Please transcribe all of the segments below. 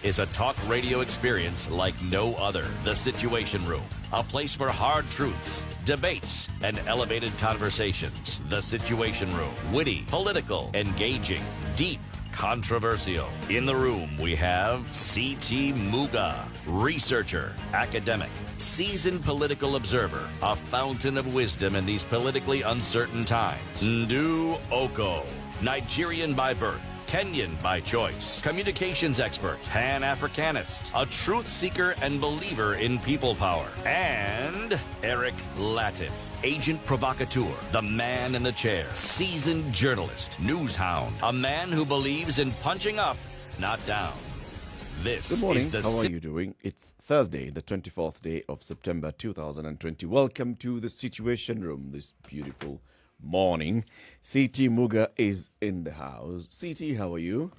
is a talk radio experience like no other. The Situation Room, a place for hard truths, debates, and elevated conversations. The Situation Room, witty, political, engaging, deep, controversial. In the room, we have C.T. Muga, researcher, academic, seasoned political observer, a fountain of wisdom in these politically uncertain times. Nduh Okoh, Nigerian by birth, Kenyan by choice, communications expert, Pan-Africanist, a truth seeker and believer in people power, and Eric Latiff, agent provocateur, the man in the chair, seasoned journalist, news hound, a man who believes in punching up, not down. This Good morning. is the How are you doing? It's Thursday, the 24th day of September 2020. Welcome to the Situation Room this beautiful morning. CT Muga is in the house. CT, how are you?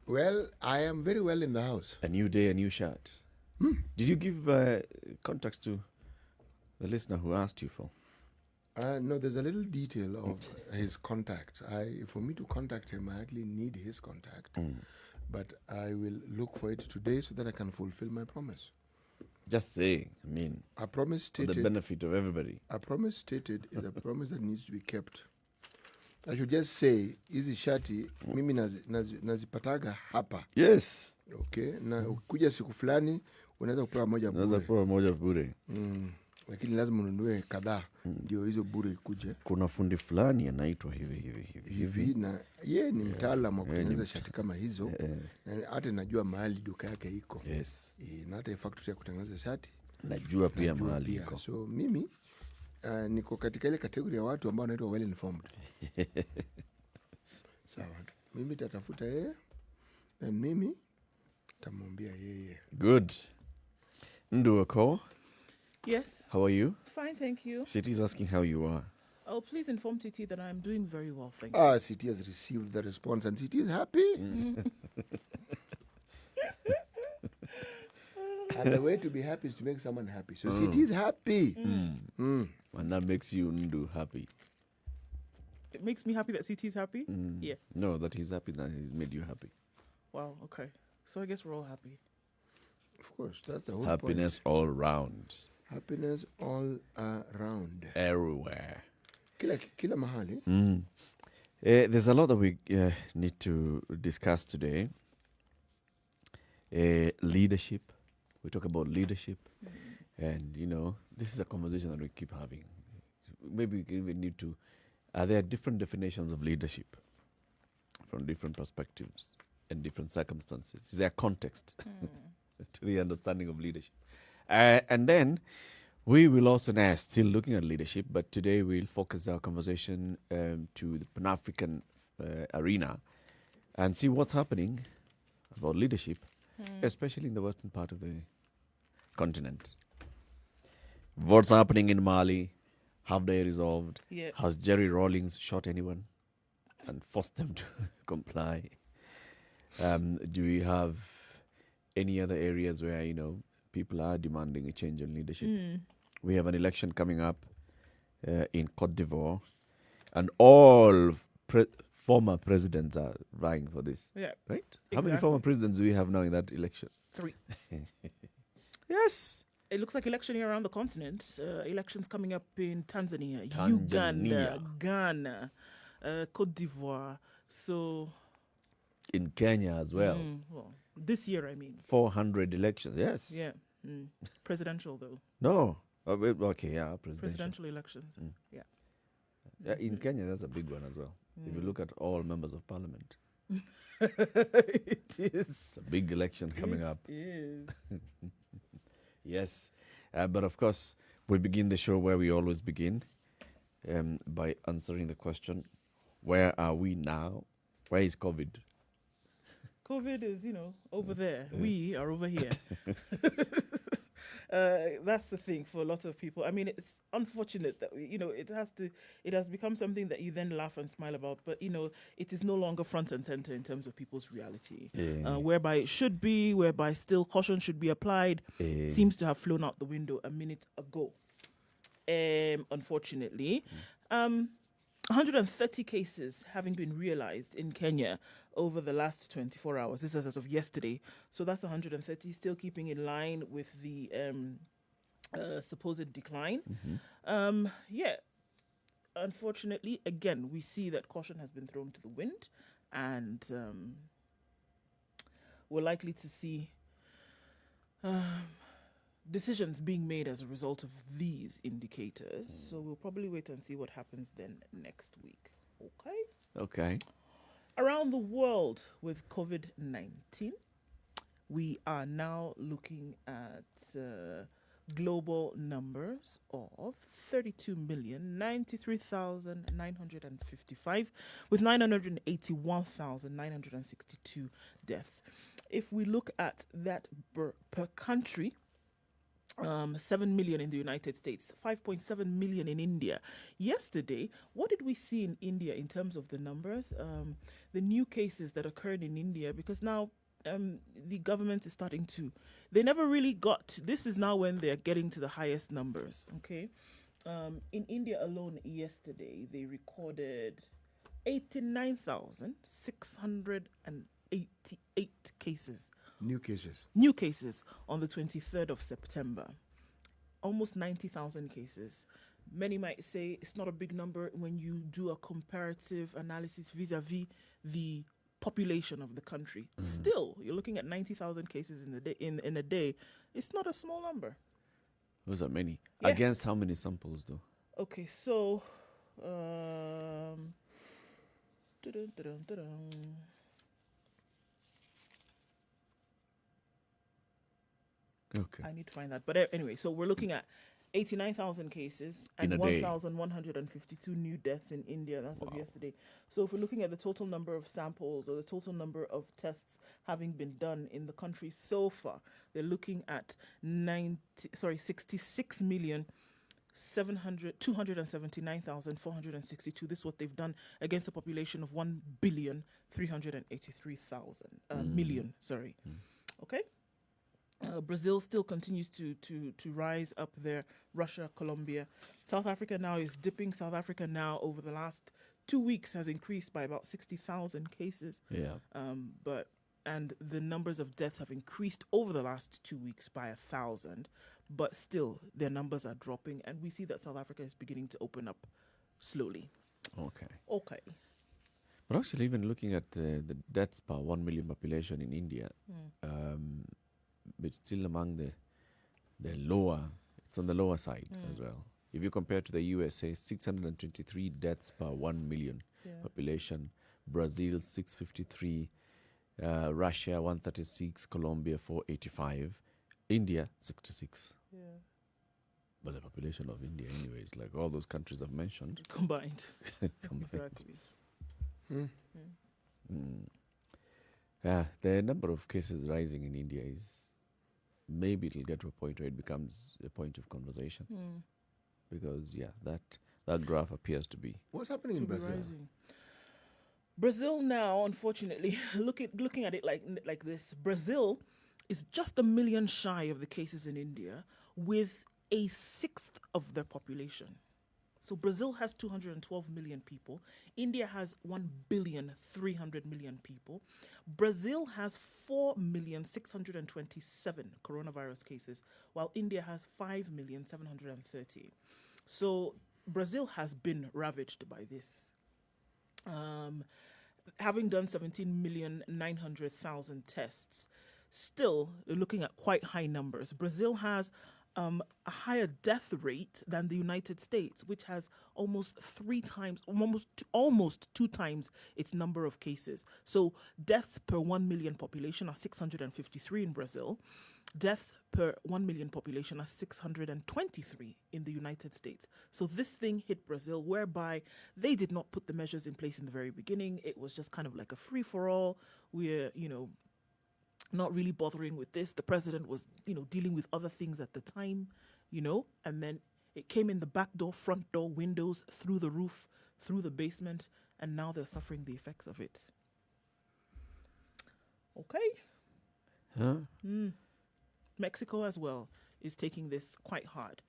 Well, I am very well in the house. A new day, a new shirt. Did you give contacts to the listener who asked you for? No, there's a little detail of his contacts. For me to contact him, I actually need his contact. But I will look for it today so that I can fulfill my promise. Just saying. I mean, A promise for the stated, benefit of everybody. a promise stated is a promise that needs to be kept. I should just say, hizi shati mimi nazipataga hapa. Yes. Okay, na kuja siku fulani unaweza kupewa moja Naweza bure. kuwa moja bure. Lakini lazima ununue kadhaa ndio hizo bure ikuje. Kuna fundi fulani anaitwa hivi. Na yeye ni mtaalamu wa kutengeneza shati kama hizo. Na hata najua mahali duka yake iko. Yes. Na hata factory ya kutengeneza shati Najua pia mahali iko. So mimi niko katika ile kategori ya watu ambao wanaitwa well informed. Sawa. Mimi tatafuta yeye na mimi tamwambia yeye. Good. Nduh Okoh, Yes, how are you? fine, thank you. City is asking how you are. Oh, please inform TT that I'm doing very well, thank you. CT has received the response and CT is happy. And the way to be happy is to make someone happy. So CT is happy. And that makes you Nduh happy. It makes me happy that CT is happy. Yes. No, that he's happy that he's made you happy. Wow, okay. So I guess we're all happy. Of course, that's the whole Happiness all round. point. Happiness all around. Everywhere. Kila mahali. There's a lot that we need to discuss today. Leadership. We talk about leadership. And, you know, this is a conversation that we keep having. Maybe we need to... Are there different definitions of leadership from different perspectives and different circumstances? Is there context to the understanding of leadership? And then we will also now still looking at leadership, but today we'll focus our conversation to the Pan-African arena and see what's happening about leadership, especially in the western part of the continent. What's happening in Mali? Have they resolved? Yeah. Has Jerry Rawlings shot anyone and forced them to comply? Do we have any other areas where, you know, people are demanding a change in leadership? We have an election coming up in Côte d'Ivoire, and all former presidents are vying for this. Yeah. Right? How many former presidents do we have now in that election? 3. Yes. It looks like election year around the continent. Elections coming up in Tanzania, Tanzania. Uganda, Ghana, Côte d'Ivoire. So... In Kenya as well. well, this year, I mean. 400 elections, yes. Yeah. Presidential, though. No. Okay, yeah, Presidential elections. Yeah. In Kenya, that's a big one as well. If you look at all members of parliament. It is. It's a big election coming up. It is. Yes. But of course, we begin the show where we always begin, by answering the question, where are we now? Where is COVID? COVID is, over there. We are over here. That's the thing for a lot of people. I mean, it's unfortunate that, it has become something that you then laugh and smile about, but, it is no longer front and center in terms of people's reality. Whereby it should be, whereby still caution should be applied, seems to have flown out the window a minute ago. Unfortunately. 130 cases having been realized in Kenya over the last 24 hours. This is as of yesterday. So that's 130, still keeping in line with the supposed decline. Yeah. Unfortunately, again, we see that caution has been thrown to the wind, and we're likely to see decisions being made as a result of these indicators. So we'll probably wait and see what happens then next week. Okay? Okay. Around the world with COVID-19, we are now looking at global numbers of 32,093,955 with 981,962 deaths. If we look at that per country, 7 million in the United States, 5.7 million in India. Yesterday, what did we see in India in terms of the numbers? The new cases that occurred in India, because now the government is starting to, they never really got, this is now when they're getting to the highest numbers, okay? In India alone yesterday, they recorded 89,688 cases. New cases. New cases on the 23rd of September. Almost 90,000 cases. Many might say it's not a big number when you do a comparative analysis vis-a-vis the population of the country. Still, you're looking at 90,000 cases in a day. It's not a small number. Those are many. Yeah. Against how many samples, though? Okay, so Okay. I need to find that. But anyway, so we're looking at 89,000 cases and In a day. 1,152 new deaths in India. That's of yesterday. So if we're looking at the total number of samples or the total number of tests having been done in the country so far, they're looking at 66,279,462. This is what they've done against a population of 1,383,000 million. Okay. Brazil still continues to rise up there. Russia, Colombia. South Africa now is dipping. South Africa now over the last 2 weeks has increased by about 60,000 cases. Yeah. And the numbers of deaths have increased over the last 2 weeks by 1,000. But still, their numbers are dropping. And we see that South Africa is beginning to open up slowly. Okay. Okay. But actually, even looking at the deaths per 1 million population in India, it's still among the lower, it's on the lower side as well. If you compare to the USA, 623 deaths per 1 million population, Brazil 653, Russia 136, Colombia 485, India 66. Yeah. But the population of India anyway is like all those countries I've mentioned. Combined. Combined. Exactly. The number of cases rising in India is, maybe it'll get to a point where it becomes a point of conversation. Because, that graph appears to be. What's happening in Brazil? Rising. Brazil now, unfortunately, looking at it like this, Brazil is just 1 million shy of the cases in India with a sixth of their population. So Brazil has 212 million people. India has 1,300,000,000 people. Brazil has 4,627,000 coronavirus cases, while India has 5,730,000. So Brazil has been ravaged by this. Having done 17,900,000 tests, still looking at quite high numbers. Brazil has a higher death rate than the United States, which has almost 3 times, almost 2 times its number of cases. So deaths per 1 million population are 653 in Brazil. Deaths per 1 million population are 623 in the United States. So this thing hit Brazil, whereby they did not put the measures in place in the very beginning. It was just kind of like a free-for-all. We're, not really bothering with this. The president was, dealing with other things at the time, and then it came in the back door, front door, windows, through the roof, through the basement, and now they're suffering the effects of it. Okay. Mexico as well is taking this quite hard,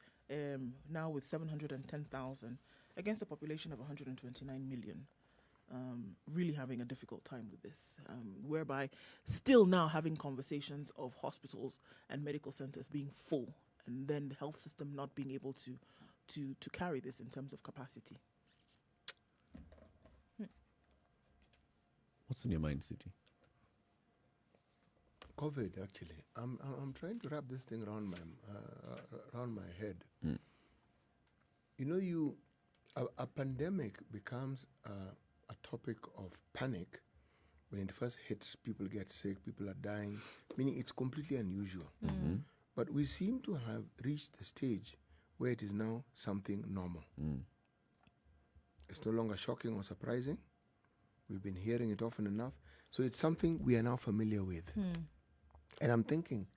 now with 710,000 against a population of 129 million. really having a difficult time with this, whereby still now having conversations of hospitals and medical centers being full, and then the health system not being able to carry this in terms of capacity. What's in your mind, City? COVID, actually. I'm trying to wrap this thing around my head. You know, a pandemic becomes a topic of panic when it first hits. People get sick, people are dying, meaning it's completely unusual. But we seem to have reached the stage where it is now something normal. It's no longer shocking or surprising. We've been hearing it often enough. So it's something we are now familiar with. And I'm thinking,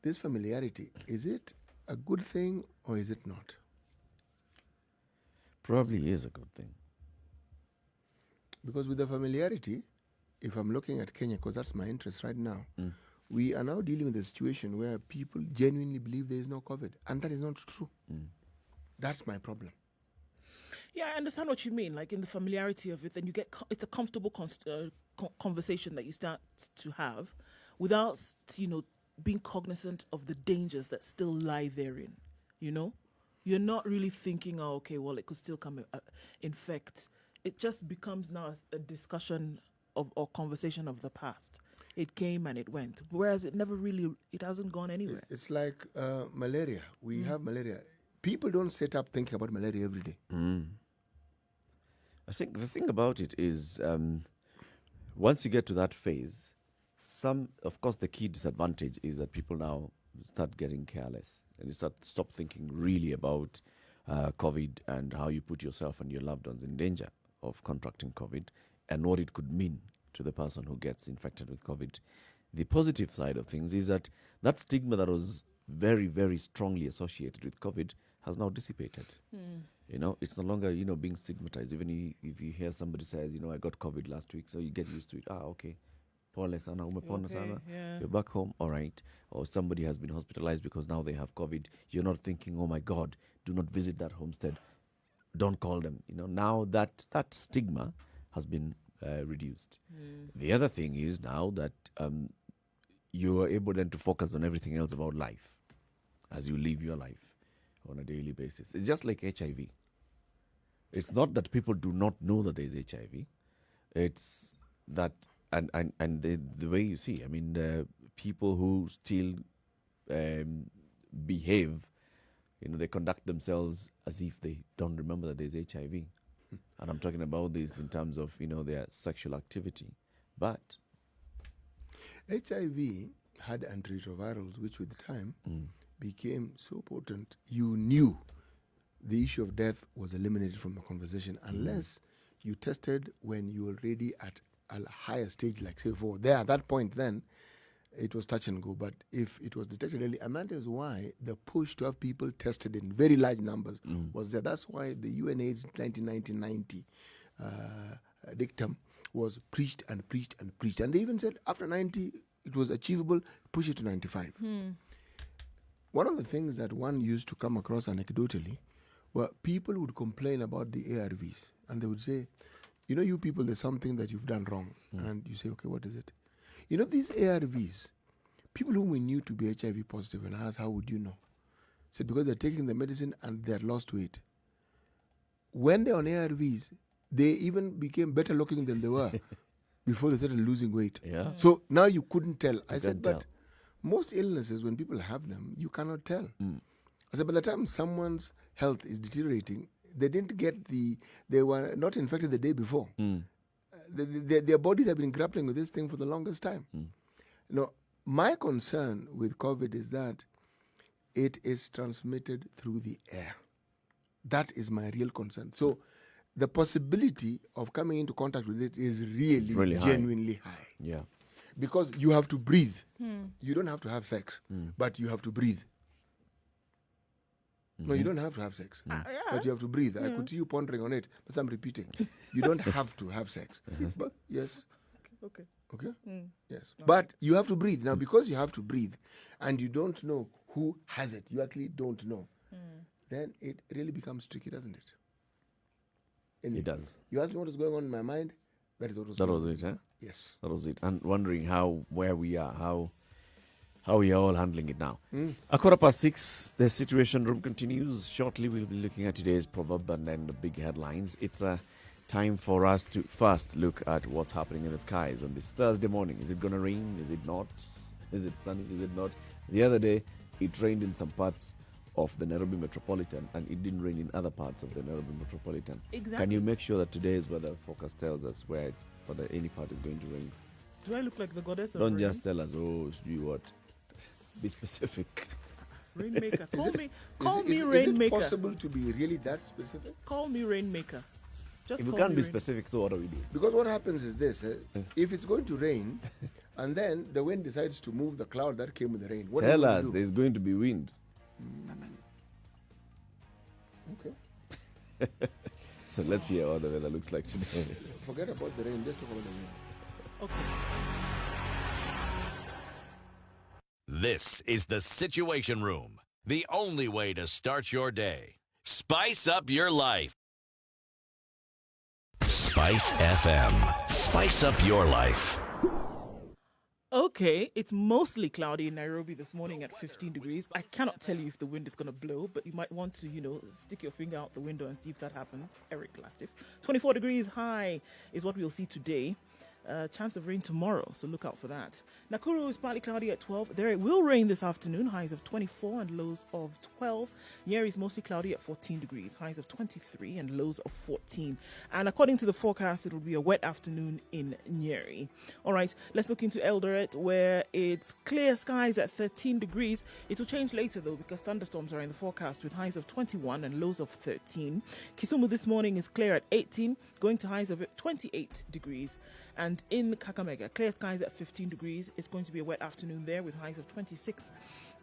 this familiarity, is it a good thing or is it not? Probably is a good thing. Because with the familiarity, if I'm looking at Kenya, because that's my interest right now, we are now dealing with a situation where people genuinely believe there is no COVID. And that is not true. That's my problem. Yeah, I understand what you mean. Like in the familiarity of it, then you get it's a comfortable conversation that you start to have, without being cognizant of the dangers that still lie therein. You're not really thinking, oh, okay, well, it could still come infect. It just becomes now a discussion or conversation of the past. It came and it went, whereas it hasn't gone anywhere. It's like malaria. We have malaria. People don't sit up thinking about malaria every day. I think the thing about it is, once you get to that phase, of course, the key disadvantage is that people now start getting careless and you stop thinking really about COVID and how you put yourself and your loved ones in danger of contracting COVID and what it could mean to the person who gets infected with COVID. The positive side of things is that stigma that was very, very strongly associated with COVID has now dissipated. It's no longer, being stigmatized. Even if you hear somebody says, I got COVID last week, so you get used to it. Okay. Pole sana, umepona sana. Yeah. You're back home, all right. Or somebody has been hospitalized because now they have COVID. You're not thinking, oh my God, do not visit that homestead. Don't call them. Now that stigma has been reduced. The other thing is now that you are able then to focus on everything else about life as you live your life on a daily basis. It's just like HIV. It's not that people do not know that there is HIV. It's that, and the way you see, the people who still behave, they conduct themselves as if they don't remember that there's HIV. And I'm talking about this in terms of, their sexual activity. But HIV had antiretrovirals, which with time became so potent, you knew the issue of death was eliminated from the conversation unless you tested when you were already at a higher stage, like say at that point then, it was touch and go. But if it was detected early, and that is why the push to have people tested in very large numbers was there. That's why the UNAIDS 1990 dictum was preached and preached and preached. And they even said after 90, it was achievable, push it to 95. One of the things that one used to come across anecdotally were people would complain about the ARVs. And they would say, you people, there's something that you've done wrong. And you say, okay, what is it? These ARVs, people whom we knew to be HIV positive, and asked, how would you know? Said, because they're taking the medicine and they're lost weight. When they're on ARVs, they even became better looking than they were before they started losing weight. Yeah. So now you couldn't tell. I said, but most illnesses, when people have them, you cannot tell. I said, by the time someone's health is deteriorating, they didn't get they were not infected the day before. Their bodies have been grappling with this thing for the longest time. My concern with COVID is that it is transmitted through the air. That is my real concern. So the possibility of coming into contact with it is really genuinely high. Yeah. Because you have to breathe. You don't have to have sex, but you have to breathe. No, you don't have to have sex, but you have to breathe. I could see you pondering on it, but I'm repeating. You don't have to have sex. But yes. Okay. Yes. But you have to breathe. Now, because you have to breathe and you don't know who has it, you actually don't know, then it really becomes tricky, doesn't it? Anyway, it does. You asked me what is going on in my mind. That is what was That going was on. it, huh? Yes. That was it. And wondering where we are, how we are all handling it now. At 6:15, the Situation Room continues. Shortly, we'll be looking at today's proverb and then the big headlines. It's a time for us to first look at what's happening in the skies on this Thursday morning. Is it going to rain? Is it not? Is it sunny? Is it not? The other day, it rained in some parts of the Nairobi Metropolitan, and it didn't rain in other parts of the Nairobi Metropolitan. Exactly. Can you make sure that today's weather forecast tells us whether any part is going to rain? Do I look like the goddess of Don't rain? just tell us, oh, you what? Be specific. Rainmaker. Call me Is it Rainmaker. possible to be really that specific? Call me Rainmaker. Just If we call can't me be Rain- specific, so what do we do? Because what happens is this: if it's going to rain, and then the wind decides to move the cloud that came with the rain, what Tell are you us going to do? there's going to be wind. Okay. So let's hear what the weather looks like today. Forget about the rain. Just talk about the wind. Okay. This is the Situation Room, the only way to start your day. Spice up your life. Spice FM. Spice up your life. Okay, it's mostly cloudy in Nairobi this morning at 15 degrees. I cannot tell you if the wind is going to blow, but you might want to, stick your finger out the window and see if that happens. Eric Latiff. 24 degrees high is what we'll see today. Chance of rain tomorrow, so look out for that. Nakuru is partly cloudy at 12. There it will rain this afternoon, highs of 24 and lows of 12. Nyeri is mostly cloudy at 14 degrees, highs of 23 and lows of 14. And according to the forecast, it will be a wet afternoon in Nyeri. All right, let's look into Eldoret, where it's clear skies at 13 degrees. It will change later, though, because thunderstorms are in the forecast with highs of 21 and lows of 13. Kisumu this morning is clear at 18, going to highs of 28 degrees. And in Kakamega, clear skies at 15 degrees. It's going to be a wet afternoon there with highs of 26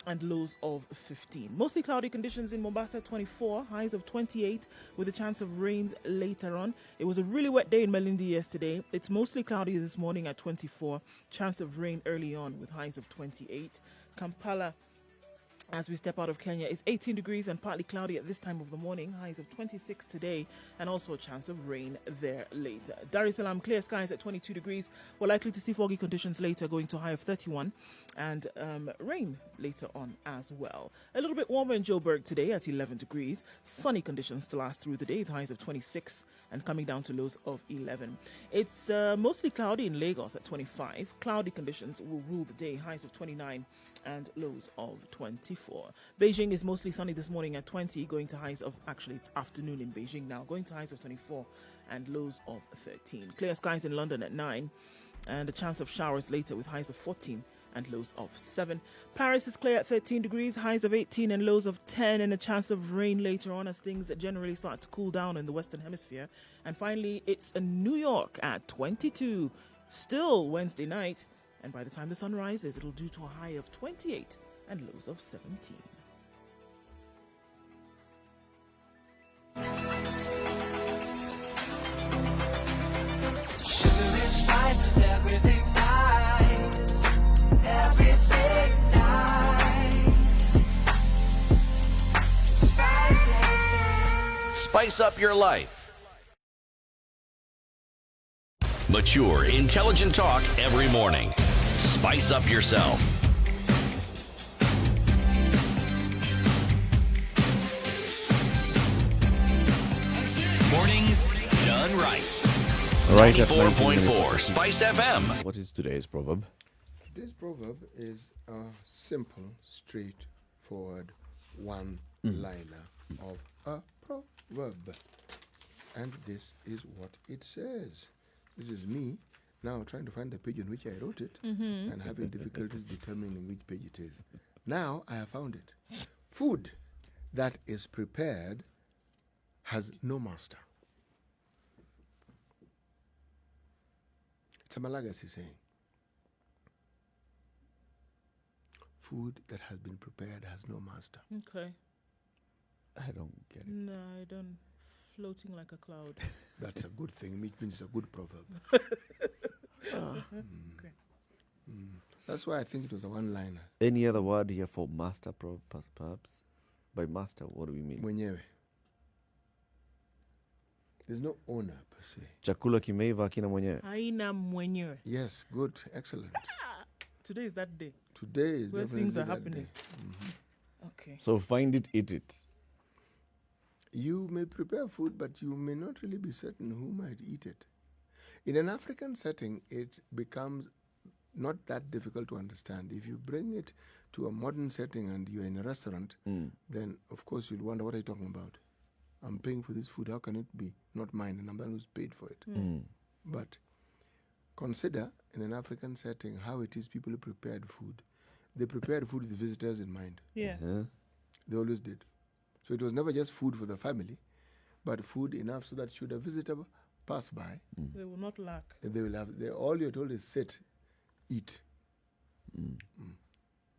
and lows of 15. Mostly cloudy conditions in Mombasa, 24, highs of 28 with a chance of rains later on. It was a really wet day in Malindi yesterday. It's mostly cloudy this morning at 24, chance of rain early on with highs of 28. Kampala, as we step out of Kenya, is 18 degrees and partly cloudy at this time of the morning. Highs of 26 today and also a chance of rain there later. Dar es Salaam, clear skies at 22 degrees. We're likely to see foggy conditions later, going to a high of 31 and rain later on as well. A little bit warmer in Joburg today at 11 degrees. Sunny conditions to last through the day, with highs of 26 and coming down to lows of 11. It's mostly cloudy in Lagos at 25. Cloudy conditions will rule the day, highs of 29 and lows of 24. Beijing is mostly sunny this morning at 20, going to highs of, actually it's afternoon in Beijing now, going to highs of 24 and lows of 13. Clear skies in London at 9 and a chance of showers later with highs of 14 and lows of 7. Paris is clear at 13 degrees, highs of 18 and lows of 10, and a chance of rain later on as things generally start to cool down in the Western Hemisphere. And finally, it's New York at 22, still Wednesday night. And by the time the sun rises, it'll do to a high of 28 and lows of 17. Sugar and spice and everything nice. Everything nice. Spice FM. Spice up your life. Mature, intelligent talk every morning. Spice up yourself. Mornings done right. Right at 19 94.4 minutes. Spice FM. What is today's proverb? Today's proverb is a simple, straightforward one-liner of a proverb. And this is what it says. This is me now trying to find the page on which I wrote it and having difficulties determining which page it is. Now I have found it. Food that is prepared has no master. It's a Malagasy saying. Food that has been prepared has no master. Okay. I don't get it. No, I don't. Floating like a cloud. That's a good thing. It means it's a good proverb. Okay. That's why I think it was a one-liner. Any other word here for master, perhaps? By master, what do we mean? Mwenyewe. There's no owner per se. Chakula kimeiva akina mwenyewe. Haina mwenyewe. Yes, good, excellent. Today is that day Today is where definitely things are that happening. day. Okay. So find it, eat it. You may prepare food, but you may not really be certain who might eat it. In an African setting, it becomes not that difficult to understand. If you bring it to a modern setting and you're in a restaurant, then of course you'll wonder, what are you talking about? I'm paying for this food, how can it be not mine and I'm the one who's paid for it? But consider in an African setting how it is people who prepared food. They prepared food with visitors in mind. Yeah. They always did. So it was never just food for the family, but food enough so that should a visitor pass by, They will not lack. they will have, all you're told is sit, eat.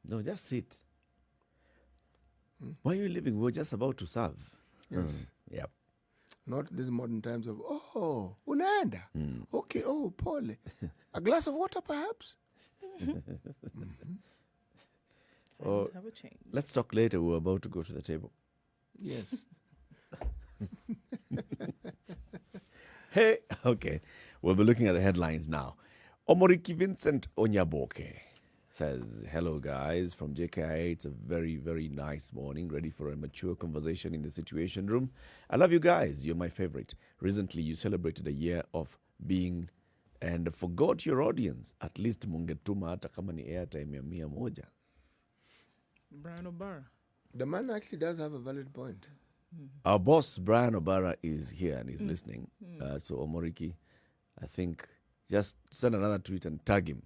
No, just sit. Why are you leaving? We were just about to serve. Yes. Yep. Not these modern times of, oh, unaenda. Okay, oh, pole. A glass of water perhaps? Times have a change. Let's talk later. We're about to go to the table. Yes. Hey, okay. We'll be looking at the headlines now. Omoriki Vincent Onyaboke says, hello guys from JKI. It's a very, very nice morning. Ready for a mature conversation in the Situation Room. I love you guys. You're my favorite. Recently, you celebrated a year of being and forgot your audience. At least mungetuma hata kama ni airtime ya 100. Brian O'Barra. The man actually does have a valid point. Our boss, Brian O'Barra, is here and is listening. So, Omoriki, I think just send another tweet and tag him.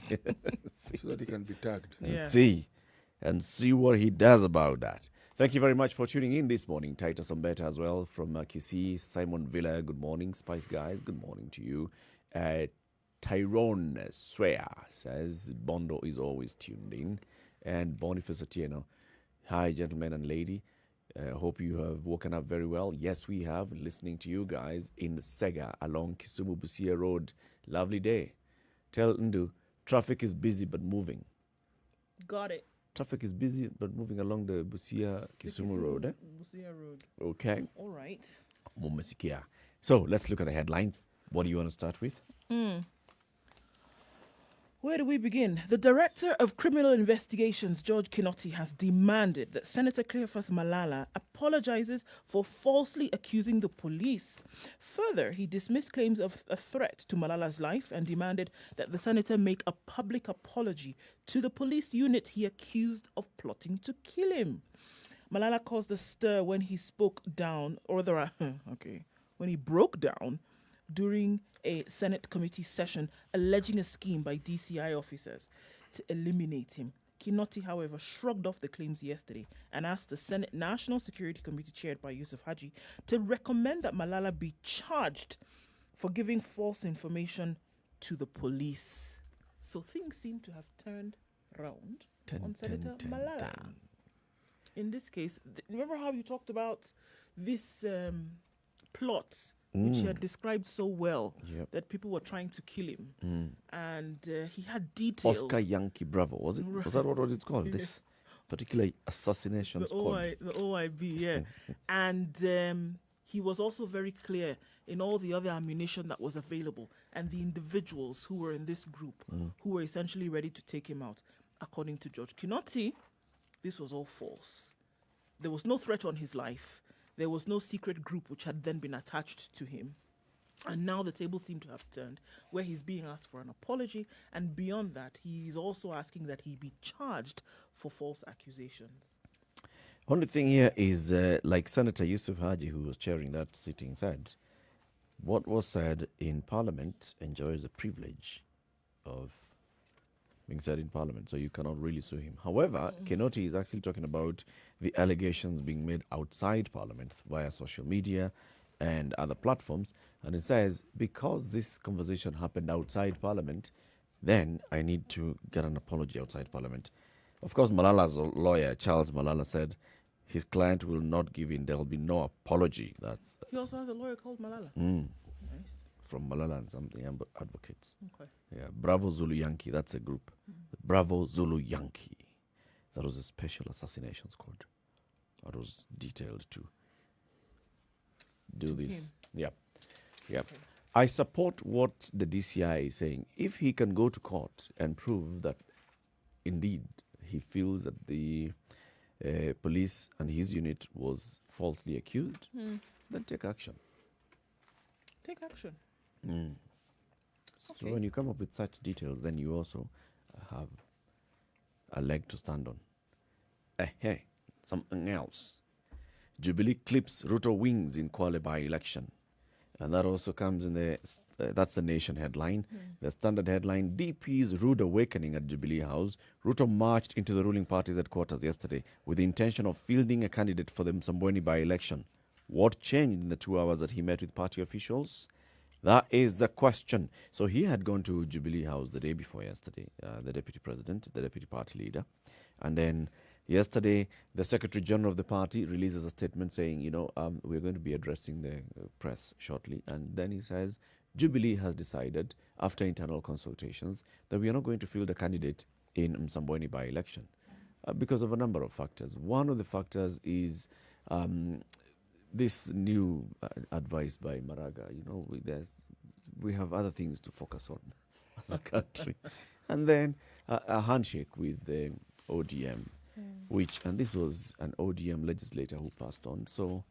So that he can be tagged. Yeah. And see what he does about that. Thank you very much for tuning in this morning. Titus Ombeta as well from Kisii. Simon Villa, good morning. Spice Guys, good morning to you. Tyrone Swear says, Bondo is always tuned in. And Boniface Atieno, hi, gentlemen and lady. Hope you have woken up very well. Yes, we have. Listening to you guys in Sega along Kisumu Busia Road. Lovely day. Tell Nduh, traffic is busy but moving. Got it. Traffic is busy but moving along the Busia Kisumu Road. Eh? Busia Road. Okay. All right. Mumesikia. So let's look at the headlines. What do you want to start with? Where do we begin? The Director of Criminal Investigations, George Kinoti, has demanded that Senator Cleophas Malala apologizes for falsely accusing the police. Further, he dismissed claims of a threat to Malala's life and demanded that the senator make a public apology to the police unit he accused of plotting to kill him. Malala caused a stir when he spoke down, or rather, when he broke down during a Senate committee session alleging a scheme by DCI officers to eliminate him. Kinoti, however, shrugged off the claims yesterday and asked the Senate National Security Committee chaired by Yusuf Haji to recommend that Malala be charged for giving false information to the police. So things seem to have turned round on Senator Malala. In this case, remember how you talked about this plot which he had described so well, that people were trying to kill him. And he had details. Oscar Yankee Bravo, was it? Was that what it's called? This particular assassination squad? The OIB, yeah. And he was also very clear in all the other ammunition that was available and the individuals who were in this group who were essentially ready to take him out. According to George Kinoti, this was all false. There was no threat on his life. There was no secret group which had then been attached to him. And now the tables seem to have turned, where he's being asked for an apology. And beyond that, he's also asking that he be charged for false accusations. Only thing here is, like Senator Yusuf Haji, who was chairing that sitting, said, what was said in Parliament enjoys the privilege of being said in Parliament, so you cannot really sue him. However, Kinoti is actually talking about the allegations being made outside Parliament via social media and other platforms. And it says, because this conversation happened outside Parliament, then I need to get an apology outside Parliament. Of course, Malala's lawyer, Charles Malala, said his client will not give in. There will be no apology. That's He also has a lawyer called Malala. mm, Nice. from Malala and something advocates. Okay. Yeah, Bravo Zulu Yankee, that's a group. Bravo Zulu Yankee. That was a special assassination squad. That was detailed too. do To this. him. Yep. Yep. I support what the DCI is saying. If he can go to court and prove that indeed he feels that the police and his unit was falsely accused, then take action. Take action. So Okay. when you come up with such details, then you also have a leg to stand on. Hey, something else. Jubilee clips Ruto wings in Kwale by-election. And that also comes in that's the Nation headline. The Standard headline, DP's rude awakening at Jubilee House. Ruto marched into the ruling party's headquarters yesterday with the intention of fielding a candidate for the Msambweni by-election. What changed in the 2 hours that he met with party officials? That is the question. So he had gone to Jubilee House the day before yesterday, the deputy president, the deputy party leader. And then yesterday, the Secretary General of the party releases a statement saying, we're going to be addressing the press shortly. And then he says, Jubilee has decided, after internal consultations, that we are not going to field a candidate in Msambweni by-election because of a number of factors. One of the factors is this new advice by Maraga. We have other things to focus on as a country. And then a handshake with the ODM, and this was an ODM legislator who passed on. So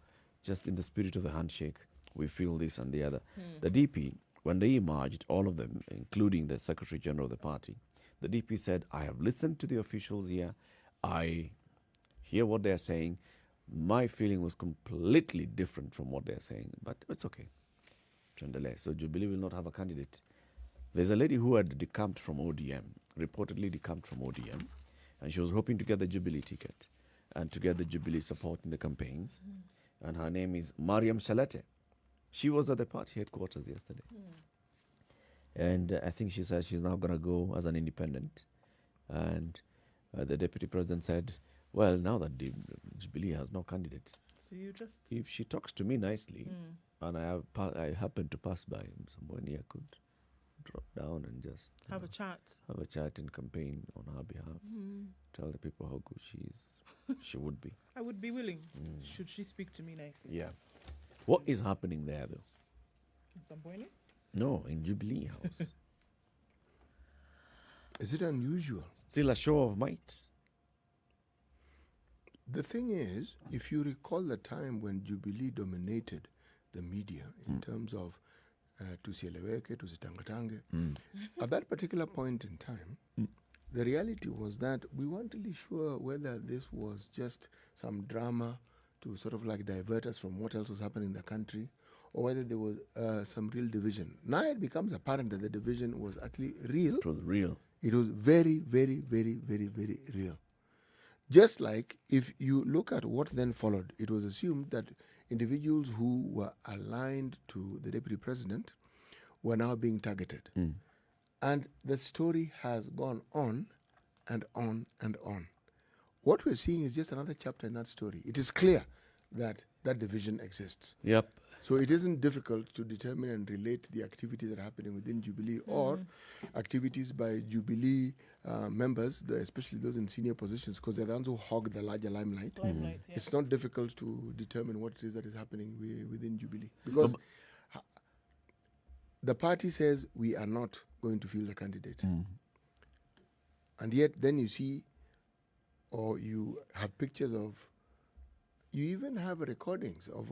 just in the spirit of the handshake, we feel this and the other. The DP, when they emerged, all of them, including the Secretary General of the party, the DP said, I have listened to the officials here. I hear what they're saying. My feeling was completely different from what they're saying, but it's okay. So Jubilee will not have a candidate. There's a lady who had decamped from ODM, reportedly decamped from ODM, and she was hoping to get the Jubilee ticket and to get the Jubilee support in the campaigns. And her name is Mariam Shalete. She was at the party headquarters yesterday. And I think she said she's now going to go as an independent. And the deputy president said, well, now that the Jubilee has no candidate, So you just if she talks to me nicely, and I happen to pass by somewhere near, I could drop down and just have a chat. have a chat and campaign on her behalf. Tell the people how good she is. She would be. I would be willing. Should she speak to me nicely? Yeah. What is happening there, though? In Msambweni? No, in Jubilee House. Is it unusual? Still a show of might. The thing is, if you recall the time when Jubilee dominated the media in terms of tusieleweke, tusitangatange, at that particular point in time, the reality was that we weren't really sure whether this was just some drama to sort of like divert us from what else was happening in the country, or whether there was some real division. Now it becomes apparent that the division was actually real. It was real. It was very, very, very, very, very real. Just like if you look at what then followed, it was assumed that individuals who were aligned to the deputy president were now being targeted. And the story has gone on and on and on. What we're seeing is just another chapter in that story. It is clear that that division exists. Yep. So it isn't difficult to determine and relate the activities that are happening within Jubilee or activities by Jubilee members, especially those in senior positions, because they're the ones who hog the larger limelight. Yeah. It's not difficult to determine what it is that is happening within Jubilee. Because the party says we are not going to field a candidate. And yet then you see, or you have pictures of, you even have recordings of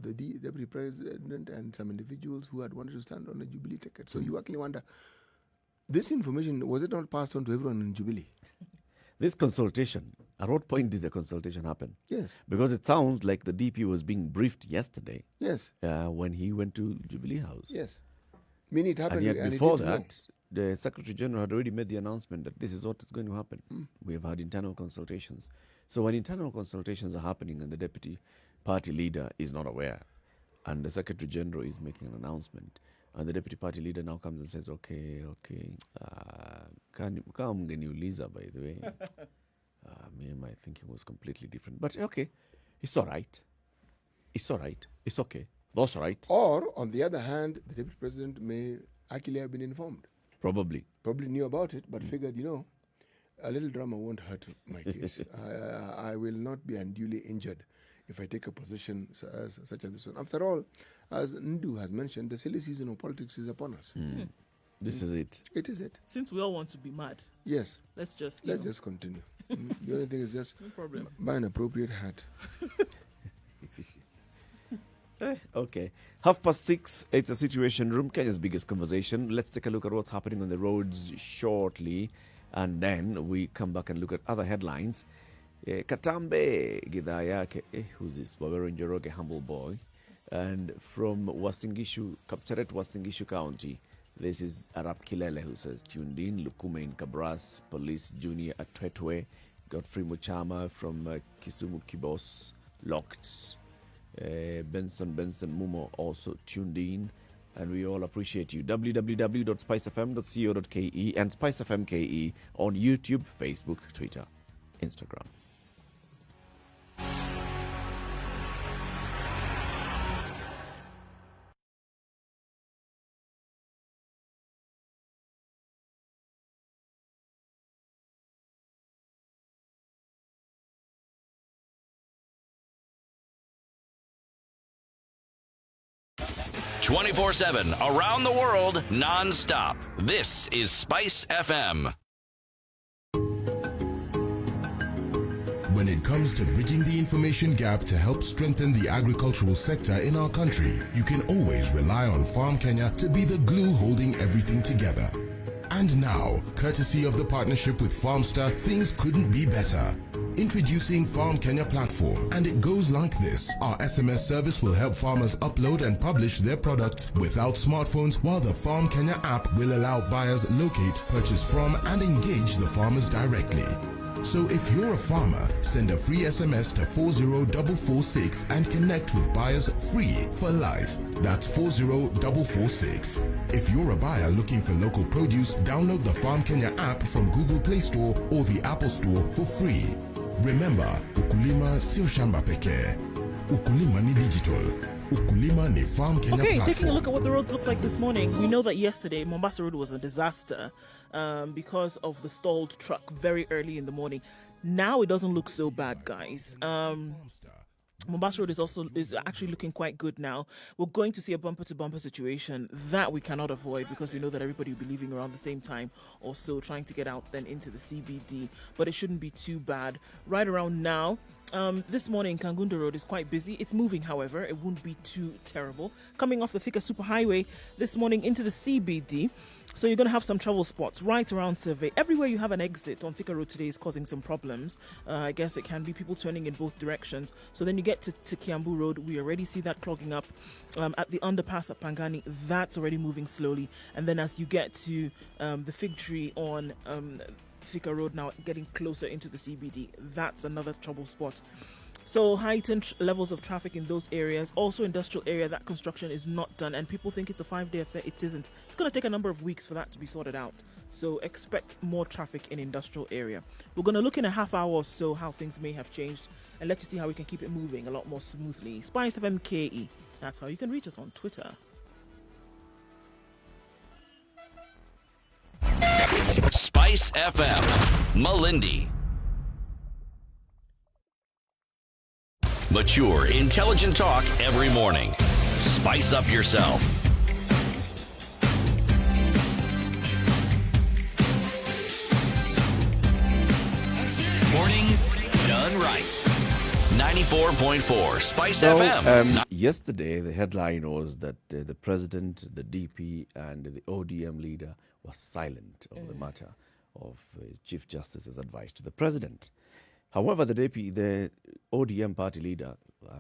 the deputy president and some individuals who had wanted to stand on the Jubilee ticket. So you actually wonder, this information, was it not passed on to everyone in Jubilee? This consultation, at what point did the consultation happen? Yes. Because it sounds like the DP was being briefed yesterday Yes. when he went to Jubilee House. Yes. Meaning it happened. And yet he before didn't know. that, the Secretary General had already made the announcement that this is what is going to happen. We have had internal consultations. So when internal consultations are happening and the deputy party leader is not aware, and the Secretary General is making an announcement, and the deputy party leader now comes and says, okay, come Lisa, by the way. My thinking was completely different. But okay, it's all right. It's all right. It's okay. That's all right. Or, on the other hand, the deputy president may actually have been informed. Probably. Probably knew about it, but figured, a little drama won't hurt my case. I will not be unduly injured if I take a position such as this one. After all, as Nduh has mentioned, the silly season of politics is upon us. This is it. It is it. Since we all want to be mad, Yes. let's just Let's continue. The only thing is just no problem. buy an appropriate hat. Okay. 6:30, it's a Situation Room, Kenya's biggest conversation. Let's take a look at what's happening on the roads shortly, and then we come back and look at other headlines. Katambe Gidaya, who's this? Wawero Njoroge, humble boy. And from Wasingishu, Kapseret, Wasingishu County, this is Arap Kilele who says, tuned in. Lukume in Kabras, Police Junior at Twetwe, Godfrey Muchama from Kisumu Kibos, locked. Benson Mumo also tuned in, and we all appreciate you. www.spicefm.co.ke and SpiceFMKE on YouTube, Facebook, Twitter, Instagram. "24/7 around the world, non-stop. This is Spice FM. When it comes to bridging the information gap to help strengthen the agricultural sector in our country, you can always rely on Farm Kenya to be the glue holding everything together. And now, courtesy of the partnership with Farmster, things couldn't be better. Introducing Farm Kenya platform, and it goes like this. Our SMS service will help farmers upload and publish their products without smartphones, while the Farm Kenya app will allow buyers locate, purchase from, and engage the farmers directly. So if you're a farmer, send a free SMS to 40446 and connect with buyers free for life. That's 40446. If you're a buyer looking for local produce, download the Farm Kenya app from Google Play Store or the Apple Store for free. Remember, ukulima sio shamba pekee. Ukulima ni digital. Ukulima ni Farm Kenya Okay, platform. taking a look at what the roads looked like this morning. We know that yesterday Mombasa Road was a disaster because of the stalled truck very early in the morning. Now it doesn't look so bad, guys. Mombasa Road is actually looking quite good now. We're going to see a bumper-to-bumper situation that we cannot avoid because we know that everybody will be leaving around the same time or so, trying to get out then into the CBD. But it shouldn't be too bad. Right around now, this morning, Kangundo Road is quite busy. It's moving, however. It won't be too terrible. Coming off the Thika Superhighway this morning into the CBD. So you're going to have some trouble spots right around Survey. Everywhere you have an exit on Thika Road today is causing some problems. I guess it can be people turning in both directions. So then you get to Kiambu Road. We already see that clogging up. At the underpass at Pangani, that's already moving slowly. And then as you get to the Fig Tree on Thika Road now, getting closer into the CBD, that's another trouble spot. So heightened levels of traffic in those areas. Also industrial area, that construction is not done and people think it's a 5-day affair. It isn't. It's going to take a number of weeks for that to be sorted out. So expect more traffic in industrial area. We're going to look in a half hour or so how things may have changed and let you see how we can keep it moving a lot more smoothly. Spice FMKE. That's how you can reach us on Twitter. Spice FM, Malindi. Mature, intelligent talk every morning. Spice up yourself. Mornings done right. 94.4 Spice FM. Yesterday, the headline was that the president, the DP, and the ODM leader was silent on the matter of Chief Justice's advice to the president. However, the ODM party leader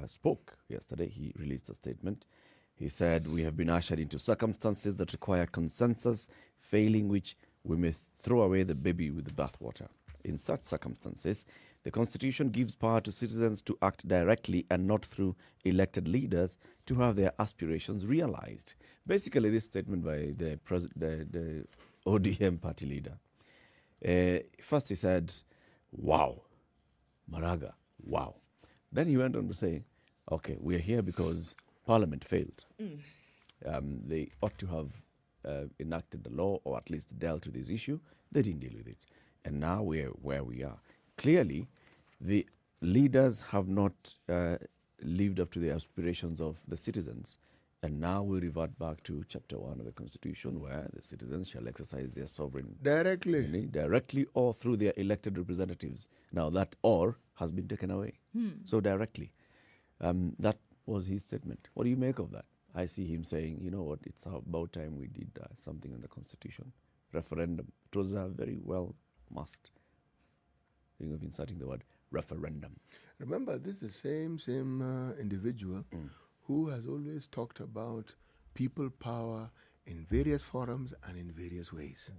spoke yesterday. He released a statement. He said, "We have been ushered into circumstances that require consensus, failing which we may throw away the baby with the bathwater. In such circumstances, the Constitution gives power to citizens to act directly and not through elected leaders to have their aspirations realized." Basically, this statement by the ODM party leader. First, he said, "Wow. Maraga, wow." Then he went on to say, okay, we are here because Parliament failed. They ought to have enacted the law or at least dealt with this issue. They didn't deal with it. And now we're where we are. Clearly, the leaders have not lived up to the aspirations of the citizens. And now we revert back to Chapter 1 of the Constitution, where the citizens shall exercise their sovereign directly or through their elected representatives. Now that "or" has been taken away. So directly. That was his statement. What do you make of that? I see him saying, you know what, it's about time we did something in the Constitution. Referendum. It was a very well must. Think of inserting the word referendum. Remember, this is the same individual who has always talked about people power in various forums and in various ways.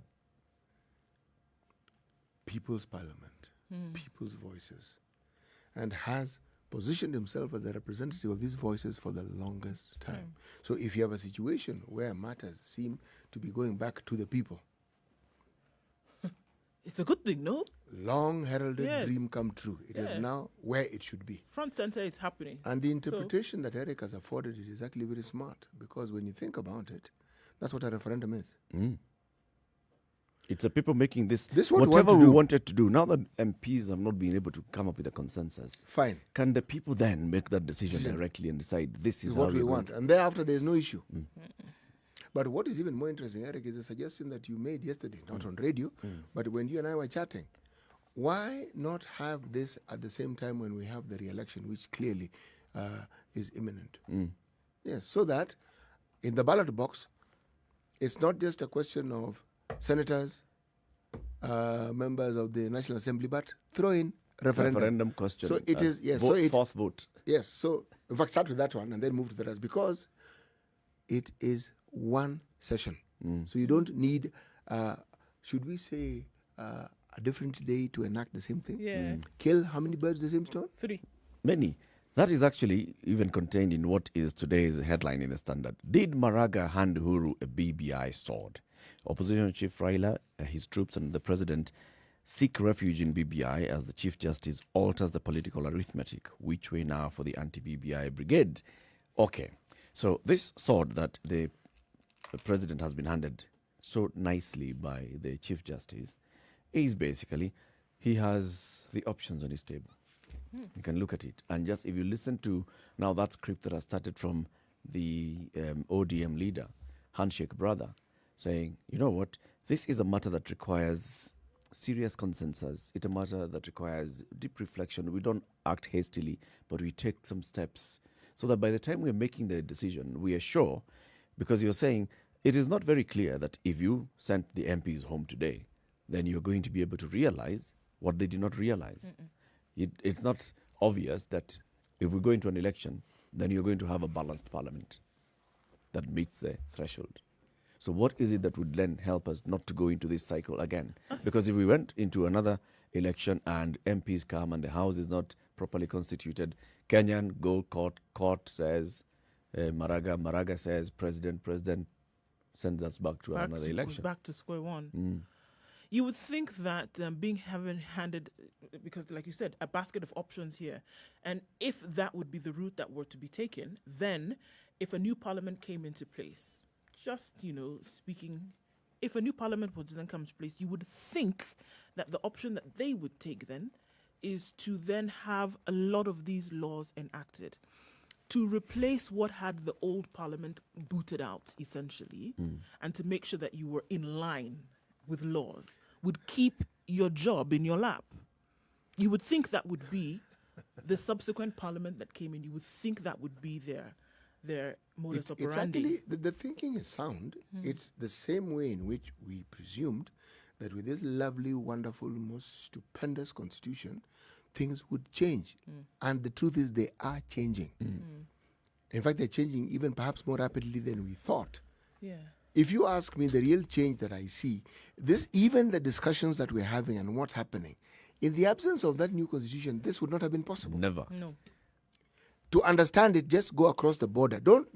People's parliament, people's voices, and has positioned himself as a representative of these voices for the longest time. So if you have a situation where matters seem to be going back to the people, It's a good thing, no? long heralded dream come true. It is now where it should be. Front center, it's happening. And the interpretation that Eric has afforded it is actually very smart, because when you think about it, that's what a referendum is. It's the people making this what we whatever want to we do. wanted to do. Now that MPs have not been able to come up with a consensus, Fine. can the people then make that decision directly and decide this This is is how what we we're going want. And thereafter, there's no issue. But what is even more interesting, Eric, is a suggestion that you made yesterday, not on radio, but when you and I were chatting. Why not have this at the same time when we have the re-election, which clearly is imminent? Yes, so that in the ballot box, it's not just a question of senators, members of the National Assembly, but throw in referendum question. So it as is, yes, vote, so it, fourth vote. yes, so in fact start with that one and then move to the rest, because it is one session. So you don't need, should we say, a different day to enact the same thing? Yeah. Kill how many birds with the same stone? 3. Many. That is actually even contained in what is today's headline in the Standard. Did Maraga hand Uhuru a BBI sword? Opposition Chief Raila, his troops and the president seek refuge in BBI as the Chief Justice alters the political arithmetic. Which way now for the anti-BBI brigade? Okay, so this sword that the president has been handed so nicely by the Chief Justice is basically, he has the options on his table. You can look at it. And just if you listen to now that script that has started from the ODM leader, Handshake Brother, saying, you know what, this is a matter that requires serious consensus. It's a matter that requires deep reflection. We don't act hastily, but we take some steps so that by the time we're making the decision, we are sure, because you're saying it is not very clear that if you sent the MPs home today, then you're going to be able to realize what they did not realize. It's not obvious that if we go into an election, then you're going to have a balanced parliament that meets the threshold. So what is it that would then help us not to go into this cycle again? Because if we went into another election and MPs come and the House is not properly constituted, Kenyan go court says Maraga says president sends us back to another election. Back to square one. You would think that being handed, because like you said, a basket of options here, and if that would be the route that were to be taken, then if a new parliament came into place, just, speaking, if a new parliament would then come into place, you would think that the option that they would take then is to then have a lot of these laws enacted to replace what had the old parliament booted out, essentially, and to make sure that you were in line with laws, would keep your job in your lap. You would think that would be the subsequent parliament that came in. You would think that would be their modus It's operandi. actually, the thinking is sound. It's the same way in which we presumed that with this lovely, wonderful, most stupendous constitution, things would change. And the truth is they are changing. In fact, they're changing even perhaps more rapidly than we thought. Yeah. If you ask me, the real change that I see, even the discussions that we're having and what's happening, in the absence of that new constitution, this would not have been possible. Never. No. To understand it, just go across the border. Don't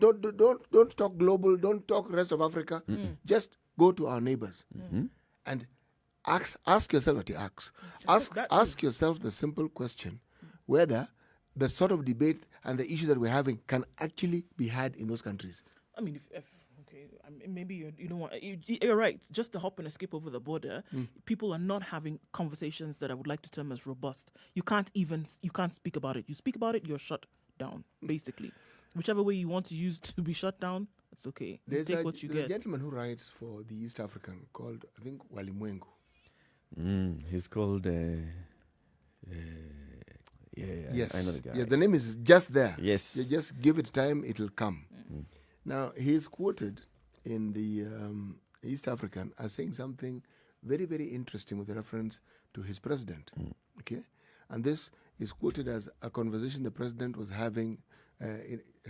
talk global. Don't talk rest of Africa. Just go to our neighbors and ask yourself what you ask yourself the simple question whether the sort of debate and the issue that we're having can actually be had in those countries. I mean, maybe you don't want. You're right. Just to hop and escape over the border, people are not having conversations that I would like to term as robust. You can't speak about it. You speak about it, you're shut down, basically. Whichever way you want to use to be shut down, it's okay. You There's take what you a get. gentleman who writes for the East African called, I think, Walimwengu. He's called. Yes. I know the guy. Yeah, the name is just there. Yes. You just give it time, it'll come. Now, he's quoted in the East African as saying something very, very interesting with reference to his president. Okay? And this is quoted as a conversation the president was having.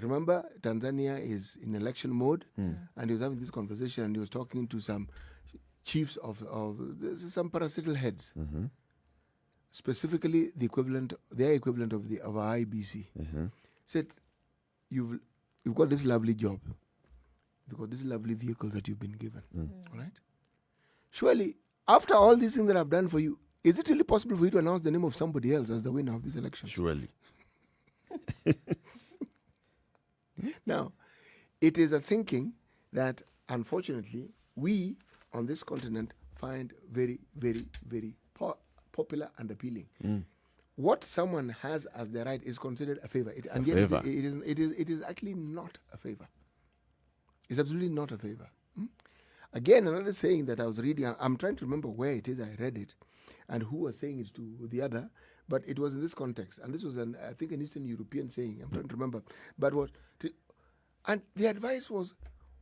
Remember, Tanzania is in election mode, and he was having this conversation, and he was talking to some chiefs of some parastatal heads, specifically their equivalent of our IBC. Said, you've got this lovely job, you've got these lovely vehicles that you've been given, all right? Surely, after all these things that I've done for you, is it really possible for you to announce the name of somebody else as the winner of this election? Surely. Now, it is a thinking that, unfortunately, we on this continent find very, very, very popular and appealing. What someone has as their right is considered a favor. And yet favor. it is actually not a favor. It's absolutely not a favor. Again, another saying that I was reading, I'm trying to remember where it is I read it and who was saying it to the other, but it was in this context. And this was, I think, an Eastern European saying. I'm trying to remember. But and the advice was,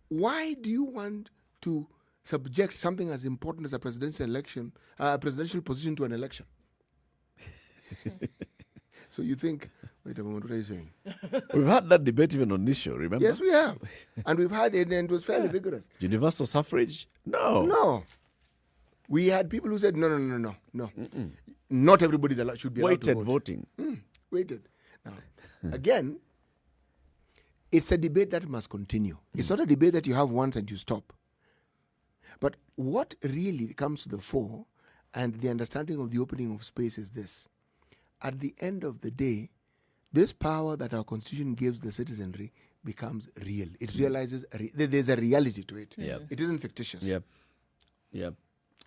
why do you want to subject something as important as a presidential election, a presidential position to an election? So you think, wait a moment, what are you saying? We've had that debate even on this show, remember? Yes, we have. And we've had it, and it was fairly vigorous. Universal suffrage? No. No. We had people who said, no. Not everybody should be allowed to Weighted vote. voting. Waited. Now, again, it's a debate that must continue. It's not a debate that you have once and you stop. But what really comes to the fore and the understanding of the opening of space is this. At the end of the day, this power that our constitution gives the citizenry becomes real. It realizes there's a reality to it. Yep. It isn't fictitious. Yep.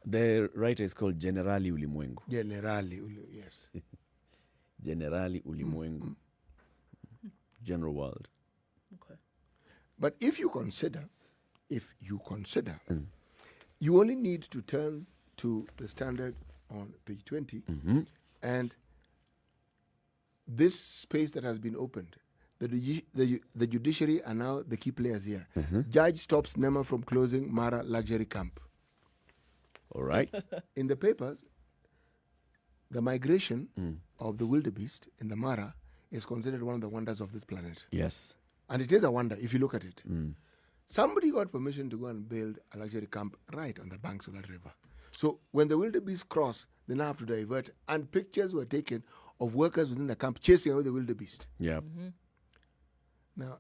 The writer is called Generali Ulimwengu. Yes. Generali Ulimwengu. General world. Okay. But if you consider, you only need to turn to the standard on page 20 and this space that has been opened, the judiciary are now the key players here. Judge stops NEMA from closing Mara luxury camp. All right. In the papers, the migration of the wildebeest in the Mara is considered one of the wonders of this planet. Yes. And it is a wonder if you look at it. Somebody got permission to go and build a luxury camp right on the banks of that river. So when the wildebeest cross, they now have to divert. And pictures were taken of workers within the camp chasing away the wildebeest. Yeah. Now,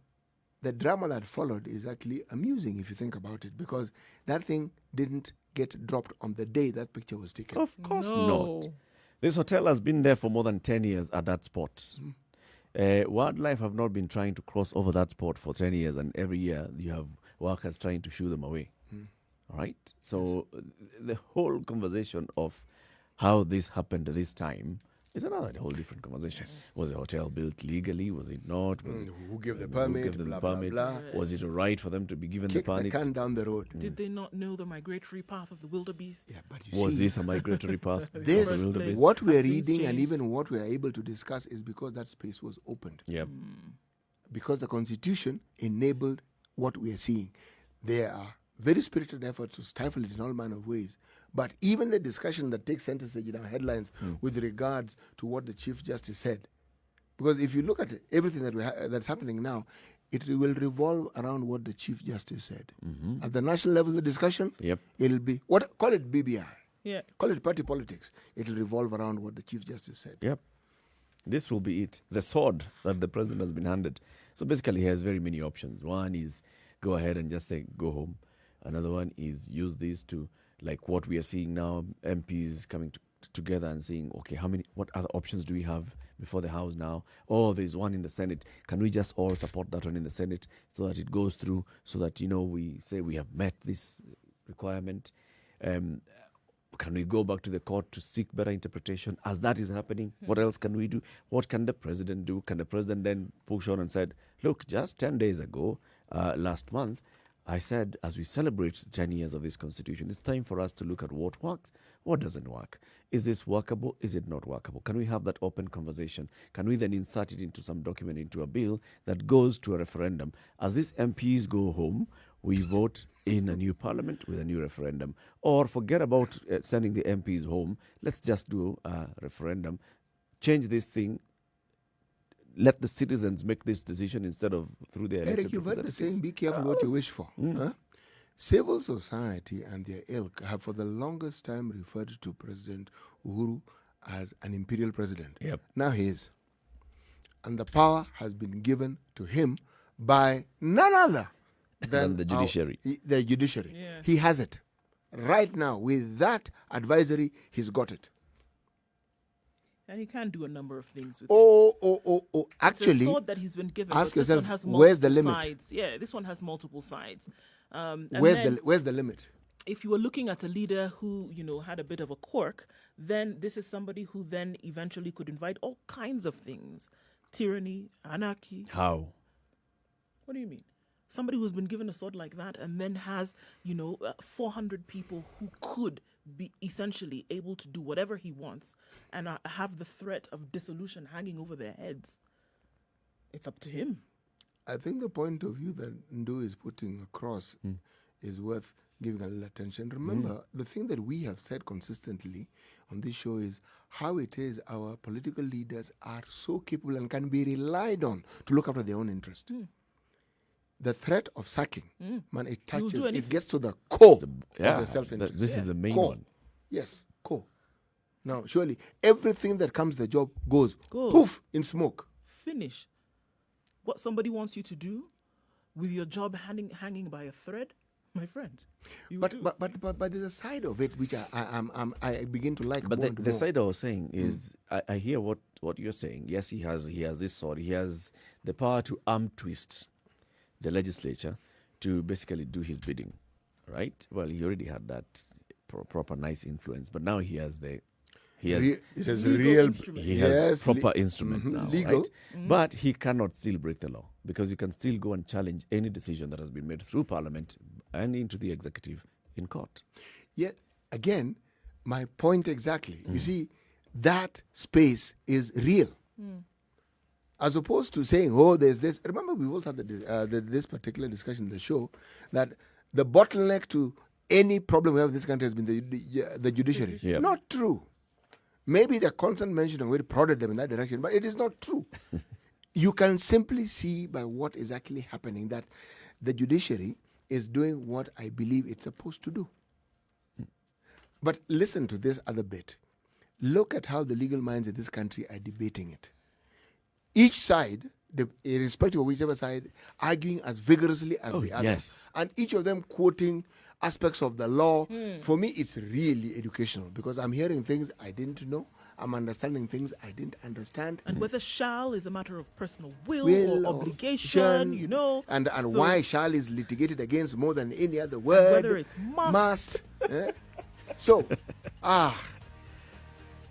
the drama that followed is actually amusing if you think about it, because that thing didn't get dropped on the day that picture was taken. Of course No. not. This hotel has been there for more than 10 years at that spot. Wildlife have not been trying to cross over that spot for 10 years, and every year you have workers trying to shoo them away. All right? So the whole conversation of how this happened this time is another whole different conversation. Was the hotel built legally? Was it not? Was it, Who gave the who permit? gave them Blah, the blah, permit? blah. Was it all right for them to be given Kick the the permit? can down the road. Did they not know the migratory path of the wildebeest? Yeah, but you Was see, this a migratory path? this, of the wildebeest? what we're Have things reading and changed? even what we're able to discuss is because that space was opened. Yep. Because the Constitution enabled what we are seeing. There are very spirited efforts to stifle it in all manner of ways. But even the discussion that takes center stage in our headlines with regards to what the Chief Justice said, because if you look at everything that that's happening now, it will revolve around what the Chief Justice said. At the national level, the discussion, Yep. it'll be, call it BBI, Yeah. call it party politics. It'll revolve around what the Chief Justice said. Yep. This will be it. The sword that the president has been handed. So basically, he has very many options. One is go ahead and just say, go home. Another one is use this to, like what we are seeing now, MPs coming together and saying, okay, what other options do we have before the House now? Oh, there's one in the Senate. Can we just all support that one in the Senate so that it goes through, so that, we say we have met this requirement? Can we go back to the court to seek better interpretation? As that is happening, what else can we do? What can the president do? Can the president then push on and said, look, just 10 days ago, last month, I said, as we celebrate 10 years of this constitution, it's time for us to look at what works, what doesn't work. Is this workable? Is it not workable? Can we have that open conversation? Can we then insert it into some document, into a bill that goes to a referendum? As these MPs go home, we vote in a new parliament with a new referendum. Or forget about sending the MPs home. Let's just do a referendum. Change this thing. Let the citizens make this decision instead of through their elected Eric, you've heard the representatives. saying, be careful what you wish for. Huh? Civil society and their ilk have for the longest time referred to President Uhuru as an imperial president. Yep. Now he is. And the power has been given to him by none other than the judiciary. The judiciary. Yeah. He has it. Right now, with that advisory, he's got it. And he can do a number of things with it. Oh. It's Actually, a sword that he's been given. ask but this yourself, one has where's the multiple limit? Sides. Yeah, this one has multiple sides. And where's then the limit? if you were looking at a leader who, had a bit of a quirk, then this is somebody who then eventually could invite all kinds of things. Tyranny, anarchy. How? What do you mean? Somebody who's been given a sword like that and then has, 400 people who could be essentially able to do whatever he wants and have the threat of dissolution hanging over their heads. It's up to him. I think the point of view that Nduh is putting across is worth giving a little attention. Remember, the thing that we have said consistently on this show is how it is our political leaders are so capable and can be relied on to look after their own interest. The threat of sacking, man, it You'll touches, do it anything. gets to the core Yeah, of the self-interest. this is the main Core. one. Yes, core. Now, surely everything that comes to the job goes Go. poof in smoke. Finish. What somebody wants you to do with your job hanging by a thread, my friend. You But do. but there's a side of it which I begin to like. But more the and more. side I was saying is, I hear what you're saying. Yes, he has this sword. He has the power to arm twist the legislature to basically do his bidding, right? Well, he already had that proper nice influence, but now he has it is legal real. instrument. he has yes, proper instrument now, legal. right? But he cannot still break the law because you can still go and challenge any decision that has been made through Parliament and into the executive in court. Yet again, my point exactly. You see, that space is real. As opposed to saying, oh, there's this. Remember, we've also had this particular discussion in the show that the bottleneck to any problem we have in this country has been the judiciary. Yeah. Not true. Maybe the constant mention of it prodded them in that direction, but it is not true. You can simply see by what is actually happening that the judiciary is doing what I believe it's supposed to do. But listen to this other bit. Look at how the legal minds in this country are debating it. Each side, irrespective of whichever side, arguing as vigorously as the other. yes. And each of them quoting aspects of the law. For me, it's really educational because I'm hearing things I didn't know. I'm understanding things I didn't understand. And whether shall is a matter of personal will Will or or obligation, And So why shall is litigated against more than any other word. whether it's must. eh? So,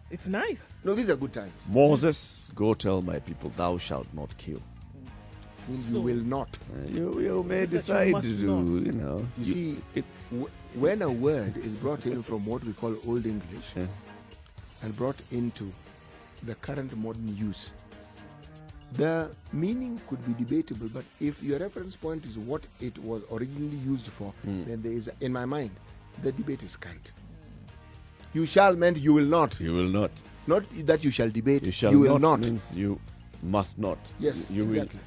it's nice. no, these are good times. Moses, go tell my people, thou shalt not kill. You So- will not. You may that you decide must to, not? You see, it, when a word is brought in from what we call Old English Yeah. and brought into the current modern use, the meaning could be debatable, but if your reference point is what it was originally used for, then there is, in my mind, the debate is cant. You shall meant you will not. you will not. Not that you shall debate, You shall you will not not. means you must not. Yes, you exactly.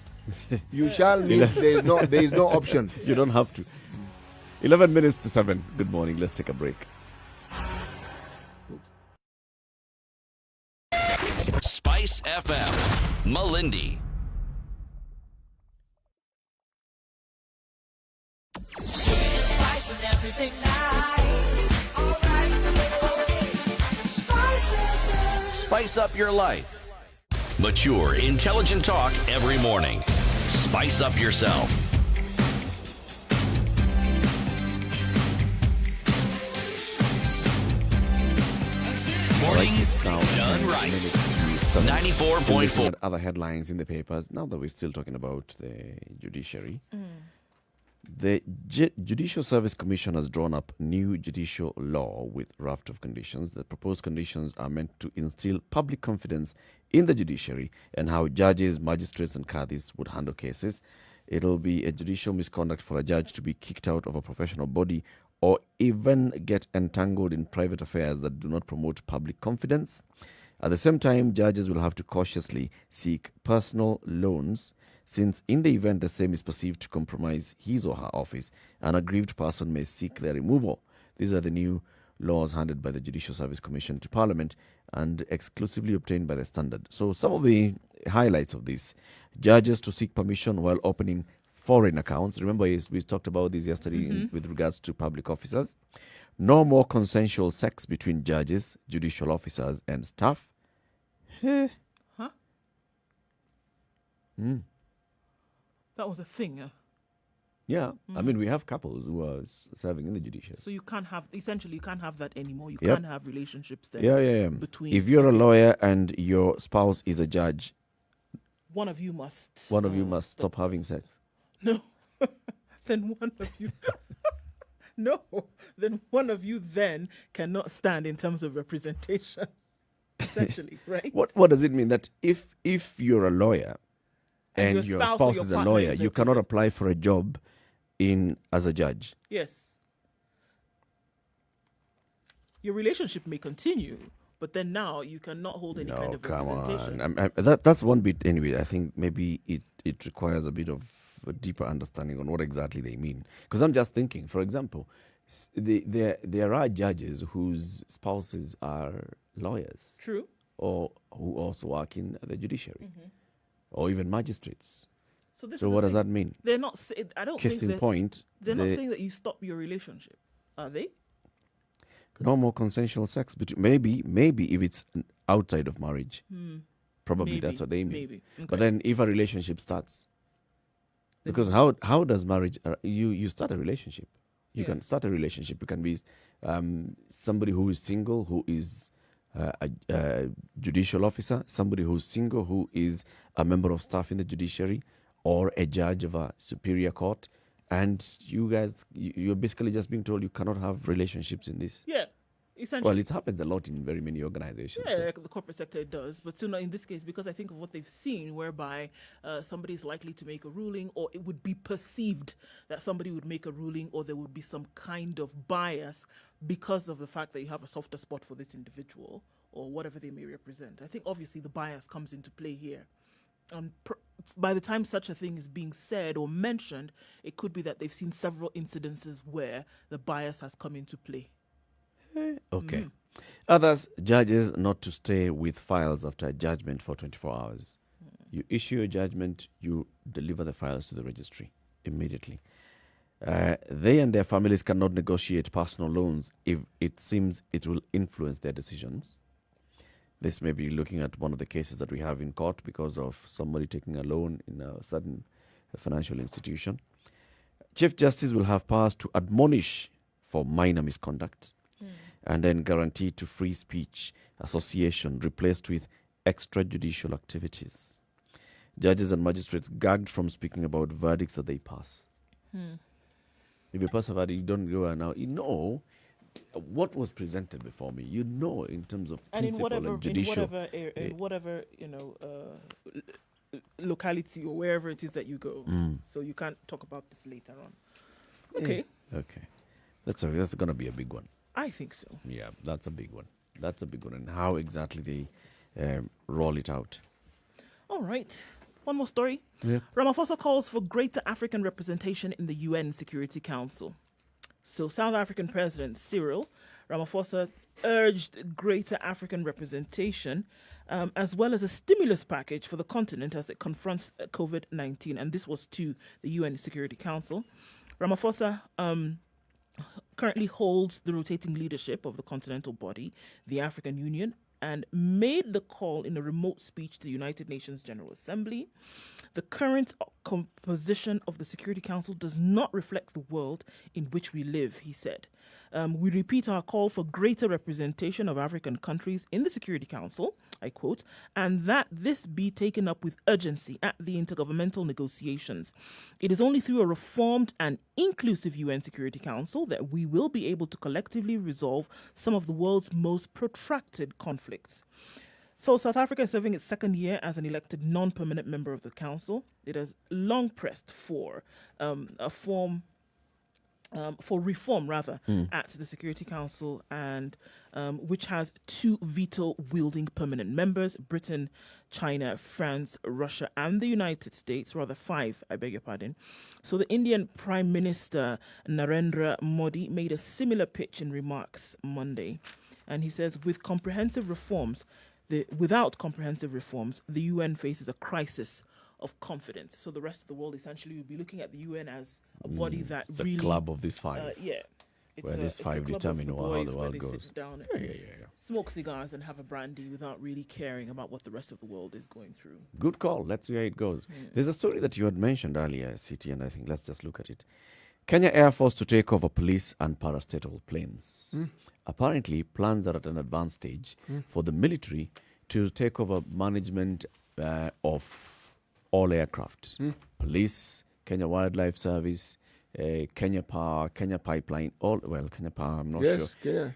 You shall means there is no option. will. You don't have to. 11 minutes to 7. Good morning. Let's take a break. Spice FM, Malindi. Spice and everything nice. Alright. Spice it. Spice up your life. Mature, intelligent talk every morning. Spice up yourself. Everything it's now done 10 right. minutes to 7. 94.4. Looking at other headlines in the papers, now that we're still talking about the judiciary, the Judicial Service Commission has drawn up new judicial law with raft of conditions. The proposed conditions are meant to instill public confidence in the judiciary and how judges, magistrates, and qadis would handle cases. It'll be a judicial misconduct for a judge to be kicked out of a professional body or even get entangled in private affairs that do not promote public confidence. At the same time, judges will have to cautiously seek personal loans, since in the event the same is perceived to compromise his or her office, an aggrieved person may seek their removal. These are the new laws handed by the Judicial Service Commission to Parliament and exclusively obtained by the Standard. So some of the highlights of this: judges to seek permission while opening foreign accounts. Remember, we talked about this yesterday with regards to public officers. No more consensual sex between judges, judicial officers, and staff. Huh? That was a thing. Yeah, I mean, we have couples who are serving in the judiciary. So you can't have, essentially, you can't have that anymore. You Yep. can't have relationships there. Yeah. Between, If you're a lawyer and your spouse is a judge, one of you must. one of you must stop having sex. No. Then one of you. No. Then one of you then cannot stand in terms of representation. Essentially, right? What does it mean that if you're a lawyer and your spouse or spouse your is a partner lawyer, is a- you cannot apply for a job as a judge? Yes. Your relationship may continue, but then now you cannot hold any kind No, of come representation. on. That's one bit anyway. I think maybe it requires a bit of a deeper understanding on what exactly they mean. Because I'm just thinking, for example, there are judges whose spouses are lawyers True. or who also work in the judiciary or even magistrates. So this So is the what does thing. that mean? They're not. I don't Case think in point, they're not saying that you stop your relationship, are they? no more consensual sex between maybe if it's outside of marriage. Probably that's what they mean. Maybe. Okay. But then if a relationship starts, because how does marriage you start a relationship? You Yeah. can start a relationship. You can be somebody who is single, who is a judicial officer, somebody who's single, who is a member of staff in the judiciary, or a judge of a superior court. And you guys, you're basically just being told you cannot have relationships in this. Yeah. Essentially. Well, it happens a lot in very many organizations. Yeah, too. like the corporate sector it does, but still not in this case because I think of what they've seen, whereby somebody is likely to make a ruling, or it would be perceived that somebody would make a ruling, or there would be some kind of bias because of the fact that you have a softer spot for this individual or whatever they may represent. I think obviously the bias comes into play here. By the time such a thing is being said or mentioned, it could be that they've seen several incidences where the bias has come into play. Okay. Others, judges not to stay with files after a judgment for 24 hours. You issue a judgment, you deliver the files to the registry immediately. They and their families cannot negotiate personal loans if it seems it will influence their decisions. This may be looking at one of the cases that we have in court because of somebody taking a loan in a certain financial institution. Chief Justice will have powers to admonish for minor misconduct and then guarantee to free speech association replaced with extrajudicial activities. Judges and magistrates gagged from speaking about verdicts that they pass. If you pass a verdict, you don't go and now, you know what was presented before me. You know, in terms of And principle and judicial. in whatever locality or wherever it is that you go, so you can't talk about this later on. Okay, Okay. That's going to be a big one. I think so. Yeah, that's a big one. That's a big one. And how exactly they roll it out. All right, one more story. Yeah. Ramaphosa calls for greater African representation in the UN Security Council. So South African President Cyril Ramaphosa urged greater African representation as well as a stimulus package for the continent as it confronts COVID-19. And this was to the UN Security Council. Ramaphosa currently holds the rotating leadership of the continental body, the African Union, and made the call in a remote speech to the United Nations General Assembly. The current composition of the Security Council does not reflect the world in which we live, he said. We repeat our call for greater representation of African countries in the Security Council, I quote, and that this be taken up with urgency at the intergovernmental negotiations. It is only through a reformed and inclusive UN Security Council that we will be able to collectively resolve some of the world's most protracted conflicts. So South Africa is serving its second year as an elected non-permanent member of the council. It has long pressed for reform at the Security Council, and which has 2 veto-wielding permanent members: Britain, China, France, Russia, and the United States. Rather, 5, I beg your pardon. So the Indian Prime Minister Narendra Modi made a similar pitch in remarks Monday, and he says, without comprehensive reforms, the UN faces a crisis of confidence. So the rest of the world essentially will be looking at the UN as a body that it's really... a club of these 5. It's where these 5 determine how the world goes. Sit down and smoke cigars and have a brandy without really caring about what the rest of the world is going through. Good call. Let's see how it goes. There's a story that you had mentioned earlier, City, and I think let's just look at it. Kenya Air Force to take over police and parastatal planes. Apparently, plans are at an advanced stage for the military to take over management of all aircraft. Police, Kenya Wildlife Service, Kenya Power, Kenya Pipeline, Kenya Power, I'm not sure.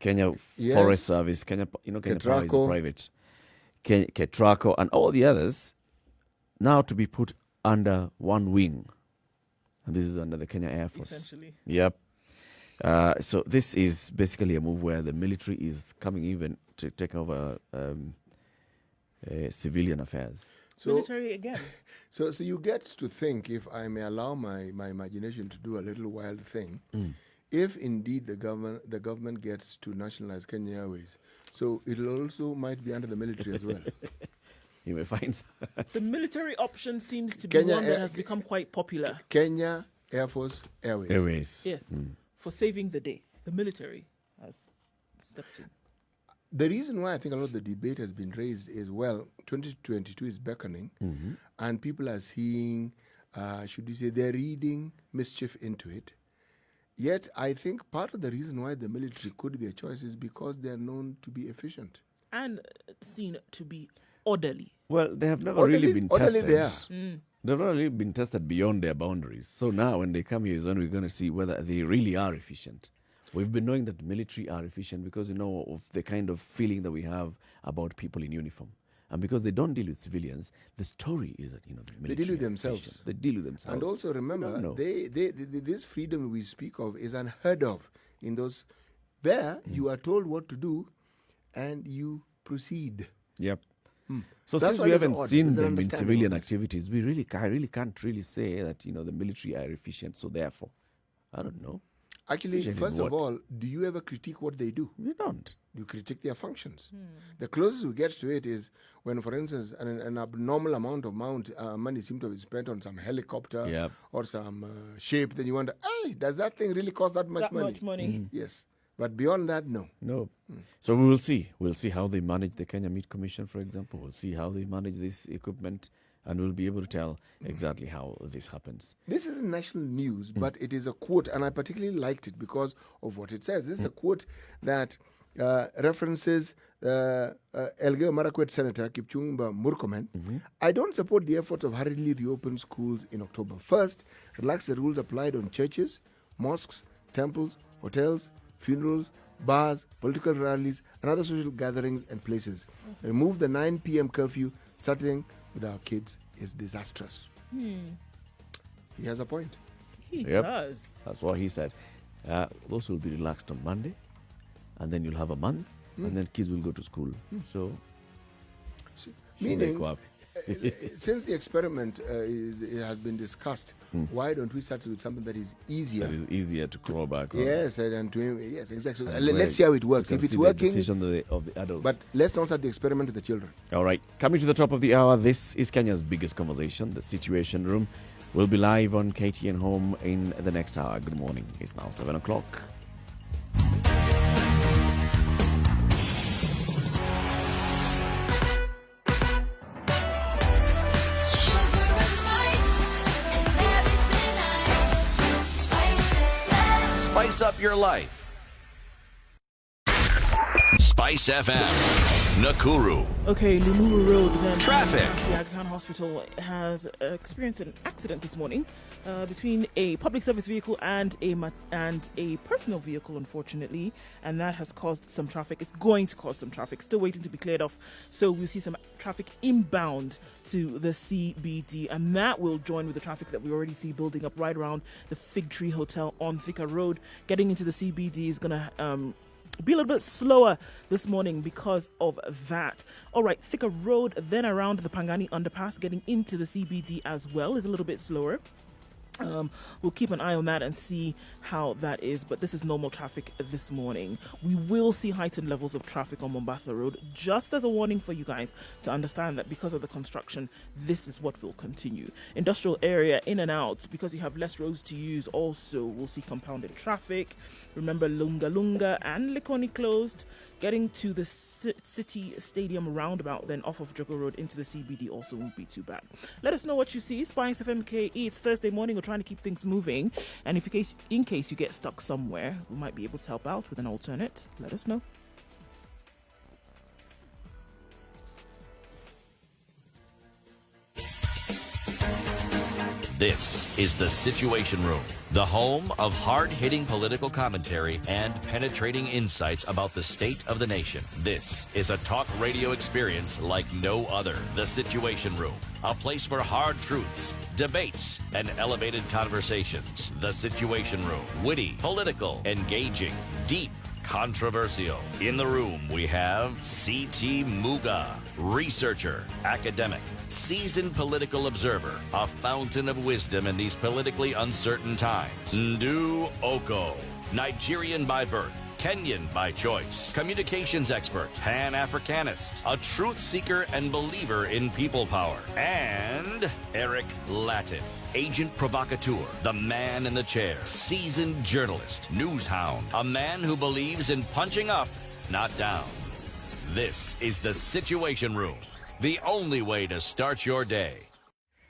Kenya Forest Service, Kenya Power is a private. Ketraco, and all the others now to be put under one wing. And this is under the Kenya Air Force. Essentially. Yep. So this is basically a move where the military is coming even to take over civilian affairs. Military again. So you get to think, if I may allow my imagination to do a little wild thing, if indeed the government gets to nationalize Kenya Airways, so it also might be under the military as well. You may find the military option seems to be one that has become quite popular. Kenya Air Force Airways. Yes, for saving the day. The military has stepped in. The reason why I think a lot of the debate has been raised is, 2022 is beckoning, and people are seeing, they're reading mischief into it. Yet, I think part of the reason why the military could be a choice is because they're known to be efficient. And seen to be orderly. Well, they have never really been tested. They are. They've not really been tested beyond their boundaries. So now when they come here is when we're going to see whether they really are efficient. We've been knowing that the military are efficient because, of the kind of feeling that we have about people in uniform. And because they don't deal with civilians, the story is that, the military they deal with themselves. Efficient. They deal with themselves. And also remember, this freedom we speak of is unheard of in those. There, you are told what to do, and you proceed. Yep. So that's since we haven't seen them in civilian activities, I really can't say that, the military are efficient. So therefore, I don't know. Actually, first of all, do you ever critique what they do? You don't. You critique their functions. The closest we get to it is when, for instance, an abnormal amount of money seems to be spent on some helicopter or some ship. Then you wonder, hey, does that thing really cost that much money? Yes. But beyond that, no. No. So we will see. We'll see how they manage the Kenya Meat Commission, for example. We'll see how they manage this equipment, and we'll be able to tell exactly how this happens. This is national news, but it is a quote, and I particularly liked it because of what it says. This is a quote that references Elgeyo Marakwet Senator Kipchumba Murkomen. I don't support the efforts of hurriedly reopen schools in October. First, relax the rules applied on churches, mosques, temples, hotels, funerals, bars, political rallies, and other social gatherings and places. Remove the 9 p.m. curfew starting with our kids is disastrous. He has a point. He does. That's what he said. Those will be relaxed on Monday, and then you'll have a month, and then kids will go to school. So, meaning, since the experiment has been discussed, why don't we start with something that is easier? That is easier to crawl back on. Yes, yes, exactly. Let's see how it works. If it's working, decision of the adults. But let's not start the experiment with the children. All right. Coming to the top of the hour, this is Kenya's biggest conversation, the Situation Room. We'll be live on KTN Home in the next hour. Good morning. It's now 7 o'clock. spice up your life. Spice FM, Nakuru. Okay, Limuru Road. Then Traffic. The Aga Khan Hospital has experienced an accident this morning between a public service vehicle and a personal vehicle, unfortunately, and that has caused some traffic. It's going to cause some traffic. Still waiting to be cleared off. So we'll see some traffic inbound to the CBD, and that will join with the traffic that we already see building up right around the Fig Tree Hotel on Thika Road. Getting into the CBD is gonna be a little bit slower this morning because of that. All right, Thika Road, then around the Pangani Underpass, getting into the CBD as well is a little bit slower. We'll keep an eye on that and see how that is, but this is normal traffic this morning. We will see heightened levels of traffic on Mombasa Road, just as a warning for you guys to understand that because of the construction, this is what will continue. Industrial area in and out, because you have less roads to use, also we'll see compounded traffic. Remember, Lunga Lunga and Likoni closed. Getting to the City Stadium roundabout, then off of Jogo Road into the CBD also won't be too bad. Let us know what you see. Spice FMKE, it's Thursday morning. We're trying to keep things moving. And if in case you get stuck somewhere, we might be able to help out with an alternate. Let us know. This is The Situation Room, the home of hard-hitting political commentary and penetrating insights about the state of the nation. This is a talk radio experience like no other. The Situation Room, a place for hard truths, debates, and elevated conversations. The Situation Room, witty, political, engaging, deep, controversial. In the room, we have C.T. Muga, researcher, academic, seasoned political observer, a fountain of wisdom in these politically uncertain times. Nduh Okoh, Nigerian by birth, Kenyan by choice, communications expert, Pan-Africanist, a truth seeker and believer in people power, and Eric Latiff, agent provocateur, the man in the chair, seasoned journalist, news hound, a man who believes in punching up, not down. This is The Situation Room, the only way to start your day.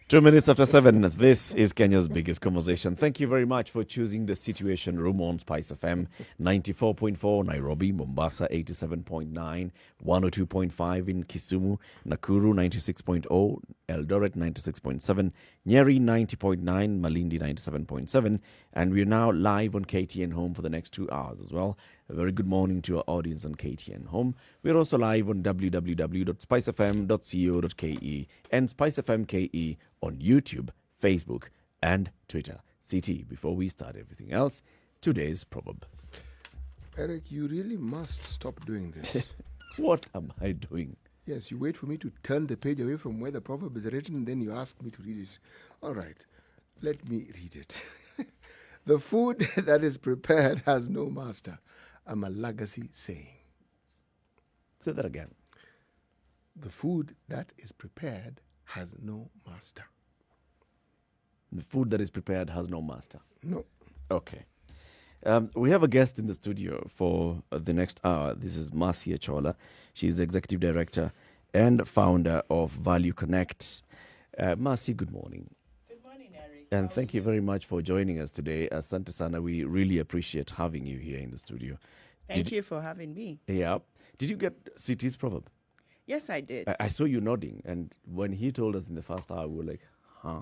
2 minutes after 7, this is Kenya's biggest conversation. Thank you very much for choosing The Situation Room on Spice FM 94.4 Nairobi, Mombasa 87.9, 102.5 in Kisumu, Nakuru 96.0, Eldoret 96.7, Njeri 90.9, Malindi 97.7, and we're now live on KTN Home for the next 2 hours as well. A very good morning to our audience on KTN Home. We're also live on www.spicefm.co.ke and Spice FM KE on YouTube, Facebook, and Twitter. CT, before we start everything else, today's proverb. Eric, you really must stop doing this. What am I doing? Yes, you wait for me to turn the page away from where the proverb is written, and then you ask me to read it. All right, let me read it. The food that is prepared has no master. A Malagasy saying. Say that again. The food that is prepared has no master. The food that is prepared has no master. No. Okay. We have a guest in the studio for the next hour. This is Marcia Chola. She's the executive director and founder of Value Connect. Marcy, good morning. Good morning, Eric. And thank you very much for joining us today. Asante Sana, we really appreciate having you here in the studio. Thank you for having me. Yeah. Did you get CT's proverb? Yes, I did. I saw you nodding. And when he told us in the first hour, we were like, huh?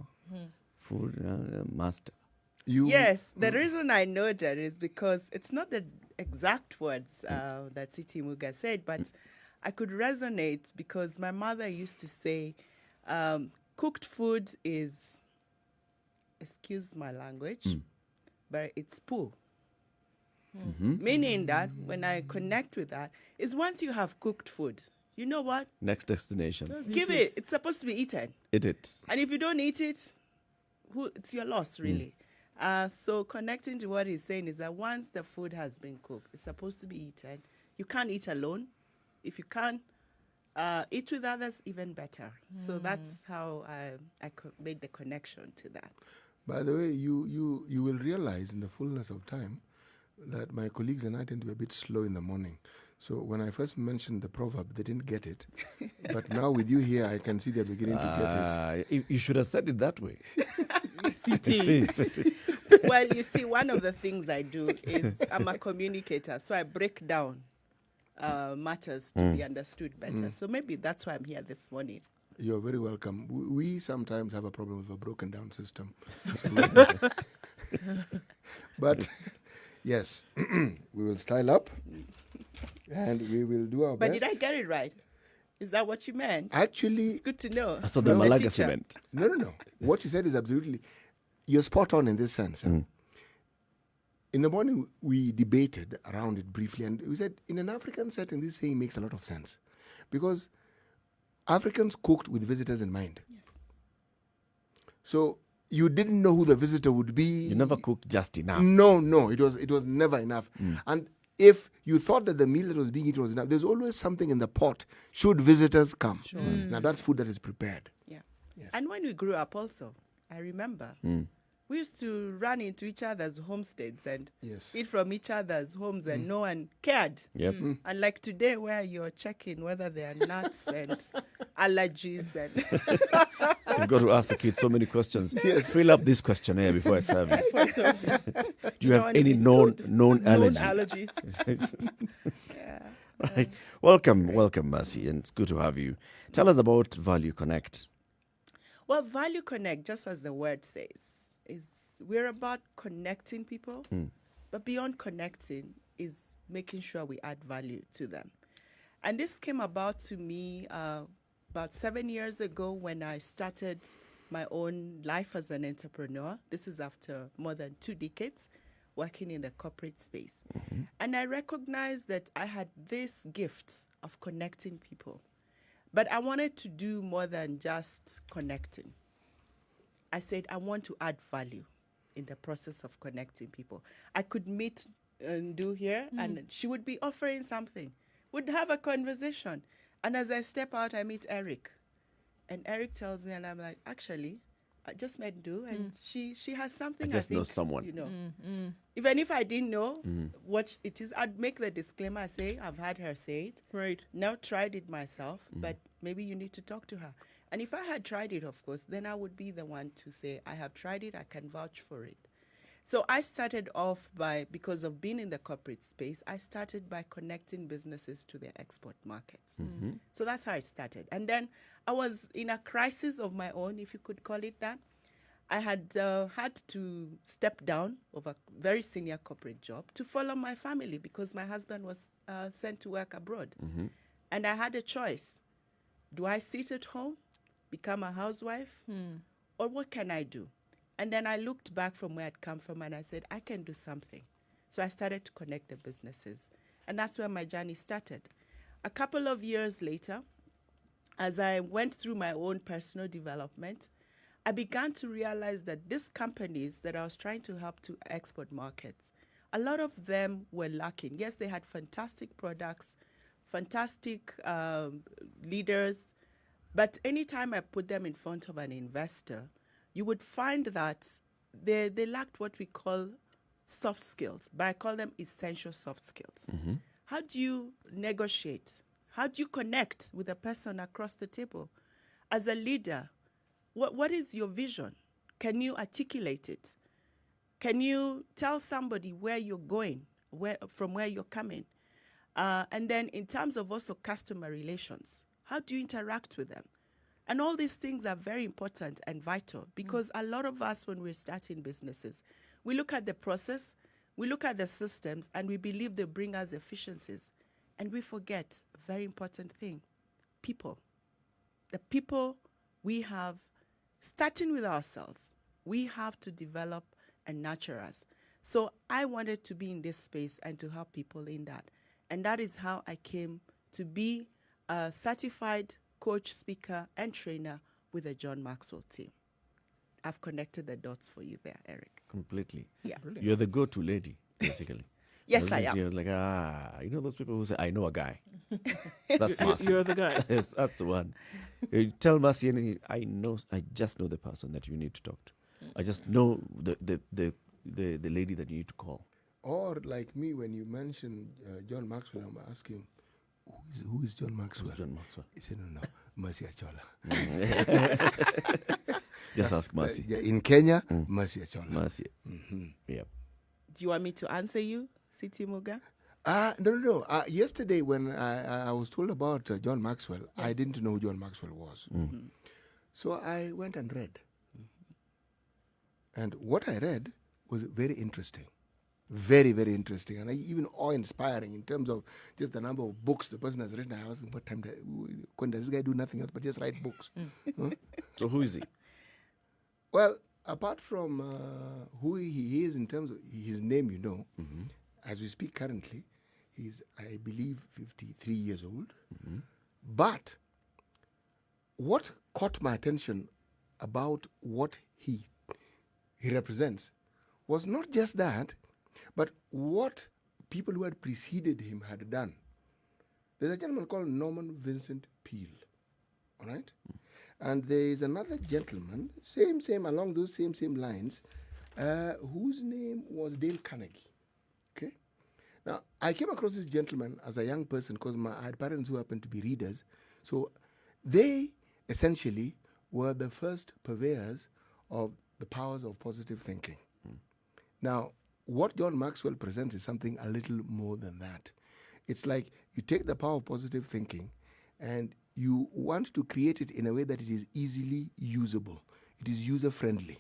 Food master. Yes, the reason I know that is because it's not the exact words that Citi Muga said, but I could resonate because my mother used to say, cooked food is, excuse my language, but it's poo. Meaning that when I connect with that, is once you have cooked food, you know what? Next destination. Give it. It's supposed to be eaten. Eat it. And if you don't eat it, it's your loss, really. So connecting to what he's saying is that once the food has been cooked, it's supposed to be eaten. You can't eat alone. If you can't eat with others, even better. So that's how I made the connection to that. By the way, you will realize in the fullness of time that my colleagues and I tend to be a bit slow in the morning. So when I first mentioned the proverb, they didn't get it. But now with you here, I can see they're beginning to get it. You should have said it that way. CT. Well, you see, one of the things I do is I'm a communicator, so I break down matters to be understood better. So maybe that's why I'm here this morning. You're very welcome. We sometimes have a problem with a broken down system. But yes, we will style up and we will do our But best. did I get it right? Is that what you meant? Actually, It's good to know. That's what the From a Malaga teacher. meant. no. What you said is absolutely, you're spot on in this sense. In the morning, we debated around it briefly, and we said, in an African setting, this saying makes a lot of sense. Because Africans cooked with visitors in mind. Yes. So you didn't know who the visitor would be. You never cooked just enough. No, it was never enough. And if you thought that the meal that was being eaten was enough, there's always something in the pot should visitors come. Now that's food that is prepared. Yeah. Yes. And when we grew up also, I remember, we used to run into each other's homesteads and Yes. eat from each other's homes and no one cared. Yep. And like today where you're checking whether there are nuts and allergies and You've got to ask the kids so many questions. Fill up this questionnaire before I serve it. Do you have and any be known sold. allergy? allergies. yeah. Right. Welcome, Mercy, and it's good to have you. Tell us about Value Connect. Well, Value Connect, just as the word says, is we're about connecting people, but beyond connecting is making sure we add value to them. And this came about to me about 7 years ago when I started my own life as an entrepreneur. This is after more than 2 decades working in the corporate space. And I recognized that I had this gift of connecting people. But I wanted to do more than just connecting. I said, I want to add value in the process of connecting people. I could meet Nduh here and she would be offering something. We'd have a conversation. And as I step out, I meet Eric. And Eric tells me, and I'm like, actually, I just met Nduh and she has something I just know think, someone. You know. Even if I didn't know what it is, I'd make the disclaimer, I say, I've had her say it. Right. Now tried it myself, but maybe you need to talk to her. And if I had tried it, of course, then I would be the one to say, I have tried it, I can vouch for it. So I started off by, because of being in the corporate space, I started by connecting businesses to their export markets. So that's how it started. And then I was in a crisis of my own, if you could call it that. I had had to step down of a very senior corporate job to follow my family because my husband was sent to work abroad. And I had a choice. Do I sit at home, become a housewife, or what can I do? And then I looked back from where I'd come from and I said, I can do something. So I started to connect the businesses. And that's where my journey started. A couple of years later, as I went through my own personal development, I began to realize that these companies that I was trying to help to export markets, a lot of them were lacking. Yes, they had fantastic products, fantastic leaders, but anytime I put them in front of an investor, you would find that they lacked what we call soft skills, but I call them essential soft skills. How do you negotiate? How do you connect with a person across the table? As a leader, what is your vision? Can you articulate it? Can you tell somebody where you're going, from where you're coming? And then in terms of also customer relations, how do you interact with them? And all these things are very important and vital because a lot of us, when we're starting businesses, we look at the process, we look at the systems, and we believe they bring us efficiencies. And we forget a very important thing, people. The people we have, starting with ourselves, we have to develop and nurture us. So I wanted to be in this space and to help people in that. And that is how I came to be a certified coach, speaker, and trainer with the John Maxwell team. I've connected the dots for you there, Eric. Completely. Yeah. You're the go-to lady, basically. Yes, I am. You're like, you know those people who say, I know a guy. That's Mercy. You're the guy. Yes, that's the one. You tell Mercy anything, I just know the person that you need to talk to. I just know the lady that you need to call. Or like me, when you mentioned John Maxwell, I'm asking, who is John Maxwell? Who's John Maxwell? He said, no, Mercy Achola. Just ask Mercy. In Kenya, Mercy Achola. Mercy. Do you want me to answer you, Siti Muga? No. Yesterday, when I was told about John Maxwell, I didn't know who John Maxwell was. So I went and read. And what I read was very interesting. Very, very interesting. And even awe-inspiring in terms of just the number of books the person has written. I was what time when does this guy do nothing else but just write books? Huh? So who is he? Well, apart from who he is in terms of his name, you know, as we speak currently, he's, I believe, 53 years old. But what caught my attention about what he represents was not just that, but what people who had preceded him had done. There's a gentleman called Norman Vincent Peale, all right? And there is another gentleman, same, along those same lines, whose name was Dale Carnegie, okay? Now, I came across this gentleman as a young person because I had parents who happened to be readers. So they essentially were the first purveyors of the powers of positive thinking. Now, what John Maxwell presents is something a little more than that. It's like you take the power of positive thinking and you want to create it in a way that it is easily usable. It is user-friendly.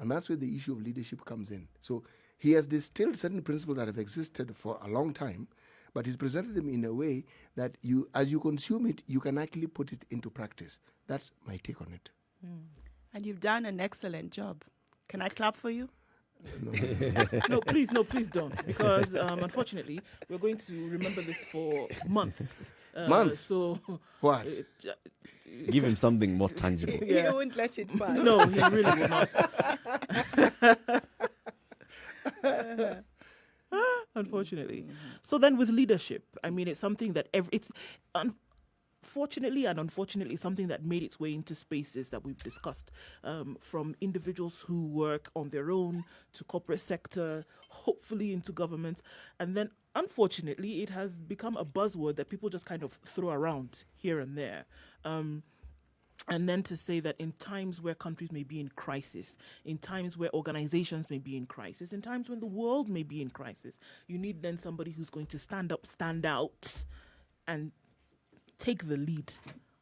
And that's where the issue of leadership comes in. So he has distilled certain principles that have existed for a long time, but he's presented them in a way that you, as you consume it, you can actually put it into practice. That's my take on it. And you've done an excellent job. Can I clap for you? No, please don't, because unfortunately we're going to remember this for months. Months? So What? Give him something more tangible. He won't let it pass. No, he really will not. Unfortunately. So then with leadership, I mean, it's something that fortunately and unfortunately something that made its way into spaces that we've discussed, from individuals who work on their own to corporate sector, hopefully into government. And then unfortunately it has become a buzzword that people just kind of throw around here and there. And then to say that in times where countries may be in crisis, in times where organizations may be in crisis, in times when the world may be in crisis, you need then somebody who's going to stand up, stand out, and take the lead.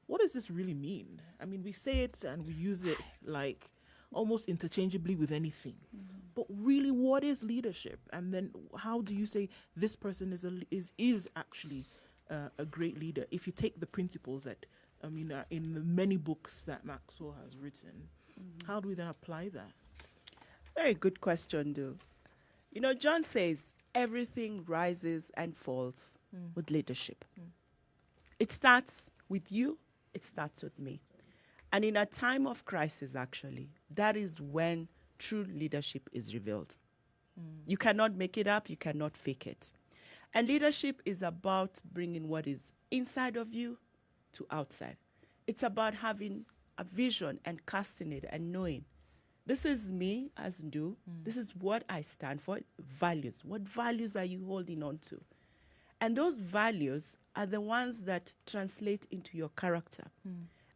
What does this really mean? I mean, we say it and we use it like almost interchangeably with anything. But really, what is leadership? And then how do you say this person is actually a great leader? If you take the principles that are in the many books that Maxwell has written, how do we then apply that? Very good question, Nduh. You know, John says everything rises and falls with leadership. It starts with you, it starts with me. And in a time of crisis, actually, that is when true leadership is revealed. You cannot make it up, you cannot fake it. And leadership is about bringing what is inside of you to outside. It's about having a vision and casting it and knowing, this is me as Nduh, this is what I stand for, values. What values are you holding on to? And those values are the ones that translate into your character.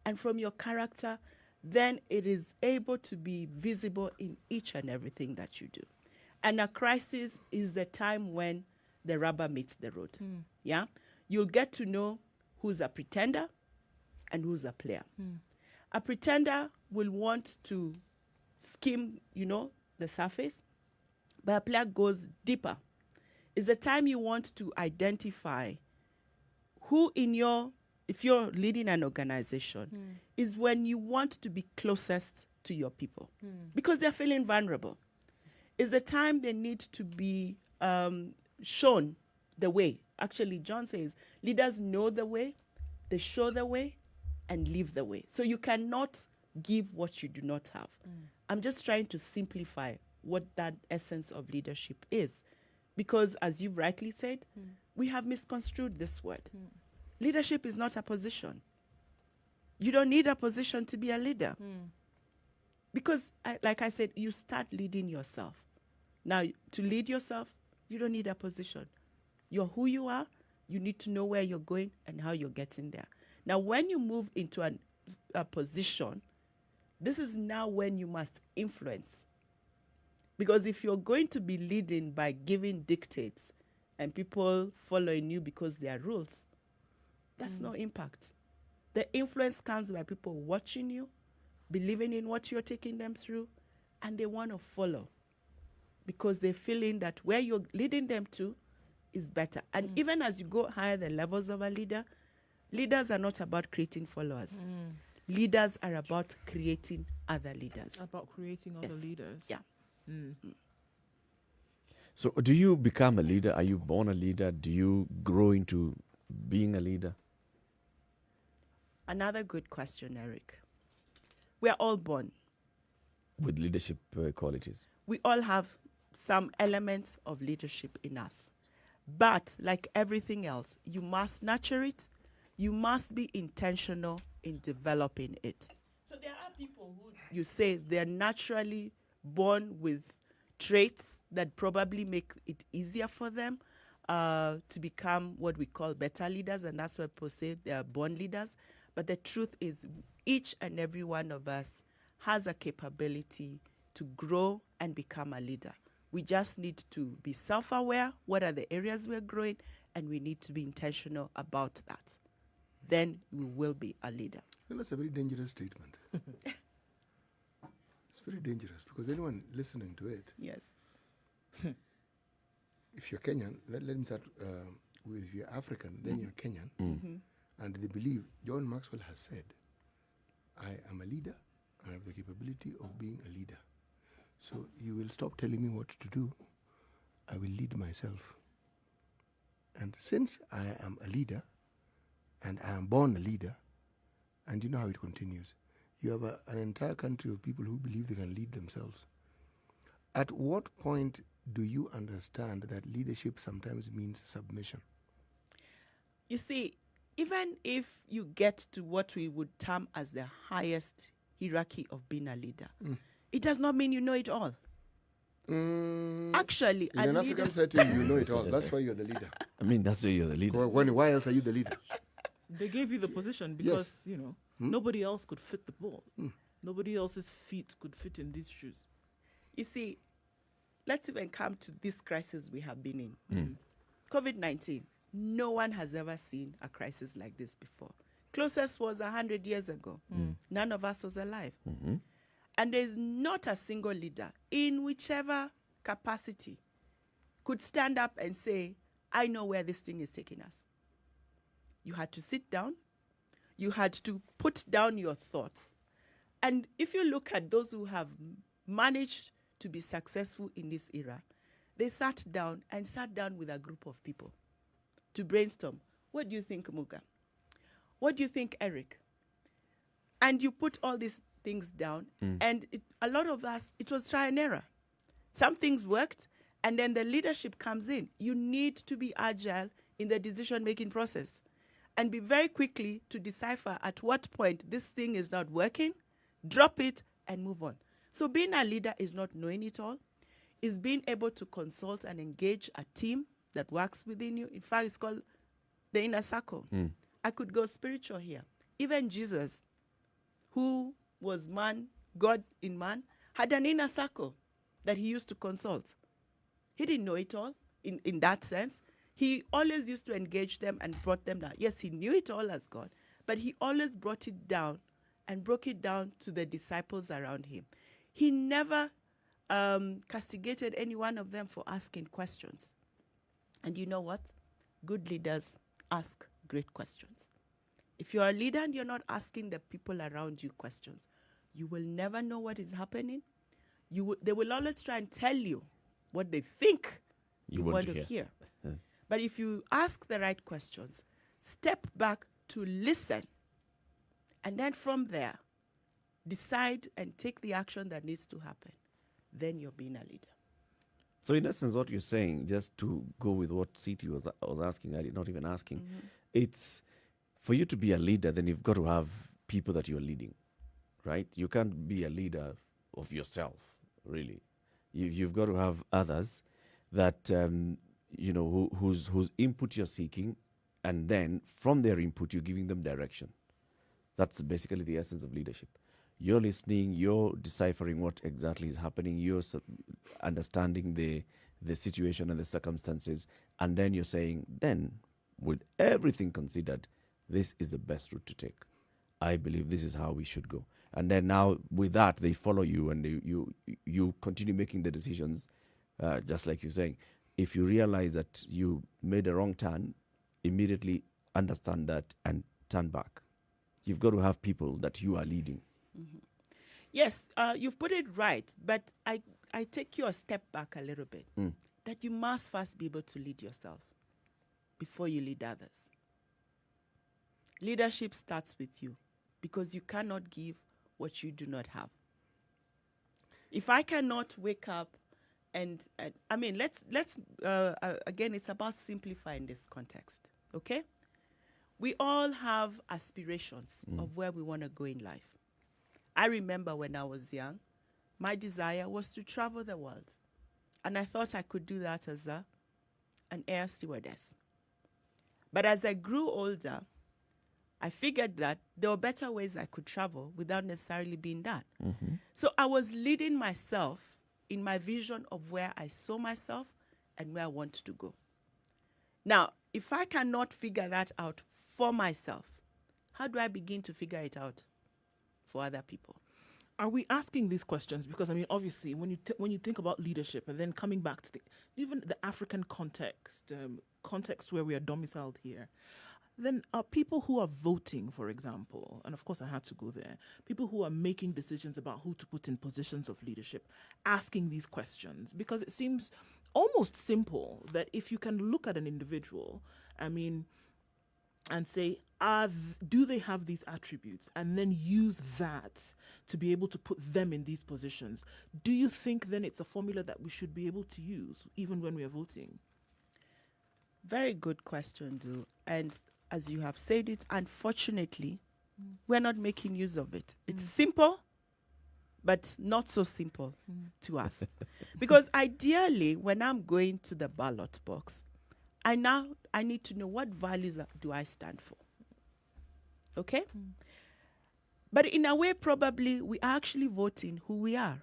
And from your character, then it is able to be visible in each and everything that you do. And a crisis is the time when the rubber meets the road. Yeah? You'll get to know who's a pretender and who's a player. A pretender will want to skim, the surface, but a player goes deeper. It's the time you want to identify who if you're leading an organization, is when you want to be closest to your people because they're feeling vulnerable. It's the time they need to be shown the way. Actually, John says leaders know the way, they show the way, and live the way. So you cannot give what you do not have. I'm just trying to simplify what that essence of leadership is. Because, as you've rightly said, we have misconstrued this word. Leadership is not a position. You don't need a position to be a leader. Because, like I said, you start leading yourself. Now, to lead yourself, you don't need a position. You're who you are. You need to know where you're going and how you're getting there. Now, when you move into a position, this is now when you must influence. Because if you're going to be leading by giving dictates and people following you because they are rules, that's no impact. The influence comes by people watching you, believing in what you're taking them through, and they want to follow because they're feeling that where you're leading them to is better. And even as you go higher the levels of a leader, leaders are not about creating followers. Leaders are about creating other leaders. About creating other Yes. leaders. Yeah. So, do you become a leader? Are you born a leader? Do you grow into being a leader? Another good question, Eric. We are all born. With leadership qualities? We all have some elements of leadership in us. But like everything else, you must nurture it. You must be intentional in developing it. So there are people who you say they're naturally born with traits that probably make it easier for them to become what we call better leaders, and that's why people say they are born leaders. But the truth is, each and every one of us has a capability to grow and become a leader. We just need to be self-aware. What are the areas we're growing? And we need to be intentional about that. Then we will be a leader. Well, that's a very dangerous statement. It's very dangerous because anyone listening to it, Yes. if you're Kenyan, let me start with if you're African, then you're Kenyan, and they believe John Maxwell has said, I am a leader, I have the capability of being a leader. So you will stop telling me what to do, I will lead myself. And since I am a leader, and I am born a leader, and you know how it continues, you have an entire country of people who believe they can lead themselves. At what point do you understand that leadership sometimes means submission? You see, even if you get to what we would term as the highest hierarchy of being a leader, it does not mean you know it all. Actually, In a an leader, African setting, you know it all. That's why you're the leader. I mean, that's why you're the leader. Why else are you the leader? They gave you the position because, you know, nobody else could fit the ball. Nobody else's feet could fit in these shoes. you see, let's even come to this crisis we have been in. COVID-19. No one has ever seen a crisis like this before. Closest was 100 years ago. None of us was alive. And there's not a single leader in whichever capacity could stand up and say, I know where this thing is taking us. You had to sit down. You had to put down your thoughts. And if you look at those who have managed to be successful in this era, they sat down with a group of people to brainstorm. What do you think, Muga? What do you think, Eric? And you put all these things down, and a lot of us, it was try and error. Some things worked, and then the leadership comes in. You need to be agile in the decision-making process and be very quickly to decipher at what point this thing is not working, drop it, and move on. So being a leader is not knowing it all. It's being able to consult and engage a team that works within you. In fact, it's called the inner circle. I could go spiritual here. Even Jesus, who was man, God in man, had an inner circle that he used to consult. He didn't know it all in that sense. He always used to engage them and brought them down. Yes, he knew it all as God, but he always brought it down and broke it down to the disciples around him. He never castigated any one of them for asking questions. And you know what? Good leaders ask great questions. If you're a leader and you're not asking the people around you questions, you will never know what is happening. They will always try and tell you what they think you want to hear. But if you ask the right questions, step back to listen, and then from there, decide and take the action that needs to happen, then you're being a leader. So in essence, what you're saying, just to go with what CT was asking, I did not even asking, it's for you to be a leader, then you've got to have people that you're leading, right? You can't be a leader of yourself, really. You've got to have others that, whose input you're seeking, and then from their input, you're giving them direction. That's basically the essence of leadership. you're listening, you're deciphering what exactly is happening, you're understanding the situation and the circumstances, and then you're saying, then, with everything considered, this is the best route to take. I believe this is how we should go. And then now, with that, they follow you, and you continue making the decisions, just like you're saying. If you realize that you made a wrong turn, immediately understand that and turn back. You've got to have people that you are leading. Yes, you've put it right, but I take you a step back a little bit. That you must first be able to lead yourself before you lead others. Leadership starts with you because you cannot give what you do not have. If I cannot wake up and I mean, let's again, it's about simplifying this context, okay? We all have aspirations of where we want to go in life. I remember when I was young, my desire was to travel the world. And I thought I could do that as an air stewardess. But as I grew older, I figured that there were better ways I could travel without necessarily being that. So I was leading myself in my vision of where I saw myself and where I want to go. Now, if I cannot figure that out for myself, how do I begin to figure it out for other people? Are we asking these questions because, I mean, obviously, when you think about leadership and then coming back to even the African context, context where we are domiciled here, then are people who are voting, for example, and of course I had to go there, people who are making decisions about who to put in positions of leadership, asking these questions, because it seems almost simple that if you can look at an individual, I mean, and say, do they have these attributes? And then use that to be able to put them in these positions. Do you think then it's a formula that we should be able to use even when we are voting? Very good question, Nduh. And as you have said it, unfortunately, we're not making use of it. It's simple, but not so simple to us. Because ideally, when I'm going to the ballot box, I need to know what values do I stand for. Okay? But in a way, probably, we are actually voting who we are.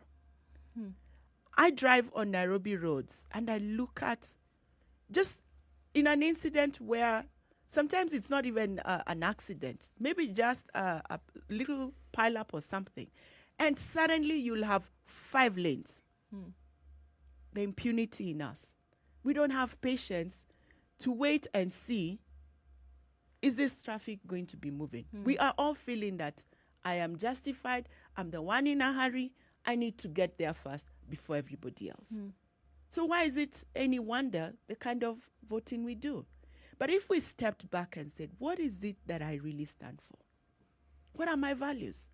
I drive on Nairobi roads and I look at just in an incident where sometimes it's not even an accident, maybe just a little pile-up or something, and suddenly you'll have 5 lanes. The impunity in us. We don't have patience to wait and see, is this traffic going to be moving? We are all feeling that I am justified, I'm the one in a hurry, I need to get there first before everybody else. So why is it any wonder the kind of voting we do? But if we stepped back and said, what is it that I really stand for? What are my values?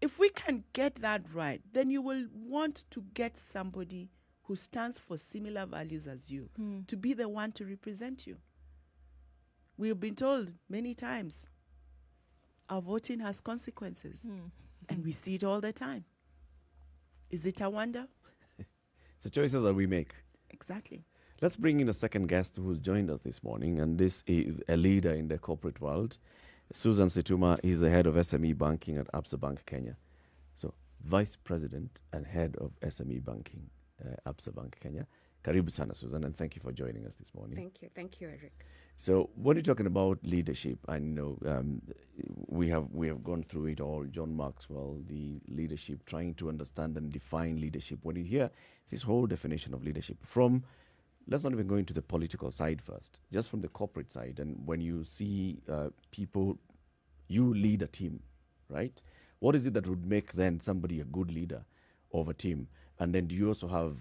If we can get that right, then you will want to get somebody who stands for similar values as you to be the one to represent you. We've been told many times our voting has consequences, and we see it all the time. Is it a wonder? It's the choices that we make. Exactly. Let's bring in a second guest who's joined us this morning, and this is a leader in the corporate world. Susan Situma is the head of SME banking at Absa Bank Kenya. So, Vice President and head of SME banking, Absa Bank Kenya. Karibu sana, Susan, and thank you for joining us this morning. Thank you, Eric. So, when you're talking about leadership, I know we have gone through it all. John Maxwell, the leadership, trying to understand and define leadership. When you hear this whole definition of leadership from, let's not even go into the political side first, just from the corporate side. And when you see people, you lead a team, right? What is it that would make then somebody a good leader of a team? And then do you also have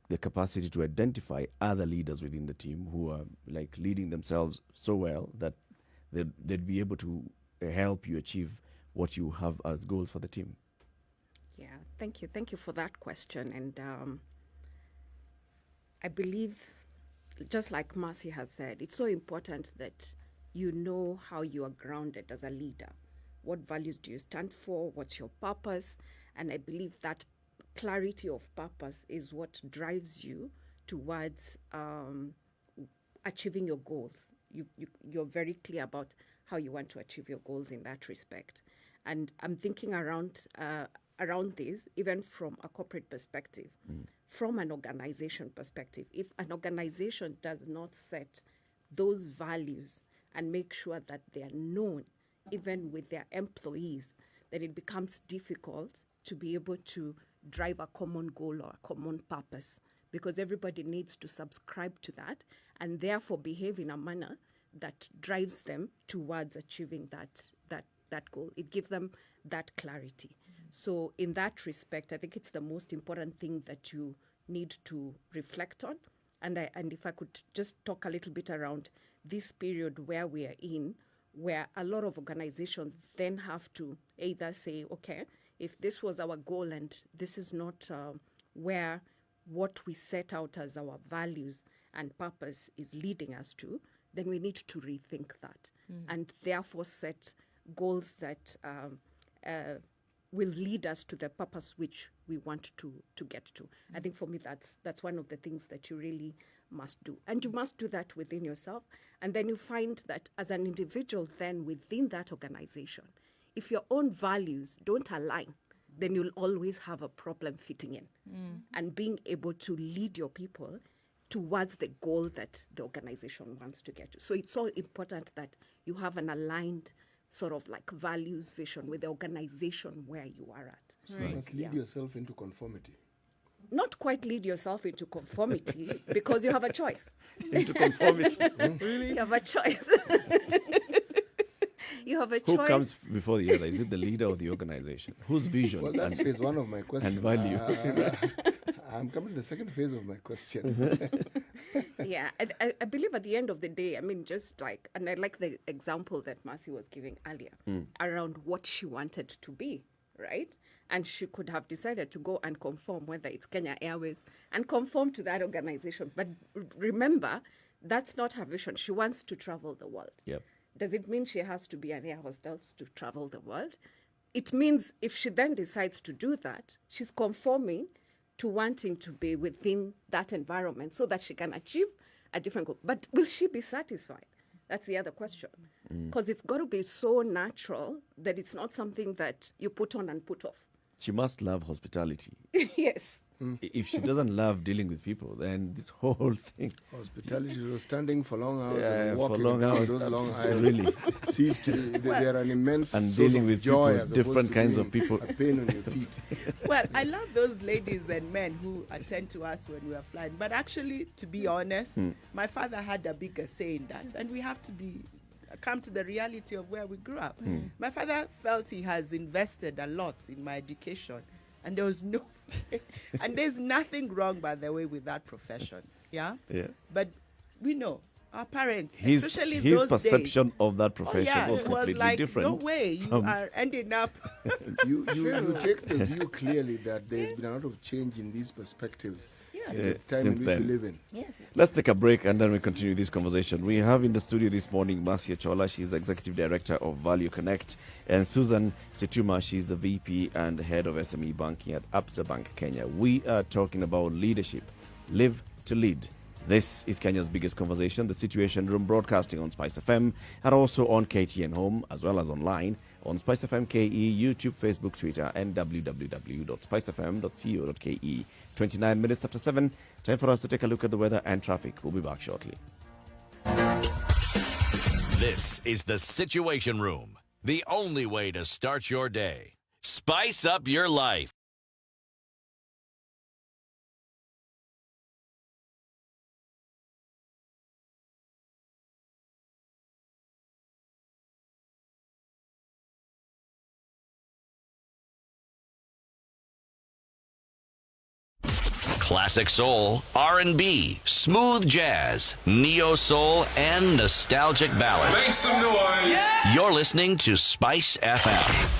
the capacity to identify other leaders within the team who are like leading themselves so well that they'd be able to help you achieve what you have as goals for the team? Yeah, thank you. Thank you for that question. And I believe, just like Mercy has said, it's so important that you know how you are grounded as a leader. What values do you stand for? What's your purpose? And I believe that clarity of purpose is what drives you towards achieving your goals. You're very clear about how you want to achieve your goals in that respect. And I'm thinking around this, even from a corporate perspective, from an organization perspective. If an organization does not set those values and make sure that they are known, even with their employees, then it becomes difficult to be able to drive a common goal or a common purpose, because everybody needs to subscribe to that and therefore behave in a manner that drives them towards achieving that goal. It gives them that clarity. So in that respect, I think it's the most important thing that you need to reflect on. And if I could just talk a little bit around this period where we are in, where a lot of organizations then have to either say, okay, if this was our goal and this is not where what we set out as our values and purpose is leading us to, then we need to rethink that and therefore set goals that will lead us to the purpose which we want to get to. I think for me, that's one of the things that you really must do. And you must do that within yourself. And then you find that as an individual then within that organization, if your own values don't align, then you'll always have a problem fitting in and being able to lead your people towards the goal that the organization wants to get to. So it's so important that you have an aligned sort of like values vision with the organization where you are at. So you must lead yourself into conformity. Not quite lead yourself into conformity because you have a choice. Into conformity. You have a choice. You have a Who choice. comes before the other? Is it the leader or the organization? Whose vision Well, that's phase one of my question. and value? I'm coming to the second phase of my question. Yeah, I believe at the end of the day, I mean, just like, and I like the example that Mercy was giving earlier around what she wanted to be, right? And she could have decided to go and conform, whether it's Kenya Airways, and conform to that organization. But remember, that's not her vision. She wants to travel the world. Yep. Does it mean she has to be an air hostess to travel the world? It means if she then decides to do that, she's conforming to wanting to be within that environment so that she can achieve a different goal. But will she be satisfied? That's the other question. Because it's got to be so natural that it's not something that you put on and put off. She must love hospitality. Yes. If she doesn't love dealing with people, then this whole thing. Hospitality, so standing for long hours Yeah, and for walking long down hours, those long absolutely. aisles cease to. They're an immense And source dealing of with joy people, as different opposed to kinds of being people. A pain on your feet. Well, I love those ladies and men who attend to us when we are flying. But actually, to be honest, my father had a bigger say in that. And we have to come to the reality of where we grew up. My father felt he has invested a lot in my education. And there was no, and there's nothing wrong, by the way, with that profession. Yeah? Yeah. But we know our parents, His especially in his those perception days, of that profession was it completely was like, different. no way, you from- are ending up. You take the view clearly that there's been a lot of change in these perspectives in the time in since which then. we live in. Yes. Let's take a break and then we continue this conversation. We have in the studio this morning Marcia Chola, she's the Executive Director of Value Connect, and Susan Situma, she's the VP and Head of SME Banking at Absa Bank Kenya. We are talking about leadership, live to lead. This is Kenya's biggest conversation, the Situation Room, broadcasting on Spice FM and also on KTN Home, as well as online on Spice FM KE, YouTube, Facebook, Twitter, and www.spicefm.co.ke. 29 minutes after 7, time for us to take a look at the weather and traffic. We'll be back shortly. This is the Situation Room, the only way to start your day. Spice up your life. Classic soul, R&B, smooth jazz, neo soul, and nostalgic ballads. Make some noise. You're listening to Spice FM.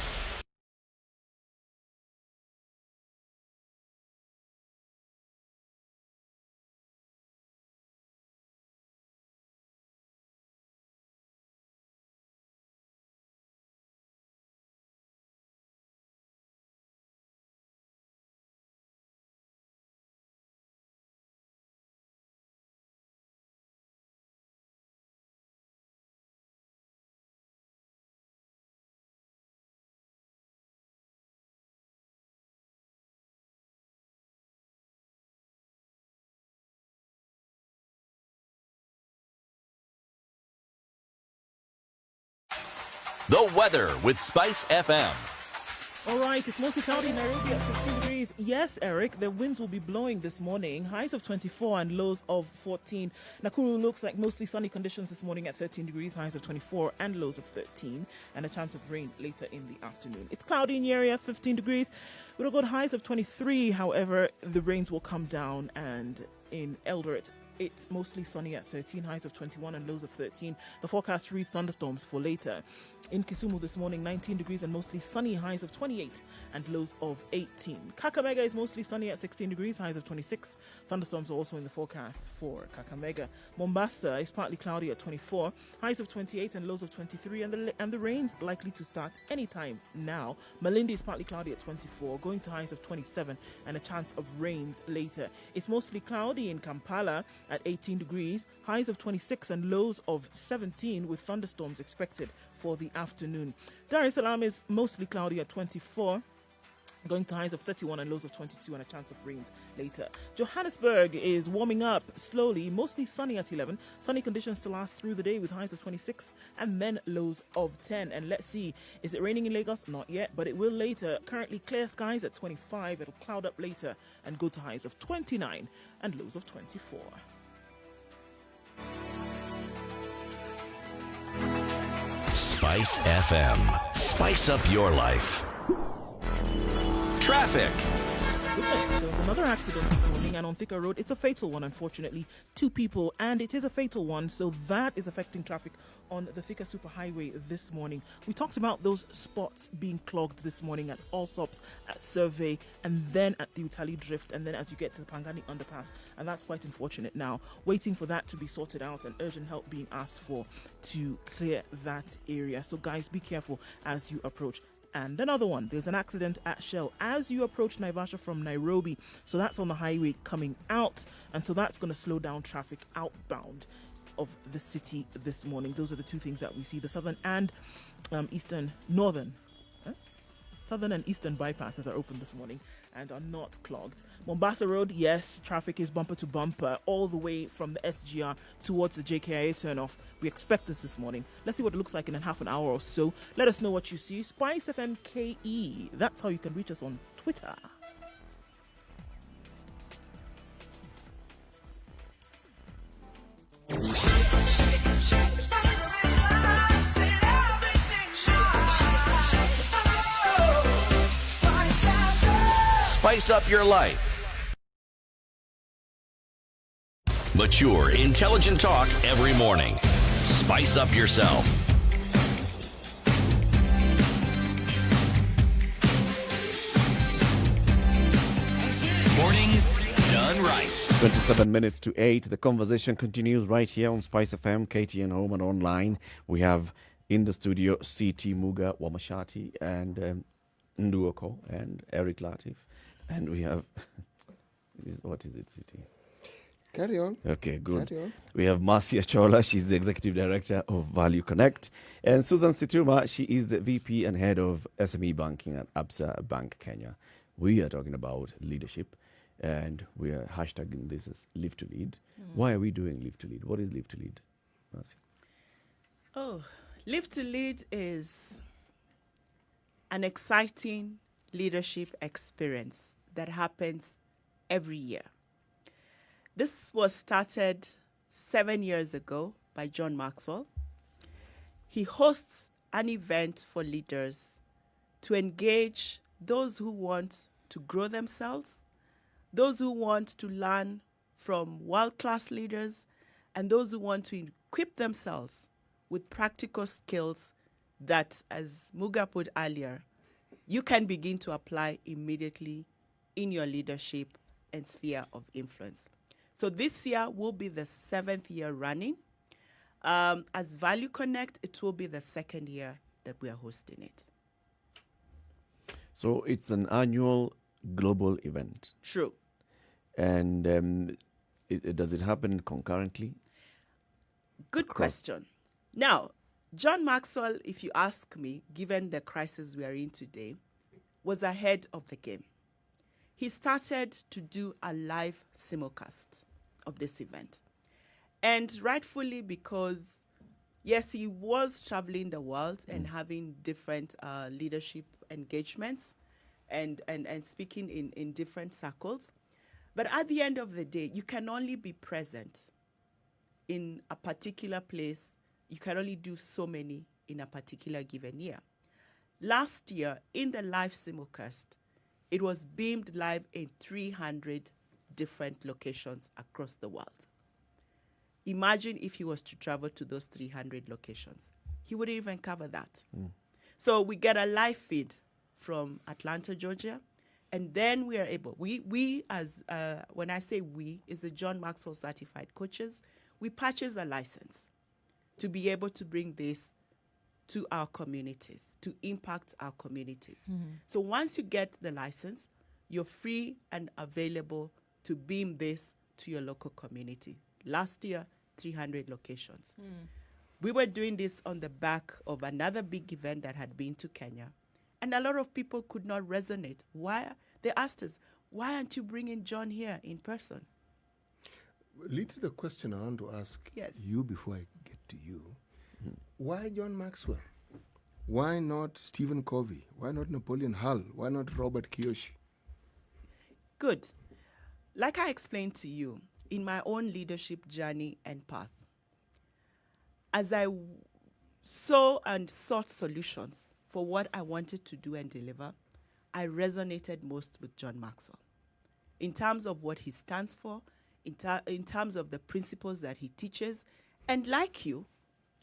The weather with Spice FM. All right, it's mostly cloudy in Nairobi at 15 degrees. Yes, Eric, the winds will be blowing this morning. Highs of 24 and lows of 14. Nakuru looks like mostly sunny conditions this morning at 13 degrees. Highs of 24 and lows of 13. And a chance of rain later in the afternoon. It's cloudy in Nyeri at 15 degrees. We'll go highs of 23. However, the rains will come down. And in Eldoret, it's mostly sunny at 13, highs of 21 and lows of 13. The forecast reads thunderstorms for later. In Kisumu this morning, 19 degrees and mostly sunny, highs of 28 and lows of 18. Kakamega is mostly sunny at 16 degrees, highs of 26. Thunderstorms are also in the forecast for Kakamega. Mombasa is partly cloudy at 24, highs of 28 and lows of 23, and the rain's likely to start anytime now. Malindi is partly cloudy at 24, going to highs of 27 and a chance of rains later. It's mostly cloudy in Kampala at 18 degrees, highs of 26 and lows of 17 with thunderstorms expected for the afternoon. Dar es Salaam is mostly cloudy at 24, going to highs of 31 and lows of 22 and a chance of rains later. Johannesburg is warming up slowly, mostly sunny at 11. Sunny conditions to last through the day with highs of 26 and then lows of 10. And let's see, is it raining in Lagos? Not yet, but it will later. Currently clear skies at 25. It'll cloud up later and go to highs of 29 and lows of 24. Spice FM. Spice up your life. Traffic. Goodness, there was another accident this morning and on Thika Road. It's a fatal one, unfortunately. 2 people, and it is a fatal one, so that is affecting traffic on the Thika Superhighway this morning. We talked about those spots being clogged this morning at Allsops, at Survey, and then at the Utali Drift, and then as you get to the Pangani Underpass, and that's quite unfortunate now. Waiting for that to be sorted out and urgent help being asked for to clear that area. So guys, be careful as you approach. And another one, there's an accident at Shell as you approach Naivasha from Nairobi. So that's on the highway coming out. And so that's going to slow down traffic outbound of the city this morning. Those are the 2 things that we see. The southern and southern and eastern bypasses are open this morning and are not clogged. Mombasa Road, yes, traffic is bumper to bumper all the way from the SGR towards the JKIA turnoff. We expect this morning. Let's see what it looks like in half an hour or so. Let us know what you see. Spice FM KE. That's how you can reach us on Twitter. Spice up your life. Mature, intelligent talk every morning. Spice up yourself. Mornings done right. 27 minutes to 8. The conversation continues right here on Spice FM, KTN Home and online. We have in the studio CT Muga Wamashati and Nduh Okoh and Eric Latiff. And we have, what is it, CT? Carry on. Okay, good. Carry on. We have Marcia Chola, she's the Executive Director of Value Connect. And Susan Situma, she is the VP and Head of SME Banking at Absa Bank Kenya. We are talking about leadership, and we are hashtagging this as Live to Lead. Why are we doing Live to Lead? What is Live to Lead, Marcia? Oh, Live to Lead is an exciting leadership experience that happens every year. This was started 7 years ago by John Maxwell. He hosts an event for leaders to engage those who want to grow themselves, those who want to learn from world-class leaders, and those who want to equip themselves with practical skills that, as Muga put earlier, you can begin to apply immediately in your leadership and sphere of influence. So this year will be the 7th year running. As Value Connect, it will be the 2nd year that we are hosting it. So it's an annual global event. True. And does it happen concurrently? Good question. Now, John Maxwell, if you ask me, given the crisis we are in today, was ahead of the game. He started to do a live simulcast of this event. And rightfully, because Yes, he was traveling the world and having different leadership engagements and speaking in different circles. But at the end of the day, you can only be present in a particular place. You can only do so many in a particular given year. Last year, in the live simulcast, it was beamed live in 300 different locations across the world. Imagine if he was to travel to those 300 locations. He wouldn't even cover that. So we get a live feed from Atlanta, Georgia, and then we are able, we as, when I say we, is the John Maxwell certified coaches, we purchase a license to be able to bring this to our communities, to impact our communities. So once you get the license, you're free and available to beam this to your local community. Last year, 300 locations. We were doing this on the back of another big event that had been to Kenya. And a lot of people could not resonate. Why? They asked us, why aren't you bringing John here in person? Lead to the question I want to ask Yes. you before I get to you. Why John Maxwell? Why not Stephen Covey? Why not Napoleon Hill? Why not Robert Kiyosaki? Good. Like I explained to you, in my own leadership journey and path, as I saw and sought solutions for what I wanted to do and deliver, I resonated most with John Maxwell in terms of what he stands for, in terms of the principles that he teaches. And like you,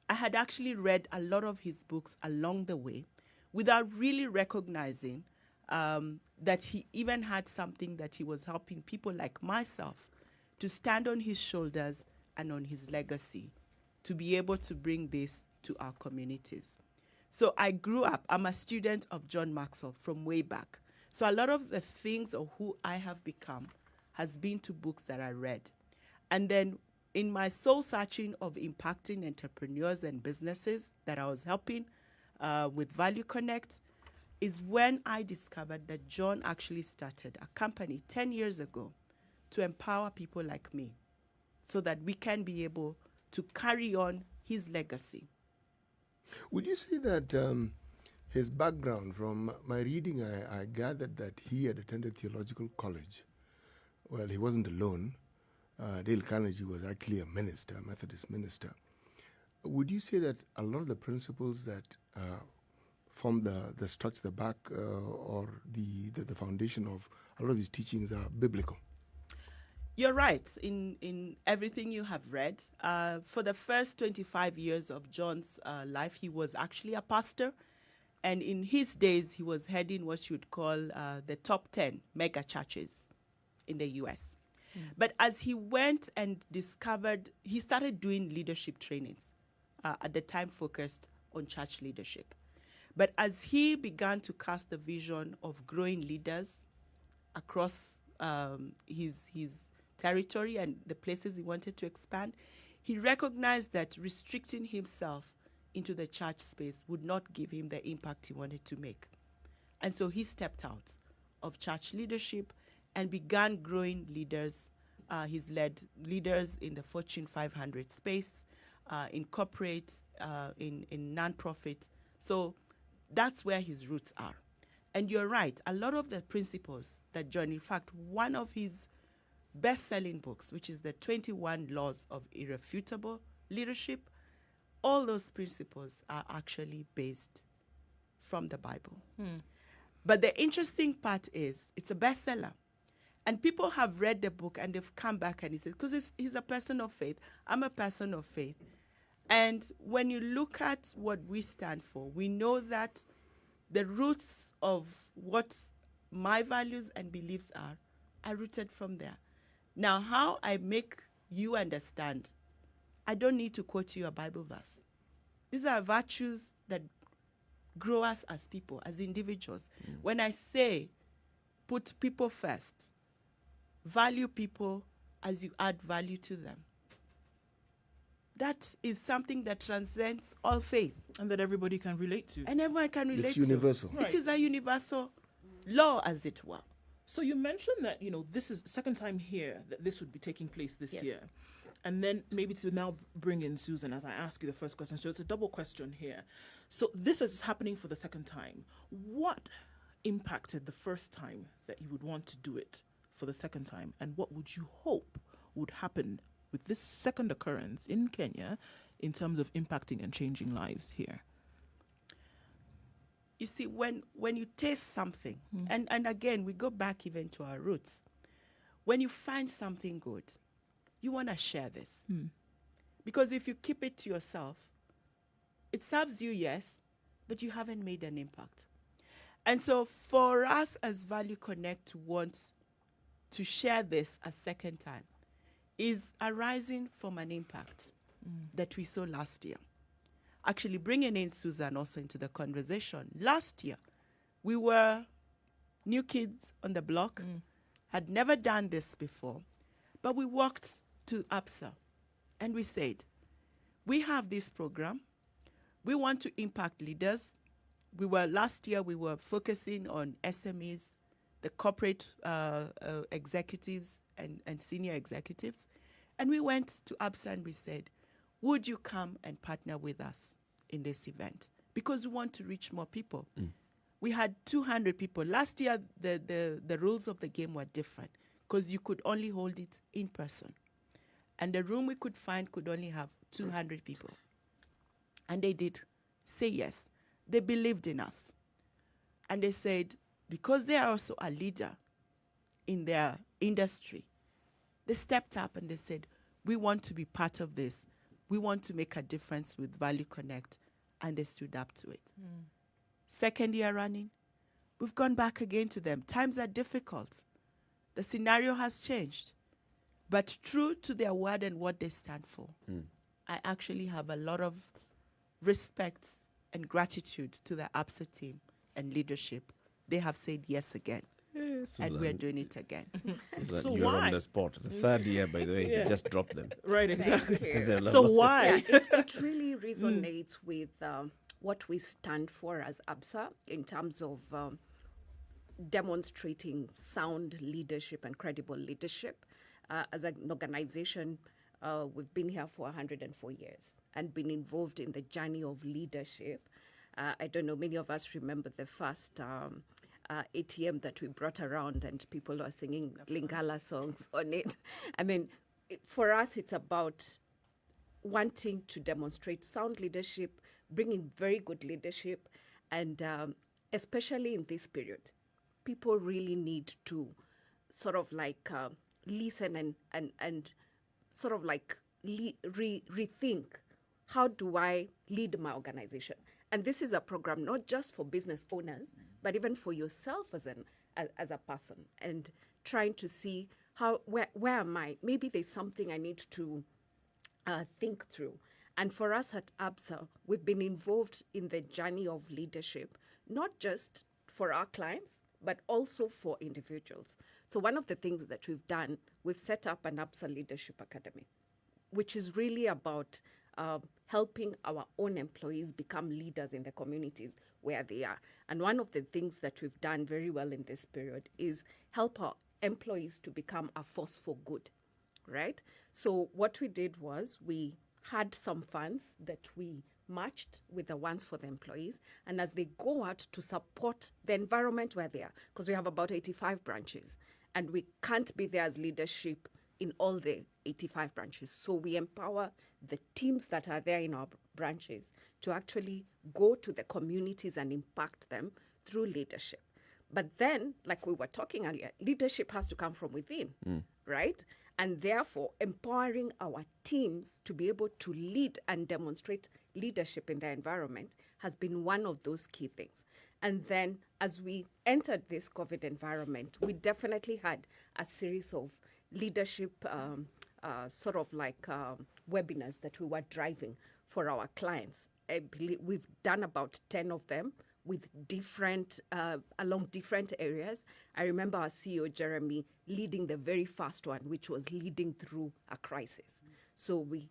I had actually read a lot of his books along the way without really recognizing that he even had something that he was helping people like myself to stand on his shoulders and on his legacy, to be able to bring this to our communities. So I grew up, I'm a student of John Maxwell from way back. So a lot of the things of who I have become has been to books that I read. And then in my soul searching of impacting entrepreneurs and businesses that I was helping with Value Connect, is when I discovered that John actually started a company 10 years ago to empower people like me so that we can be able to carry on his legacy. Would you say that his background, from my reading, I gathered that he had attended theological college. Well, he wasn't alone. Dale Carnegie was actually a minister, a Methodist minister. Would you say that a lot of the principles that form the structure, the back, or the foundation of a lot of his teachings are biblical? You're right in everything you have read. For the first 25 years of John's life, he was actually a pastor. And in his days, he was heading what you would call the top 10 mega churches in the U.S. But as he went and discovered, he started doing leadership trainings, at the time focused on church leadership. But as he began to cast the vision of growing leaders across his territory and the places he wanted to expand, he recognized that restricting himself into the church space would not give him the impact he wanted to make. And so he stepped out of church leadership and began growing leaders. He's led leaders in the Fortune 500 space, in corporate, in non-profit. So that's where his roots are. And you're right, a lot of the principles that John, in fact, one of his best-selling books, which is the 21 Laws of Irrefutable Leadership, all those principles are actually based from the Bible. But the interesting part is it's a bestseller. And people have read the book and they've come back and he said, because he's a person of faith, I'm a person of faith. And when you look at what we stand for, we know that the roots of what my values and beliefs are rooted from there. Now, how I make you understand, I don't need to quote you a Bible verse. These are virtues that grow us as people, as individuals. When I say put people first, value people as you add value to them, that is something that transcends all faith. And that everybody can relate to. And everyone can relate It's to. universal. Right. It is a universal law, as it were. So you mentioned that, this is the second time here that this would be taking place this Yes. year. And then maybe to now bring in Susan as I ask you the first question. So it's a double question here. So this is happening for the second time. What impacted the first time that you would want to do it for the second time? And what would you hope would happen with this second occurrence in Kenya in terms of impacting and changing lives here? You see, when you taste something, and again, we go back even to our roots. When you find something good, you want to share this. Because if you keep it to yourself, it serves you, yes, but you haven't made an impact. And so for us as Value Connect to want to share this a second time is arising from an impact that we saw last year. Actually bringing in Susan also into the conversation. Last year, we were new kids on the block, had never done this before, but we walked to APSA and we said, we have this program. We want to impact leaders. Last year, we were focusing on SMEs, the corporate executives and senior executives. And we went to APSA and we said, would you come and partner with us in this event? Because we want to reach more people. We had 200 people. Last year, the rules of the game were different because you could only hold it in person. And the room we could find could only have 200 people. And they did say yes. They believed in us. And they said, because they are also a leader in their industry, they stepped up and they said, we want to be part of this. We want to make a difference with Value Connect. And they stood up to it. Second year running, we've gone back again to them. Times are difficult. The scenario has changed. But true to their word and what they stand for, I actually have a lot of respect and gratitude to the APSA team and leadership. They have said yes again. And we're doing it again. Susan, So you're why? on the spot. The third year, by the way, you just dropped them. Right, exactly. Thank you. So why? Yeah, it really resonates with what we stand for as ABSA in terms of demonstrating sound leadership and credible leadership. As an organization, we've been here for 104 years and been involved in the journey of leadership. I don't know, many of us remember the first ATM that we brought around and people are singing Lingala songs on it. I mean, for us, it's about wanting to demonstrate sound leadership, bringing very good leadership, and especially in this period, people really need to sort of like listen and sort of like rethink, how do I lead my organization? And this is a program not just for business owners, but even for yourself as a person, and trying to see where am I? Maybe there's something I need to think through. And for us at ABSA, we've been involved in the journey of leadership, not just for our clients, but also for individuals. So one of the things that we've done, we've set up an ABSA Leadership Academy, which is really about helping our own employees become leaders in the communities where they are. And one of the things that we've done very well in this period is help our employees to become a force for good, right? So what we did was we had some funds that we matched with the ones for the employees. And as they go out to support the environment where they are, because we have about 85 branches, and we can't be there as leadership in all the 85 branches. So we empower the teams that are there in our branches to actually go to the communities and impact them through leadership. But then, like we were talking earlier, leadership has to come from within, right? And therefore, empowering our teams to be able to lead and demonstrate leadership in their environment has been one of those key things. And then as we entered this COVID environment, we definitely had a series of leadership sort of like webinars that we were driving for our clients. I believe we've done about 10 of them with different, along different areas. I remember our CEO, Jeremy, leading the very first one, which was leading through a crisis. So we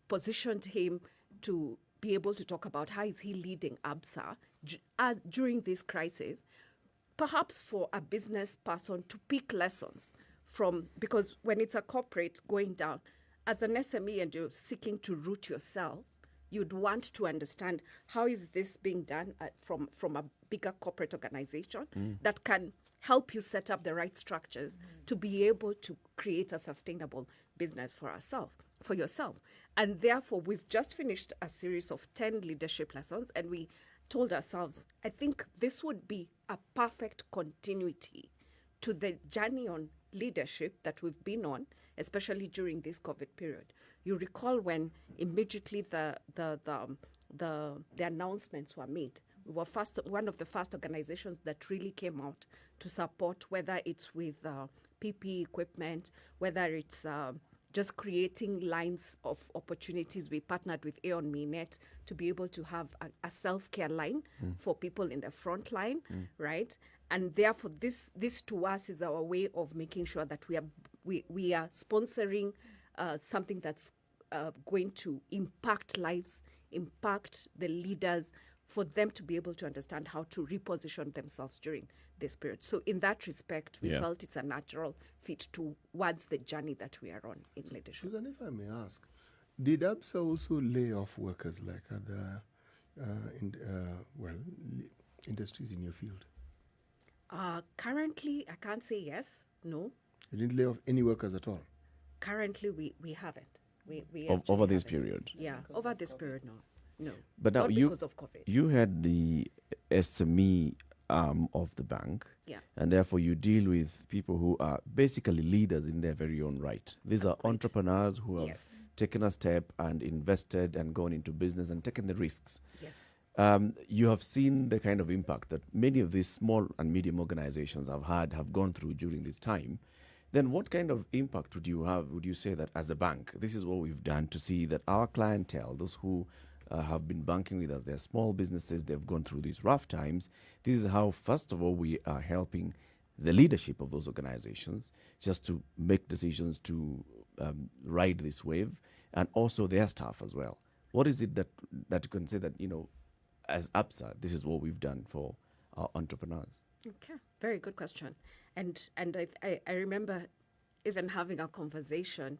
positioned him to be able to talk about how is he leading ABSA during this crisis, perhaps for a business person to pick lessons from, because when it's a corporate going down, as an SME and you're seeking to root yourself, you'd want to understand how is this being done from a bigger corporate organization that can help you set up the right structures to be able to create a sustainable business for yourself. And therefore, we've just finished a series of 10 leadership lessons, and we told ourselves, I think this would be a perfect continuity to the journey on leadership that we've been on, especially during this COVID period. You recall when immediately the announcements were made, we were one of the first organizations that really came out to support, whether it's with PPE equipment, whether it's just creating lines of opportunities. We partnered with Aon Minet to be able to have a self-care line for people in the front line, right? And therefore, this to us is our way of making sure that we are sponsoring something that's going to impact lives, impact the leaders, for them to be able to understand how to reposition themselves during this period. So in that respect, we felt it's a natural fit towards the journey that we are on in leadership. Susan, if I may ask, did ABSA also lay off workers like other industries in your field? Currently, I can't say yes, no. You didn't lay off any workers at all? Currently, we haven't. We Over this haven't. period? Yeah, over this period, no. No, But now not because of COVID. you had the SME arm of the bank, Yeah. and therefore you deal with people who are basically leaders in their very own right. These are entrepreneurs who have Yes. taken a step and invested and gone into business and taken the risks. Yes. You have seen the kind of impact that many of these small and medium organizations have gone through during this time. Then what kind of impact would you say that as a bank, this is what we've done to see that our clientele, those who have been banking with us, they're small businesses, they've gone through these rough times. This is how, first of all, we are helping the leadership of those organizations just to make decisions to ride this wave, and also their staff as well. What is it that you can say that, as ABSA, this is what we've done for our entrepreneurs? Okay, very good question. And I remember even having a conversation,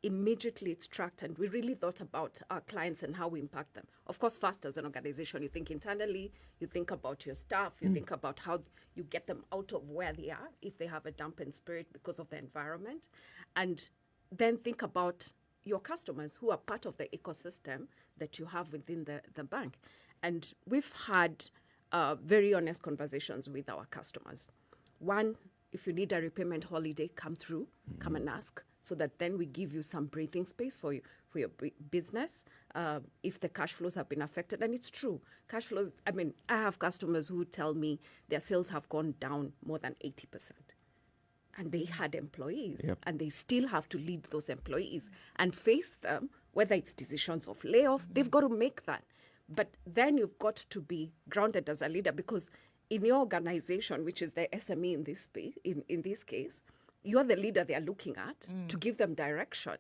immediately it struck, and we really thought about our clients and how we impact them. Of course, first as an organization, you think internally, you think about your staff, you think about how you get them out of where they are if they have a dampened spirit because of the environment, and then think about your customers who are part of the ecosystem that you have within the bank. And we've had very honest conversations with our customers. One, if you need a repayment holiday, come and ask, so that then we give you some breathing space for your business if the cash flows have been affected. And it's true. Cash flows, I have customers who tell me their sales have gone down more than 80%. And they had employees, and they still have to lead those employees and face them, whether it's decisions of layoff, they've got to make that. But then you've got to be grounded as a leader, because in your organization, which is the SME in this space, in this case, you're the leader they are looking at to give them direction.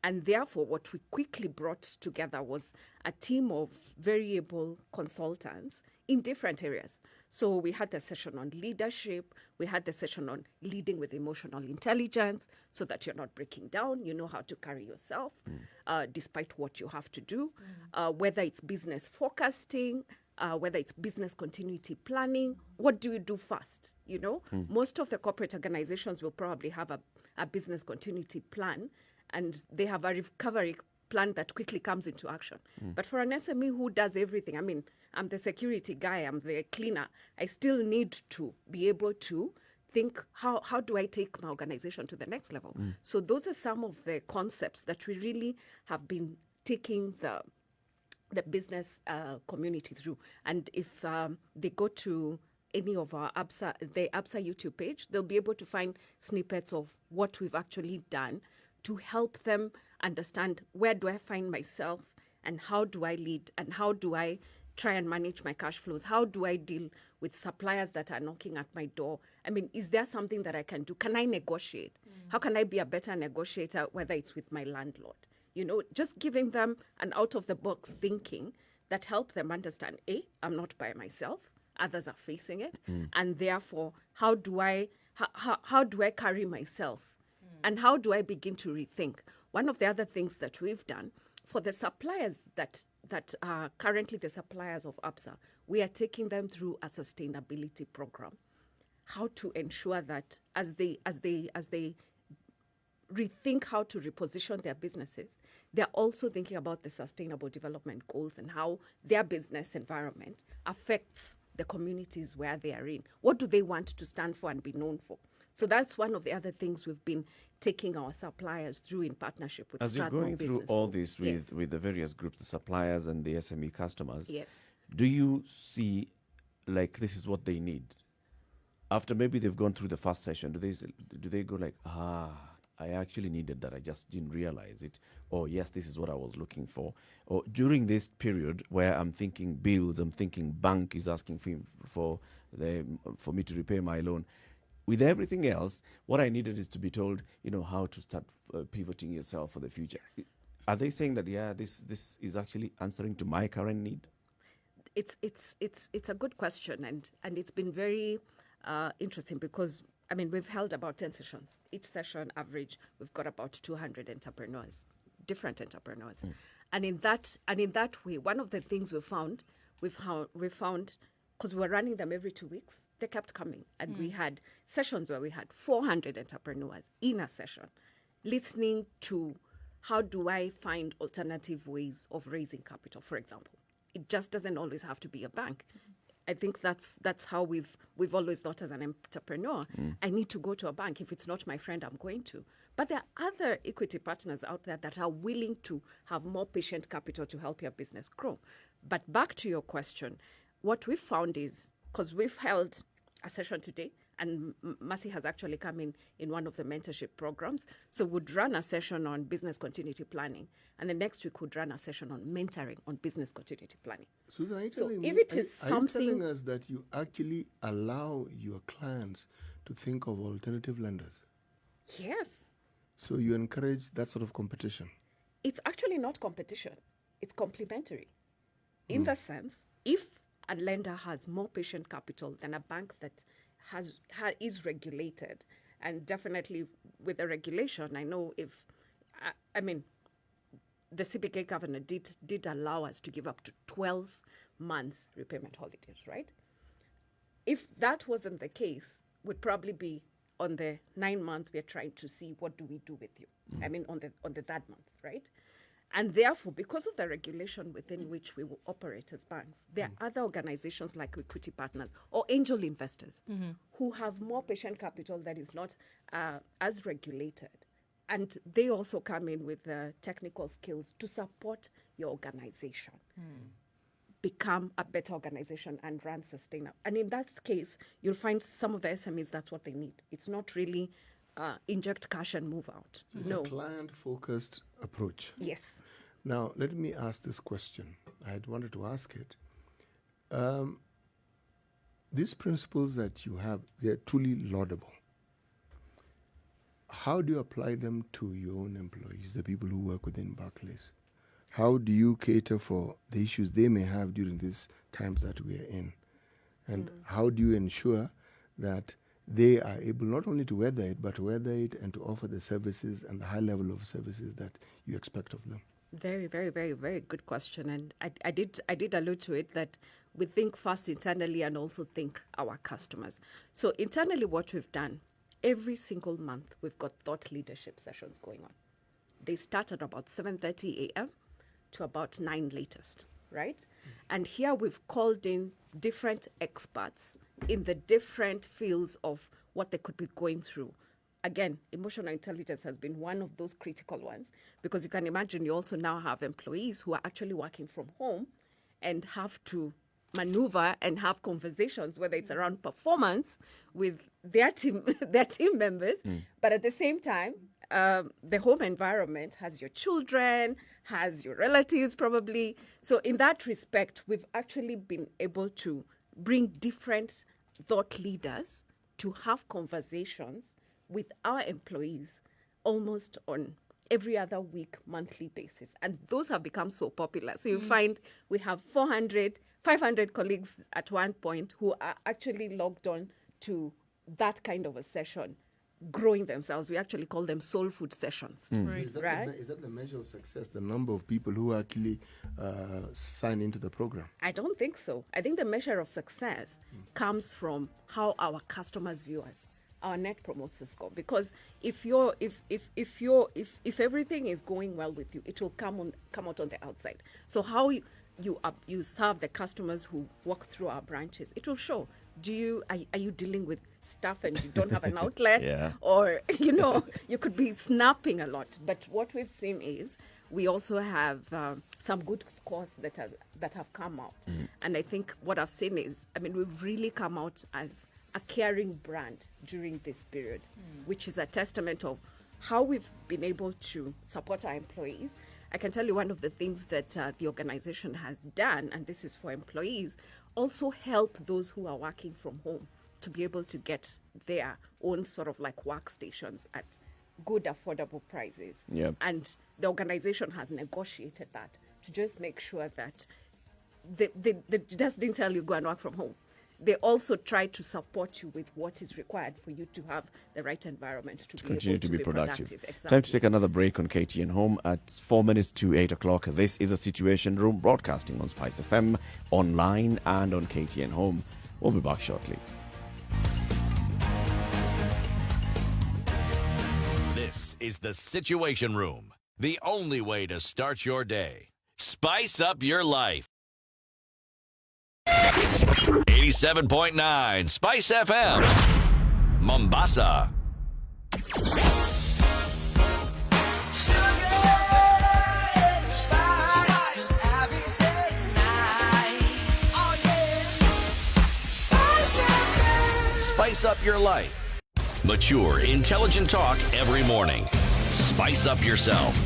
And therefore, what we quickly brought together was a team of variable consultants in different areas. So we had the session on leadership. We had the session on leading with emotional intelligence, so that you're not breaking down. You know how to carry yourself despite what you have to do, whether it's business forecasting, whether it's business continuity planning. What do you do first? Most of the corporate organizations will probably have a business continuity plan, and they have a recovery plan that quickly comes into action. But for an SME who does everything, I'm the security guy, I'm the cleaner, I still need to be able to think, how do I take my organization to the next level? So those are some of the concepts that we really have been taking the business community through. And if they go to any of our the ABSA YouTube page, they'll be able to find snippets of what we've actually done to help them understand, where do I find myself, and how do I lead, and how do I try and manage my cash flows? How do I deal with suppliers that are knocking at my door? Is there something that I can do? Can I negotiate? How can I be a better negotiator, whether it's with my landlord? Just giving them an out-of-the-box thinking that help them understand, I'm not by myself. Others are facing it. And therefore, how do I carry myself? And how do I begin to rethink? one of the other things that we've done for the suppliers that are currently the suppliers of ABSA, we are taking them through a sustainability program. How to ensure that as they rethink how to reposition their businesses, they're also thinking about the sustainable development goals and how their business environment affects the communities where they are in. What do they want to stand for and be known for? So that's one of the other things we've been taking our suppliers through in partnership with As you're Strathmore going through Business all Group. this with the various groups, the suppliers and the SME customers, Yes. do you see like this is what they need? After maybe they've gone through the first session, do they go like, I actually needed that, I just didn't realize it, or yes, this is what I was looking for? Or during this period where I'm thinking bills, I'm thinking bank is asking for me to repay my loan. With everything else, what I needed is to be told, how to start pivoting yourself for the future. Yes. Are they saying that, this is actually answering to my current need? It's a good question, and it's been very interesting because we've held about 10 sessions. Each session average, we've got about 200 entrepreneurs, different entrepreneurs. And in that way, one of the things we found, because we were running them every 2 weeks, they kept coming. And we had sessions where we had 400 entrepreneurs in a session, listening to how do I find alternative ways of raising capital, for example. It just doesn't always have to be a bank. I think that's how we've always thought as an entrepreneur. I need to go to a bank. If it's not my friend, I'm going to. But there are other equity partners out there that are willing to have more patient capital to help your business grow. But back to your question, what we found is, because we've held a session today, and Mercy has actually come in one of the mentorship programs. So we'd run a session on business continuity planning, and the next week we'd run a session on mentoring on business continuity planning. Susan, are you So telling if me, it is are you something- telling us that you actually allow your clients to think of alternative lenders? Yes. So you encourage that sort of competition? It's actually not competition. It's complementary. In the sense, if a lender has more patient capital than a bank that is regulated, and definitely with the regulation, I know if, the CBK governor did allow us to give up to 12 months repayment holidays, right? If that wasn't the case, would probably be on the 9 month, we are trying to see what do we do with you. On the third month, right? And therefore, because of the regulation within which we will operate as banks, there are other organizations like equity partners or angel investors who have more patient capital that is not as regulated. And they also come in with technical skills to support your organization, become a better organization and run sustainable. And in that case, you'll find some of the SMEs, that's what they need. It's not really inject cash and move out. So it's no. a client-focused approach. Yes. Now, let me ask this question. I had wanted to ask it. These principles that you have, they're truly laudable. How do you apply them to your own employees, the people who work within Barclays? How do you cater for the issues they may have during these times that we are in? And how do you ensure that they are able not only to weather it, but to weather it and to offer the services and the high level of services that you expect of them? Very, very, very, very good question. And I did allude to it that we think first internally and also think our customers. So internally, what we've done, every single month, we've got thought leadership sessions going on. They start at about 7:30 a.m. to about 9 latest, right? And here we've called in different experts in the different fields of what they could be going through. Again, emotional intelligence has been one of those critical ones, because you can imagine you also now have employees who are actually working from home and have to maneuver and have conversations, whether it's around performance with their team members, but at the same time, the home environment has your children, has your relatives probably. So in that respect, we've actually been able to bring different thought leaders to have conversations with our employees almost on every other week, monthly basis. And those have become so popular. So you find we have 500 colleagues at one point who are actually logged on to that kind of a session growing themselves. We actually call them soul food sessions. Right. Is that the measure of success, the number of people who actually sign into the program? I don't think so. I think the measure of success comes from how our customers view us, our net promoter score. Because if everything is going well with you, it will come out on the outside. So how you serve the customers who walk through our branches, it will show. Are you dealing with stuff and you don't have an outlet? Yeah. Or you could be snapping a lot. But what we've seen is we also have some good scores that have come out. And I think what I've seen is, we've really come out as a caring brand during this period, which is a testament of how we've been able to support our employees. I can tell you one of the things that the organization has done, and this is for employees, also help those who are working from home to be able to get their own sort of like workstations at good, affordable prices. Yep. And the organization has negotiated that to just make sure that they just didn't tell you go and work from home. They also try to support you with what is required for you to have the right environment to be Continue able to be productive. Exactly. Time to take another break on KTN Home at 4 minutes to 8 o'clock. This is a Situation Room broadcasting on Spice FM, online and on KTN Home. We'll be back shortly. This is the Situation Room, the only way to start your day. Spice up your life. 87.9 Spice FM, Mombasa. Spice up your life. Mature, intelligent talk every morning. Spice up yourself.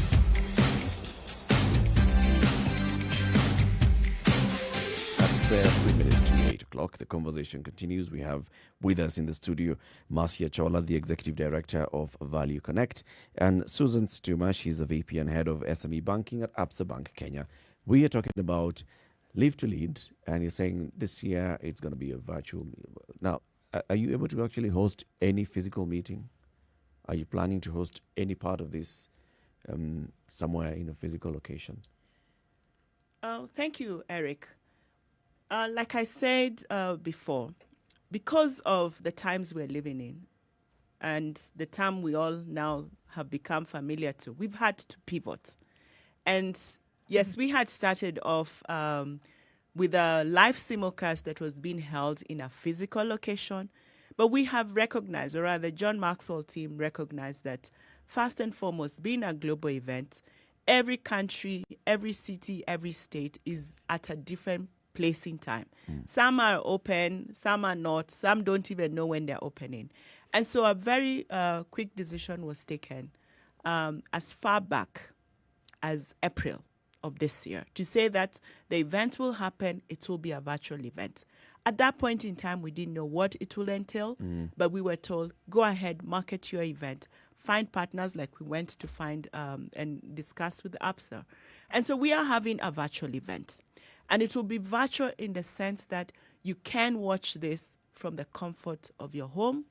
At 3 minutes to 8 o'clock, the conversation continues. We have with us in the studio Marcia Chola, the Executive Director of Value Connect, and Susan Stuma, she's the VP and Head of SME Banking at Absa Bank Kenya. We are talking about Live to Lead, and you're saying this year it's going to be a virtual. Now, are you able to actually host any physical meeting? Are you planning to host any part of this somewhere in a physical location? Thank you, Eric. Like I said before, because of the times we're living in and the time we all now have become familiar to, we've had to pivot. And yes, we had started off with a live simulcast that was being held in a physical location, but we have recognized, or rather John Maxwell team recognized that first and foremost, being a global event, every country, every city, every state is at a different place in time. Some are open, some are not, some don't even know when they're opening. And so a very quick decision was taken as far back as April of this year to say that the event will happen, it will be a virtual event. At that point in time, we didn't know what it will entail, but we were told, go ahead, market your event, find partners like we went to find and discuss with Absa. And so we are having a virtual event. And it will be virtual in the sense that you can watch this from the comfort of your home,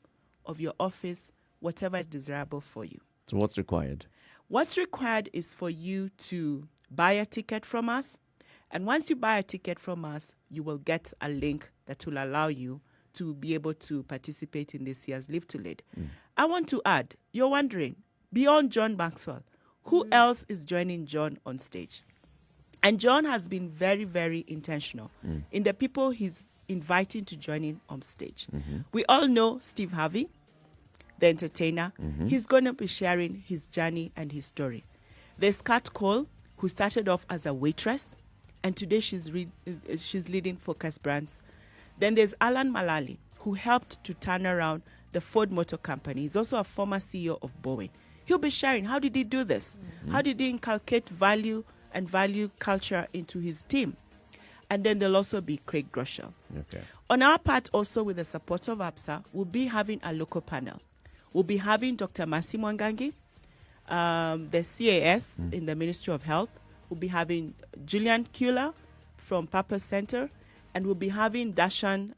of your office, whatever is desirable for you. So what's required? What's required is for you to buy a ticket from us. And once you buy a ticket from us, you will get a link that will allow you to be able to participate in this year's Live to Lead. I want to add, you're wondering, beyond John Maxwell, who else is joining John on stage? And John has been very, very intentional in the people he's inviting to join in on stage. We all know Steve Harvey, the entertainer. He's going to be sharing his journey and his story. There's Kat Cole, who started off as a waitress, and today she's leading Focus Brands. Then there's Alan Malali, who helped to turn around the Ford Motor Company. He's also a former CEO of Boeing. He'll be sharing how did he do this? How did he inculcate value and value culture into his team? And then there'll also be Craig Groeschel. Okay. On our part, also with the support of APSA, we'll be having a local panel. We'll be having Dr. Mercy Mwangangi, the CAS in the Ministry of Health. We'll be having Julian Kula from Purpose Center, and we'll be having Dashan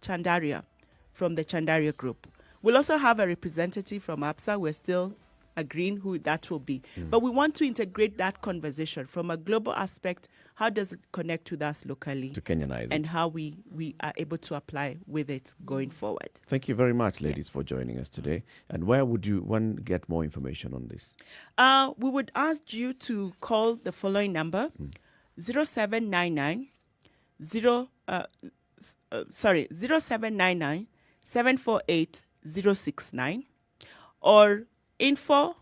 Chandaria from the Chandaria Group. We'll also have a representative from APSA. We're still agreeing who that will be. But we want to integrate that conversation from a global aspect. How does it connect with us locally? To Kenyanize and it. how we are able to apply with it going forward. Thank you very much, ladies, for joining us today. And where would one get more information on this? We would ask you to call the following number, 0799 0799 748 069, or email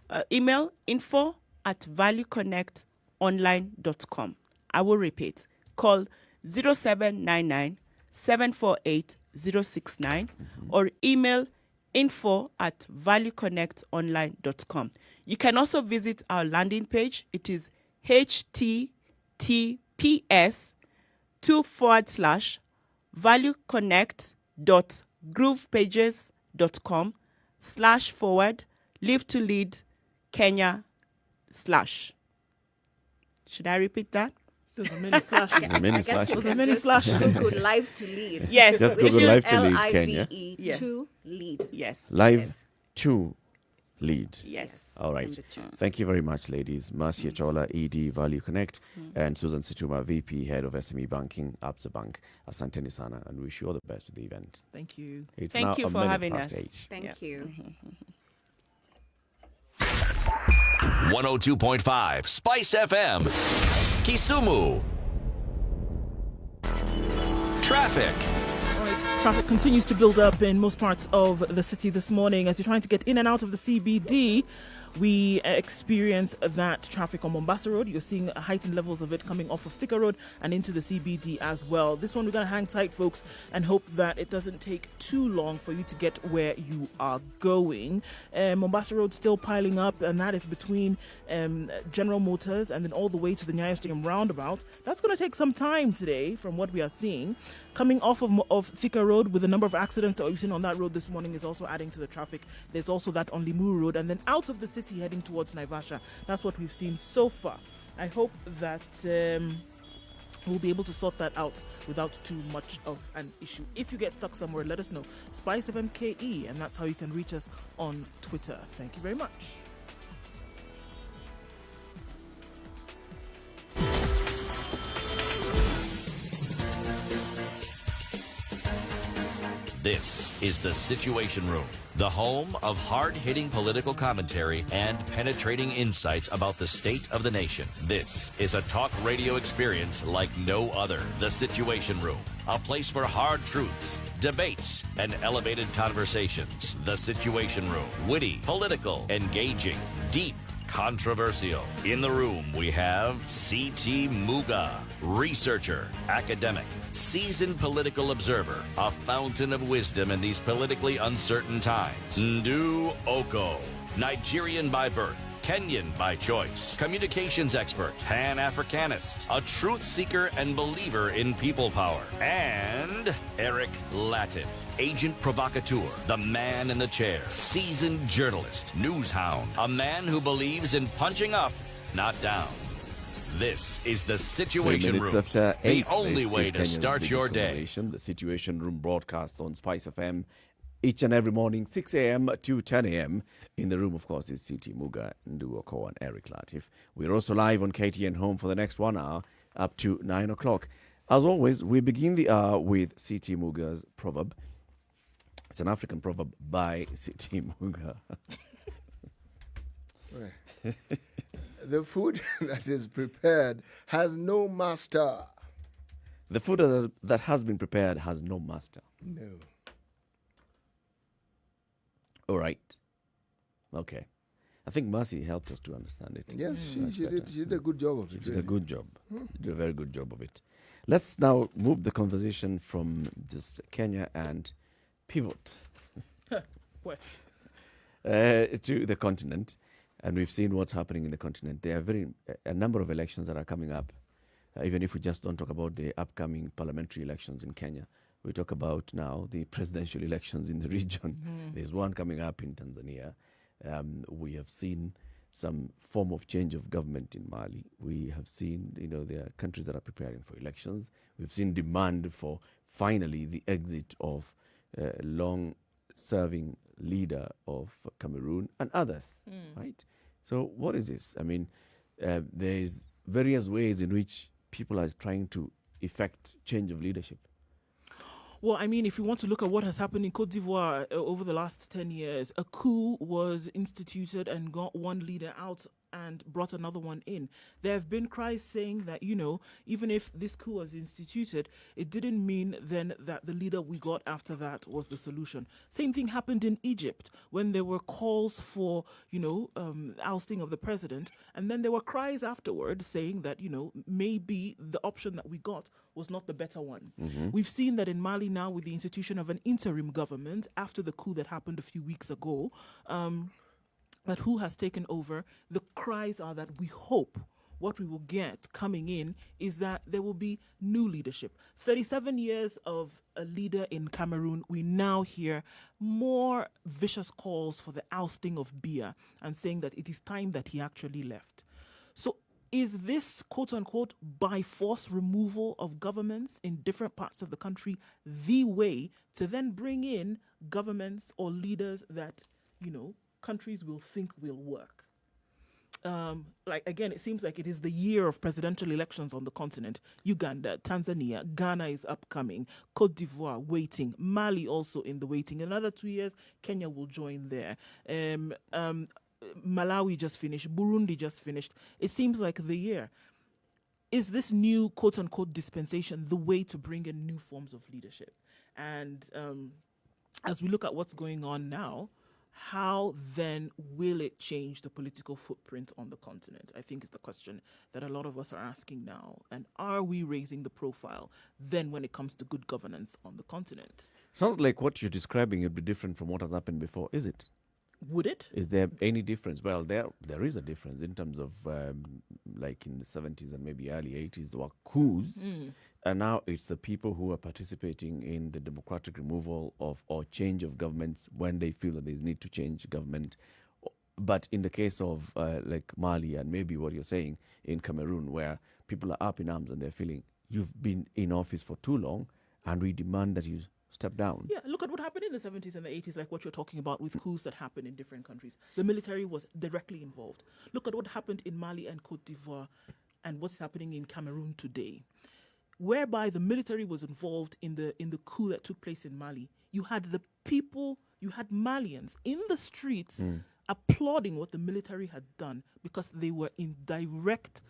info@valueconnectonline.com. I will repeat. Call 0799 748 069 or email info@valueconnectonline.com. You can also visit our landing page. It is https://valueconnect.groovepages.com// live to lead Kenya / Should I repeat that? There's a mini slashes. There's a mini slashes. There's a mini slashes. Google live to lead. Yes. Just Google live to lead Kenya. Yes. To lead. Yes. Live to lead. Yes. All right. Number 2. Thank you very much, ladies. Marcia Chola, ED, Value Connect, and Susan Situma, VP, Head of SME Banking, Absa Bank. Asanteni sana, and wish you all the best with the event. Thank you. It's Thank now you a for minute having past us. 8. Thank you. 102.5 Spice FM. Kisumu. Traffic. All right, traffic continues to build up in most parts of the city this morning. As you're trying to get in and out of the CBD, we experience that traffic on Mombasa Road. You're seeing heightened levels of it coming off of Thika Road and into the CBD as well. This one, we're going to hang tight, folks, and hope that it doesn't take too long for you to get where you are going. Mombasa Road still piling up, and that is between General Motors and then all the way to the Nyayo Stadium roundabout. That's going to take some time today from what we are seeing. Coming off of Thika Road, with the number of accidents that we've seen on that road this morning, is also adding to the traffic. There's also that on Limuru Road, and then out of the city heading towards Naivasha. That's what we've seen so far. I hope that we'll be able to sort that out without too much of an issue. If you get stuck somewhere, let us know. Spice FMKE, and that's how you can reach us on Twitter. Thank you very much. This is The Situation Room, the home of hard-hitting political commentary and penetrating insights about the state of the nation. This is a talk radio experience like no other. The Situation Room, a place for hard truths, debates, and elevated conversations. The Situation Room, witty, political, engaging, deep, controversial. In the room, we have C.T. Muga, researcher, academic, seasoned political observer, a fountain of wisdom in these politically uncertain times. Nduh Okoh, Nigerian by birth, Kenyan by choice, communications expert, Pan-Africanist, a truth seeker and believer in people power, and Eric Latiff, agent provocateur, the man in the chair, seasoned journalist, news hound, a man who believes in punching up, not down. This is The 3 Situation minutes Room, after the 8, only this way is to Kenya's start biggest your day. conversation. The Situation Room broadcasts on Spice FM each and every morning, 6 a.m. to 10 a.m. In the room, of course, is C.T. Muga, Nduh Okoh, and Eric Latiff. We're also live on KTN Home for the next 1 hour up to 9 o'clock. As always, we begin the hour with C.T. Muga's proverb. It's an African proverb by C.T. Muga. The food that is prepared has no master. The food that has been prepared has no master. No. All right. Okay. I think Mercy helped us to understand it. Yes, much she better. did a good job of She it. did a really. good job. She did a very good job of it. Let's now move the conversation from just Kenya and pivot West. to the continent. And we've seen what's happening in the continent. There are a number of elections that are coming up. Even if we just don't talk about the upcoming parliamentary elections in Kenya, we talk about now the presidential elections in the region. There's one coming up in Tanzania. We have seen some form of change of government in Mali. We have seen, there are countries that are preparing for elections. We've seen demand for finally the exit of long-serving leader of Cameroon and others, right? So what is this? I mean, there's various ways in which people are trying to effect change of leadership. Well, I mean, if you want to look at what has happened in Cote d'Ivoire over the last 10 years, a coup was instituted and got one leader out and brought another one in. There have been cries saying that, you know, even if this coup was instituted, it didn't mean then that the leader we got after that was the solution. Same thing happened in Egypt when there were calls for, you know, ousting of the president. And then there were cries afterwards saying that, you know, maybe the option that we got was not the better one. We've seen that in Mali now with the institution of an interim government after the coup that happened a few weeks ago. But who has taken over? The cries are that we hope what we will get coming in is that there will be new leadership. 37 years of a leader in Cameroon, we now hear more vicious calls for the ousting of Biya and saying that it is time that he actually left. So is this quote-unquote by force removal of governments in different parts of the country the way to then bring in governments or leaders that, you know, countries will think will work? Like, again, it seems like it is the year of presidential elections on the continent. Uganda, Tanzania, Ghana is upcoming, Cote d'Ivoire waiting, Mali also in the waiting. Another 2 years, Kenya will join there. Malawi just finished, Burundi just finished. It seems like the year. Is this new quote-unquote dispensation the way to bring in new forms of leadership? And as we look at what's going on now, how then will it change the political footprint on the continent? I think is the question that a lot of us are asking now. And are we raising the profile then when it comes to good governance on the continent? Sounds like what you're describing would be different from what has happened before, is it? Would it? Is there any difference? Well, there is a difference in terms of like in the 70s and maybe early 80s, there were coups. And now it's the people who are participating in the democratic removal of or change of governments when they feel that there's need to change government. But in the case of like Mali and maybe what you're saying in Cameroon, where people are up in arms and they're feeling you've been in office for too long and we demand that you step down. Yeah, look at what happened in the 70s and the 80s, like what you're talking about with coups that happened in different countries. The military was directly involved. Look at what happened in Mali and Cote d'Ivoire and what's happening in Cameroon today, whereby the military was involved in the coup that took place in Mali. You had the people, you had Malians in the streets applauding what the military had done because they were in direct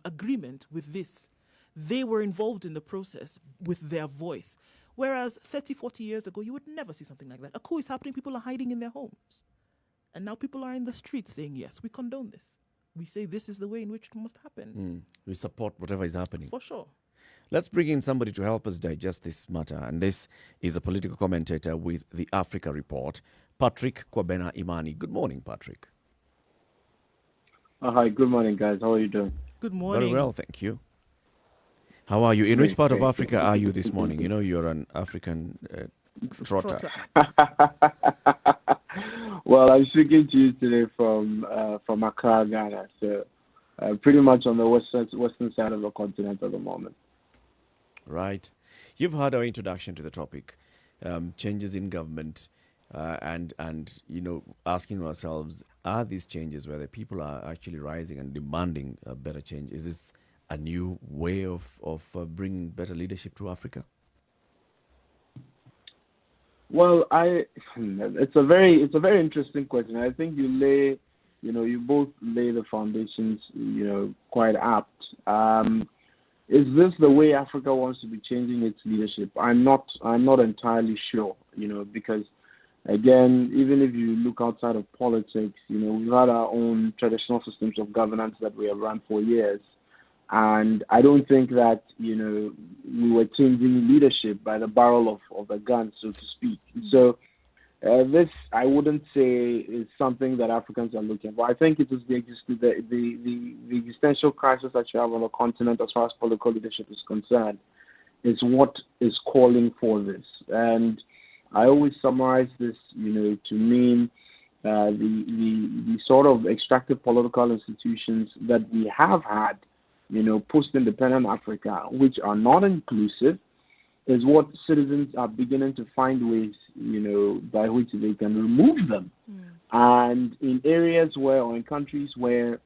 agreement with this. They were involved in the process with their voice. Whereas 30, 40 years ago, you would never see something like that. A coup is happening, people are hiding in their homes. And now people are in the streets saying, yes, we condone this. We say this is the way in which it must happen. We support whatever is happening. For sure. Let's bring in somebody to help us digest this matter. And this is a political commentator with the Africa Report, Patrick Kwabena Imani. Good morning, Patrick. Hi, good morning, guys. How are you doing? Good morning. Very well, thank you. How are you? In which part of Africa are you this morning? You know, you're an African trotter. Well, I'm speaking to you today from Accra, Ghana. So pretty much on the western side of the continent at the moment. Right. You've heard our introduction to the topic, changes in government, and you know, asking ourselves, are these changes where the people are actually rising and demanding a better change? Is this a new way of bringing better leadership to Africa? Well, it's a very interesting question. I think you both lay the foundations, quite apt. Is this the way Africa wants to be changing its leadership? I'm not entirely sure, because again, even if you look outside of politics, we've had our own traditional systems of governance that we have run for years. And I don't think that, we were changing leadership by the barrel of the gun, so to speak. So this, I wouldn't say, is something that Africans are looking for. I think it is the existential crisis that you have on the continent as far as political leadership is concerned is what is calling for this. And I always summarize this, to mean the sort of extractive political institutions that we have had, post-independent Africa, which are not inclusive, is what citizens are beginning to find ways, by which they can remove them. And in areas or in countries where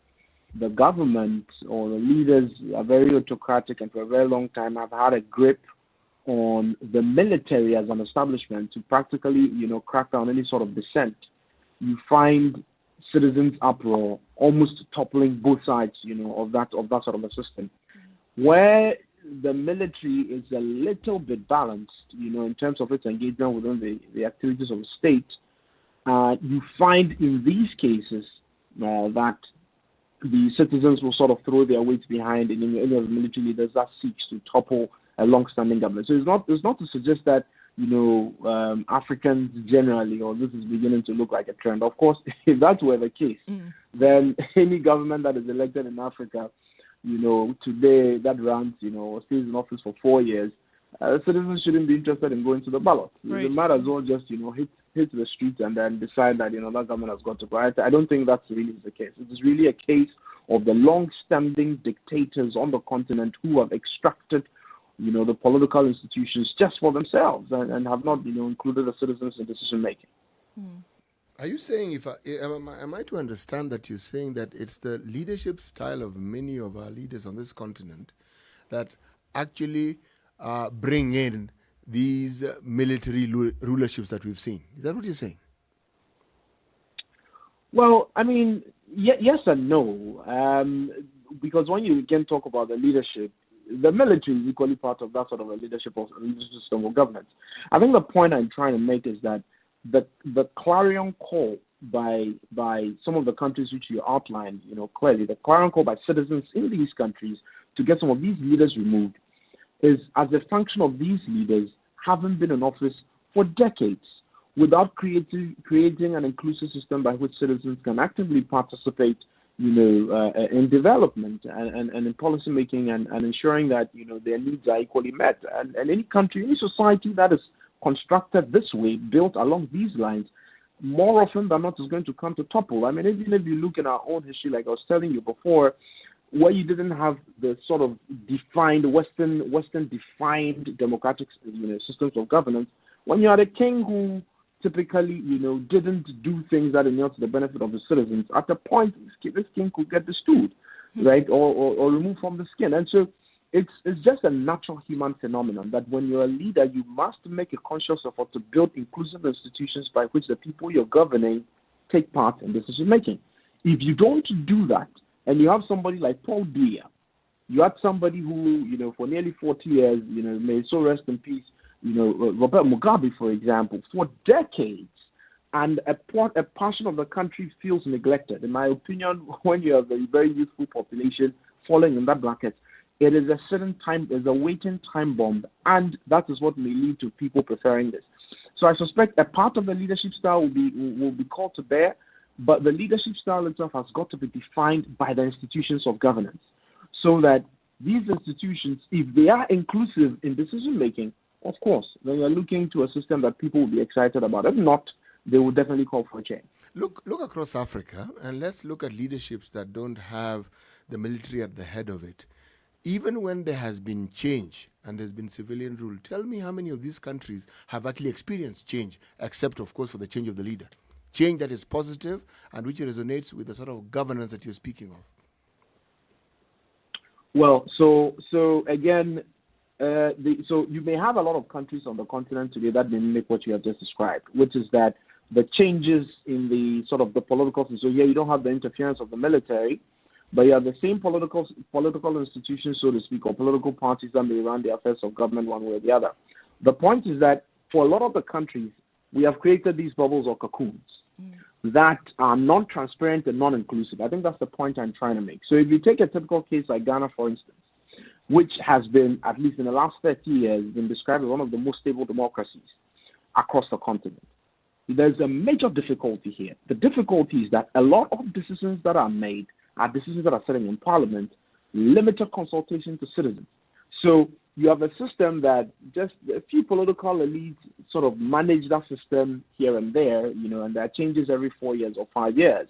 the government or the leaders are very autocratic and for a very long time have had a grip on the military as an establishment to practically, crack down any sort of dissent, you find citizens' uproar almost toppling both sides, of that sort of a system. Where the military is a little bit balanced, in terms of its engagement within the activities of the state, you find in these cases that the citizens will sort of throw their weight behind any of the military leaders that seeks to topple a long-standing government. So it's not to suggest that Africans generally, or this is beginning to look like a trend. Of course, if that were the case, then any government that is elected in Africa, today that runs, or stays in office for 4 years, citizens shouldn't be interested in going to the ballot. Right. They might as well just, hit the streets and then decide that, that government has got to go. I don't think that's really the case. It is really a case of the long-standing dictators on the continent who have extracted, the political institutions just for themselves and have not, included the citizens in decision-making. Are you saying, am I to understand that you're saying that it's the leadership style of many of our leaders on this continent that actually bring in these military rulerships that we've seen? Is that what you're saying? Well, I mean, yes and no. Because when you again talk about the leadership, the military is equally part of that sort of a leadership system of governance. I think the point I'm trying to make is that the clarion call by some of the countries which you outlined, clearly, the clarion call by citizens in these countries to get some of these leaders removed is as a function of these leaders having been in office for decades without creating an inclusive system by which citizens can actively participate, in development and in policy making and ensuring that, their needs are equally met. And any country, any society that is constructed this way, built along these lines, more often than not is going to come to topple. I mean, even if you look in our own history, like I was telling you before, where you didn't have the sort of defined Western defined democratic systems of governance, when you had a king who typically didn't do things that inure to the benefit of the citizens, at a point this king could get bestowed, right, or removed from the skin. And so it's just a natural human phenomenon that when you're a leader, you must make a conscious effort to build inclusive institutions by which the people you're governing take part in decision making. If you don't do that, and you have somebody like Paul Biya, you had somebody who, for nearly 40 years, may so rest in peace, Robert Mugabe, for example, for decades, and a portion of the country feels neglected. In my opinion, when you have a very youthful population falling in that bracket, it is a certain time, there's a waiting time bomb, and that is what may lead to people preferring this. So I suspect a part of the leadership style will be called to bear, but the leadership style itself has got to be defined by the institutions of governance, so that these institutions, if they are inclusive in decision making, of course, then you're looking to a system that people will be excited about. If not, they will definitely call for a change. Look across Africa, and let's look at leaderships that don't have the military at the head of it. Even when there has been change and there's been civilian rule, tell me how many of these countries have actually experienced change, except, of course, for the change of the leader. Change that is positive and which resonates with the sort of governance that you're speaking of. Well, so again, so you may have a lot of countries on the continent today that mimic what you have just described, which is that the changes in the sort of the political system. So you don't have the interference of the military, but you have the same political institutions, so to speak, or political parties that may run the affairs of government one way or the other. The point is that for a lot of the countries, we have created these bubbles or cocoons that are non-transparent and non-inclusive. I think that's the point I'm trying to make. So if you take a typical case like Ghana, for instance, which has been, at least in the last 30 years, been described as one of the most stable democracies across the continent, there's a major difficulty here. The difficulty is that a lot of decisions that are made are decisions that are sitting in Parliament, limited consultation to citizens. So you have a system that just a few political elites sort of manage that system here and there, and there are changes every 4 years or 5 years.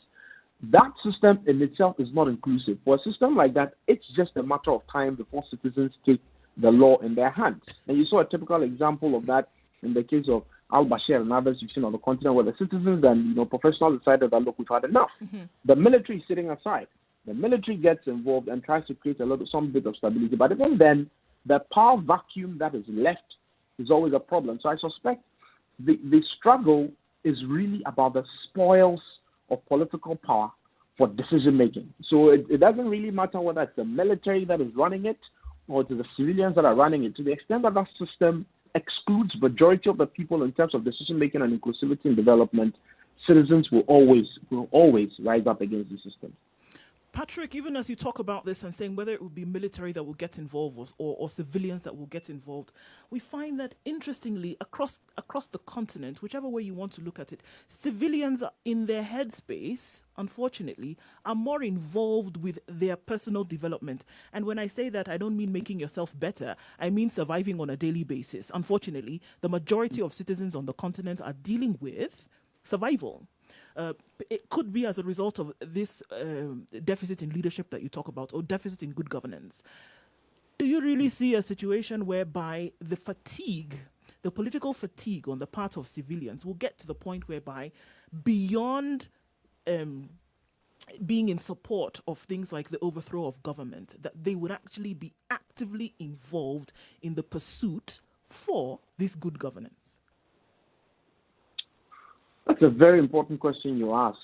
That system in itself is not inclusive. For a system like that, it's just a matter of time before citizens take the law in their hands. And you saw a typical example of that in the case of al-Bashir and others you've seen on the continent, where the citizens and professionals decided that, look, we've had enough. The military is sitting aside. The military gets involved and tries to create some bit of stability. But even then, the power vacuum that is left is always a problem. So I suspect the struggle is really about the spoils of political power for decision making. So it doesn't really matter whether it's the military that is running it or to the civilians that are running it. To the extent that that system excludes majority of the people in terms of decision making and inclusivity and development, citizens will always rise up against the system. Patrick, even as you talk about this and saying whether it would be military that will get involved or civilians that will get involved, we find that, interestingly, across the continent, whichever way you want to look at it, civilians in their headspace, unfortunately, are more involved with their personal development. And when I say that, I don't mean making yourself better. I mean surviving on a daily basis. Unfortunately, the majority of citizens on the continent are dealing with survival. It could be as a result of this deficit in leadership that you talk about, or deficit in good governance. Do you really see a situation whereby the political fatigue on the part of civilians will get to the point whereby, beyond being in support of things like the overthrow of government, that they would actually be actively involved in the pursuit for this good governance? That's a very important question you ask.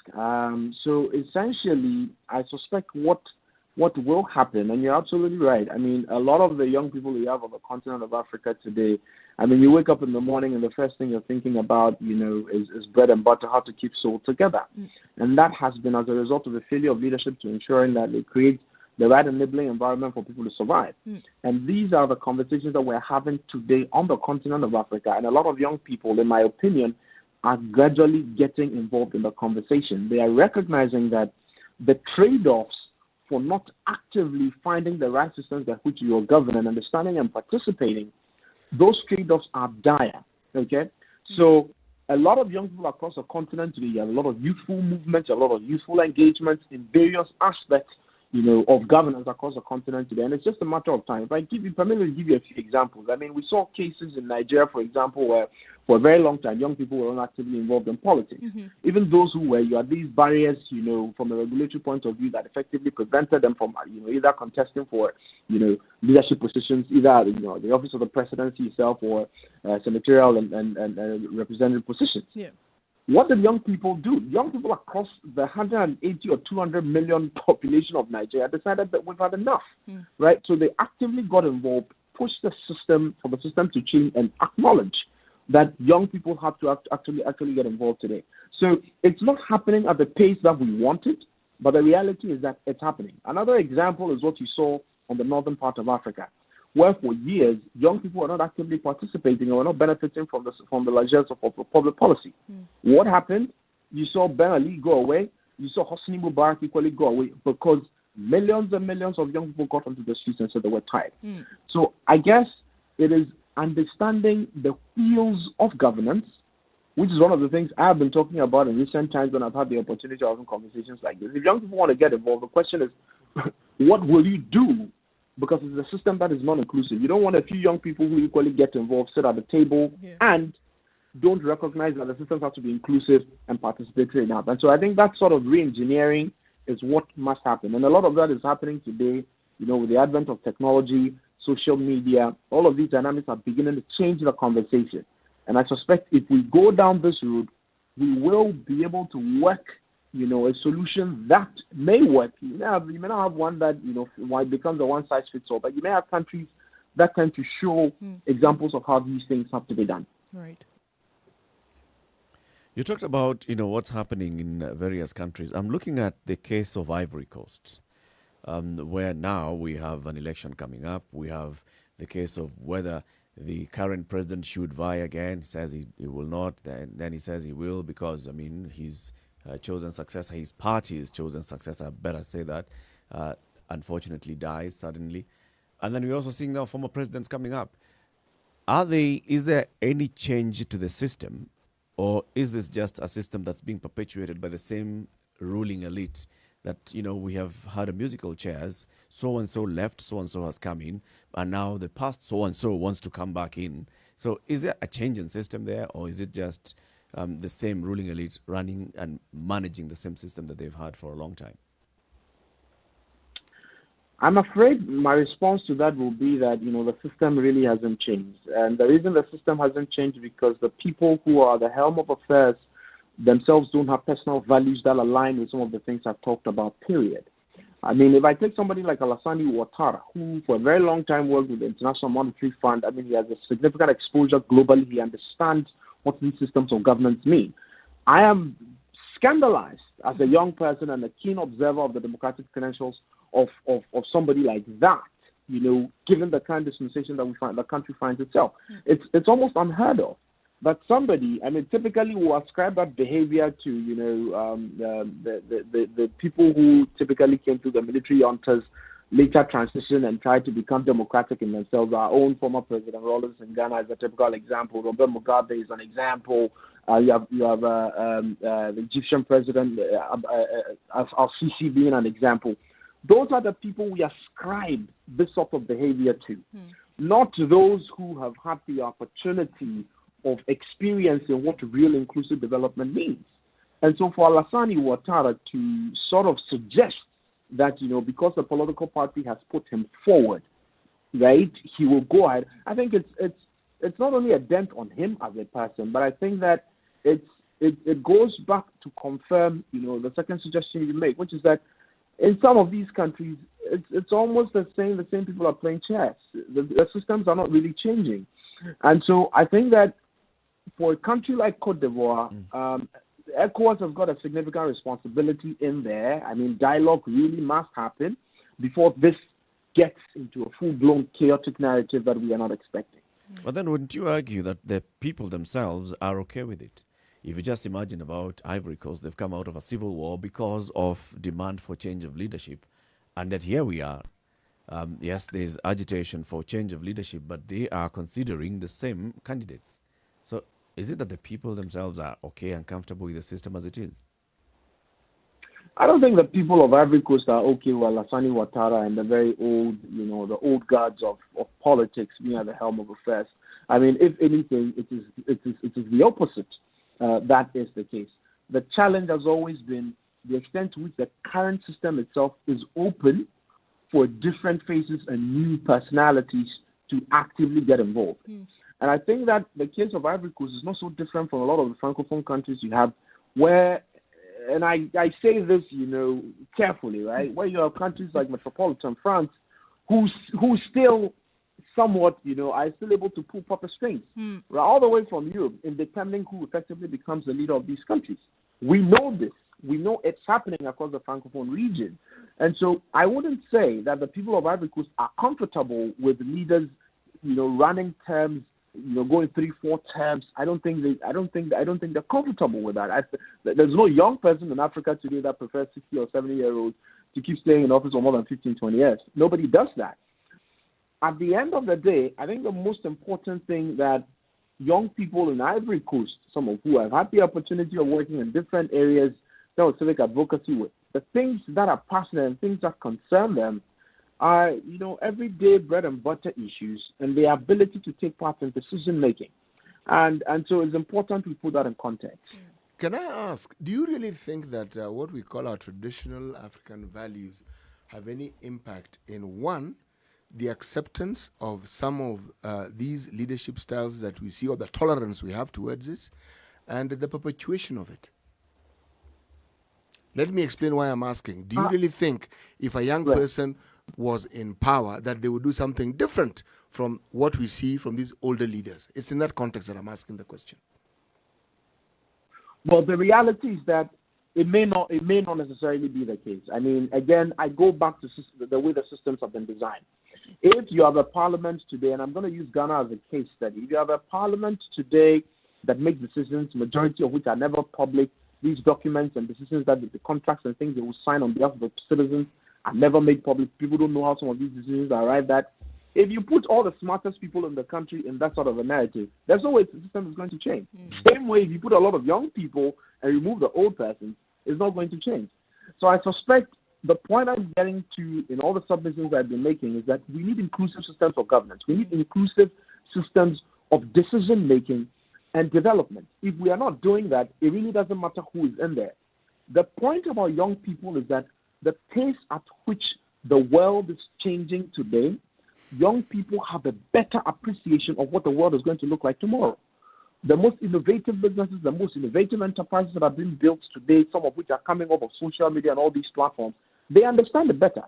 So essentially, I suspect what will happen, and you're absolutely right. I mean, a lot of the young people we have on the continent of Africa today, I mean, you wake up in the morning and the first thing you're thinking about, is bread and butter, how to keep soul together. And that has been as a result of the failure of leadership to ensuring that they create the right enabling environment for people to survive. And these are the conversations that we're having today on the continent of Africa. And a lot of young people, in my opinion, are gradually getting involved in the conversation. They are recognizing that the trade-offs for not actively finding the right systems by which you are governing, understanding and participating, those trade-offs are dire, okay? So a lot of young people across the continent today, you have a lot of youthful movements, a lot of youthful engagements in various aspects, of governance across the continent today. And it's just a matter of time. If I permit me to give you a few examples. I mean, we saw cases in Nigeria, for example, where for a very long time, young people were not actively involved in politics. Even those who were, you had these barriers, from a regulatory point of view that effectively prevented them from, either contesting for, leadership positions, either, the office of the presidency itself or senatorial and representative positions. Yeah. What did young people do? Young people across the 180 or 200 million population of Nigeria decided that we've had enough, right? So they actively got involved, pushed the system for the system to change, and acknowledge that young people have to actually get involved today. So it's not happening at the pace that we wanted, but the reality is that it's happening. Another example is what you saw on the northern part of Africa, where for years, young people were not actively participating or were not benefiting from the largesse of public policy. What happened? You saw Ben Ali go away. You saw Hosni Mubarak equally go away because millions and millions of young people got onto the streets and said they were tired. So I guess it is understanding the wheels of governance, which is one of the things I've been talking about in recent times when I've had the opportunity of having conversations like this. If young people want to get involved, the question is, what will you do? Because it's a system that is non-inclusive. You don't want a few young people who equally get involved, sit at the table, and don't recognize that the systems have to be inclusive and participatory enough. And so I think that sort of re-engineering is what must happen. And a lot of that is happening today, with the advent of technology, social media. All of these dynamics are beginning to change the conversation. And I suspect if we go down this route, we will be able to work a solution that may work. You may not have one that, why it becomes a one-size-fits-all, but you may have countries that tend to show examples of how these things have to be done. Right. You talked about, what's happening in various countries. I'm looking at the case of Ivory Coast, where now we have an election coming up. We have the case of whether the current president should vie again. He says he will not. Then he says he will because, he's chosen successor, his party's chosen successor, better say that, unfortunately dies suddenly. And then we're also seeing now former presidents coming up. Is there any change to the system, or is this just a system that's being perpetuated by the same ruling elite that, we have had a musical chairs. So and so left, so and so has come in, and now the past so and so wants to come back in. So is there a change in system there, or is it just the same ruling elite running and managing the same system that they've had for a long time? I'm afraid my response to that will be that, the system really hasn't changed. And the reason the system hasn't changed because the people who are the helm of affairs themselves don't have personal values that align with some of the things I've talked about, period. I mean, if I take somebody like Alassane Ouattara, who for a very long time worked with the International Monetary Fund, he has a significant exposure globally. He understands what these systems of governance mean. I am scandalized as a young person and a keen observer of the democratic credentials of somebody like that, given the kind of dispensation that the country finds itself. It's almost unheard of. But somebody, typically will ascribe that behavior to, the people who typically came through the military juntas, later transition and tried to become democratic in themselves. Our own former president, Rawlings in Ghana, is a typical example. Robert Mugabe is an example. You have the Egyptian president, Al-Sisi being an example. Those are the people we ascribe this sort of behavior to, not those who have had the opportunity of experiencing what real inclusive development means. And so for Alassane Ouattara to sort of suggest that, because the political party has put him forward, right, he will go ahead. I think it's not only a dent on him as a person, but I think that it goes back to confirm, the second suggestion you make, which is that in some of these countries, it's almost the same people are playing chess. The systems are not really changing. And so I think that for a country like Cote d'Ivoire, ECOWAS has got a significant responsibility in there. Dialogue really must happen before this gets into a full-blown chaotic narrative that we are not expecting. But then wouldn't you argue that the people themselves are okay with it? If you just imagine about Ivory Coast, they've come out of a civil war because of demand for change of leadership. And that here we are. Yes, there's agitation for change of leadership, but they are considering the same candidates. So is it that the people themselves are okay and comfortable with the system as it is? I don't think the people of Ivory Coast are okay with Alassane Ouattara and the very old, the old guards of politics being at the helm of affairs. If anything, it is the opposite. That is the case. The challenge has always been the extent to which the current system itself is open for different faces and new personalities to actively get involved. And I think that the case of Ivory Coast is not so different from a lot of the Francophone countries you have where, and I say this, carefully, right, where you have countries like metropolitan France who still somewhat, are still able to pull proper strings, right, all the way from Europe in determining who effectively becomes the leader of these countries. We know this. We know it's happening across the Francophone region. And so I wouldn't say that the people of Ivory Coast are comfortable with leaders, running terms, going 3-4 terms. I don't think they're comfortable with that. There's no young person in Africa today that prefers 60 or 70-year-olds to keep staying in office for more than 15, 20 years. Nobody does that. At the end of the day, I think the most important thing that young people in Ivory Coast, some of who have had the opportunity of working in different areas of civic advocacy with, the things that are passionate and things that concern them are, everyday bread and butter issues and the ability to take part in decision making. And so it's important we put that in context. Can I ask, do you really think that what we call our traditional African values have any impact in, one, the acceptance of some of these leadership styles that we see, or the tolerance we have towards it, and the perpetuation of it? Let me explain why I'm asking. Do you really think if a young person was in power that they would do something different from what we see from these older leaders? It's in that context that I'm asking the question. Well, the reality is that it may not necessarily be the case. Again, I go back to the way the systems have been designed. If you have a parliament today, and I'm going to use Ghana as a case study, if you have a parliament today that makes decisions, majority of which are never public, these documents and decisions, that the contracts and things they will sign on behalf of the citizens are never made public. People don't know how some of these decisions are arrived at. If you put all the smartest people in the country in that sort of a narrative, there's no way the system is going to change. Same way, if you put a lot of young people and remove the old persons, it's not going to change. So I suspect the point I'm getting to in all the submissions I've been making is that we need inclusive systems of governance. We need inclusive systems of decision making and development. If we are not doing that, it really doesn't matter who is in there. The point about young people is that the pace at which the world is changing today, young people have a better appreciation of what the world is going to look like tomorrow. The most innovative businesses, the most innovative enterprises that are being built today, some of which are coming off of social media and all these platforms, they understand it better.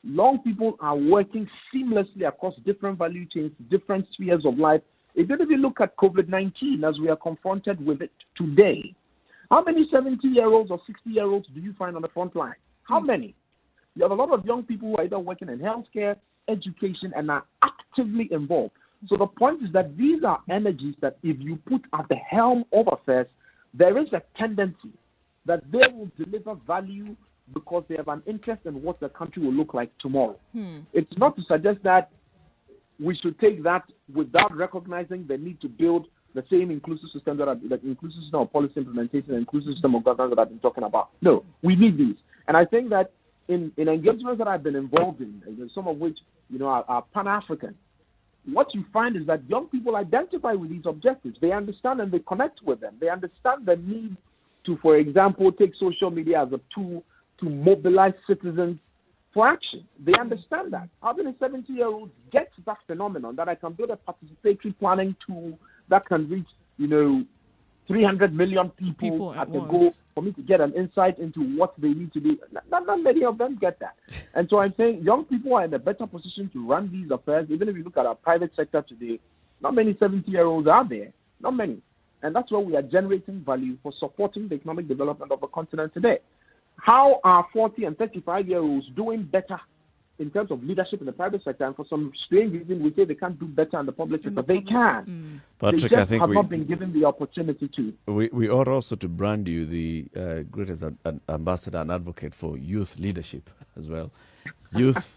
Young people are working seamlessly across different value chains, different spheres of life. If you look at COVID-19 as we are confronted with it today, how many 70-year-olds or 60-year-olds do you find on the front line? How many? You have a lot of young people who are either working in healthcare, education, and are actively involved. So the point is that these are energies that if you put at the helm of affairs, there is a tendency that they will deliver value because they have an interest in what the country will look like tomorrow. It's not to suggest that we should take that without recognizing the need to build the same inclusive system inclusive system of policy implementation and inclusive system of governance that I've been talking about. No, we need these. And I think that in engagements that I've been involved in, some of which are Pan-African, what you find is that young people identify with these objectives. They understand and they connect with them. They understand the need to, for example, take social media as a tool to mobilize citizens for action. They understand that. How many 70-year-olds get that phenomenon that I can build a participatory planning tool that can reach, 300 million people at the goal for me to get an insight into what they need to do. Not many of them get that. And so I'm saying young people are in a better position to run these affairs. Even if you look at our private sector today, not many 70-year-olds are there. Not many. And that's where we are generating value for supporting the economic development of the continent today. How are 40 and 35-year-olds doing better in terms of leadership in the private sector? And for some strange reason, we say they can't do better in the public sector. They can. Patrick, they just I think have not been given the opportunity to. We ought also to brand you the greatest ambassador and advocate for youth leadership as well. Youth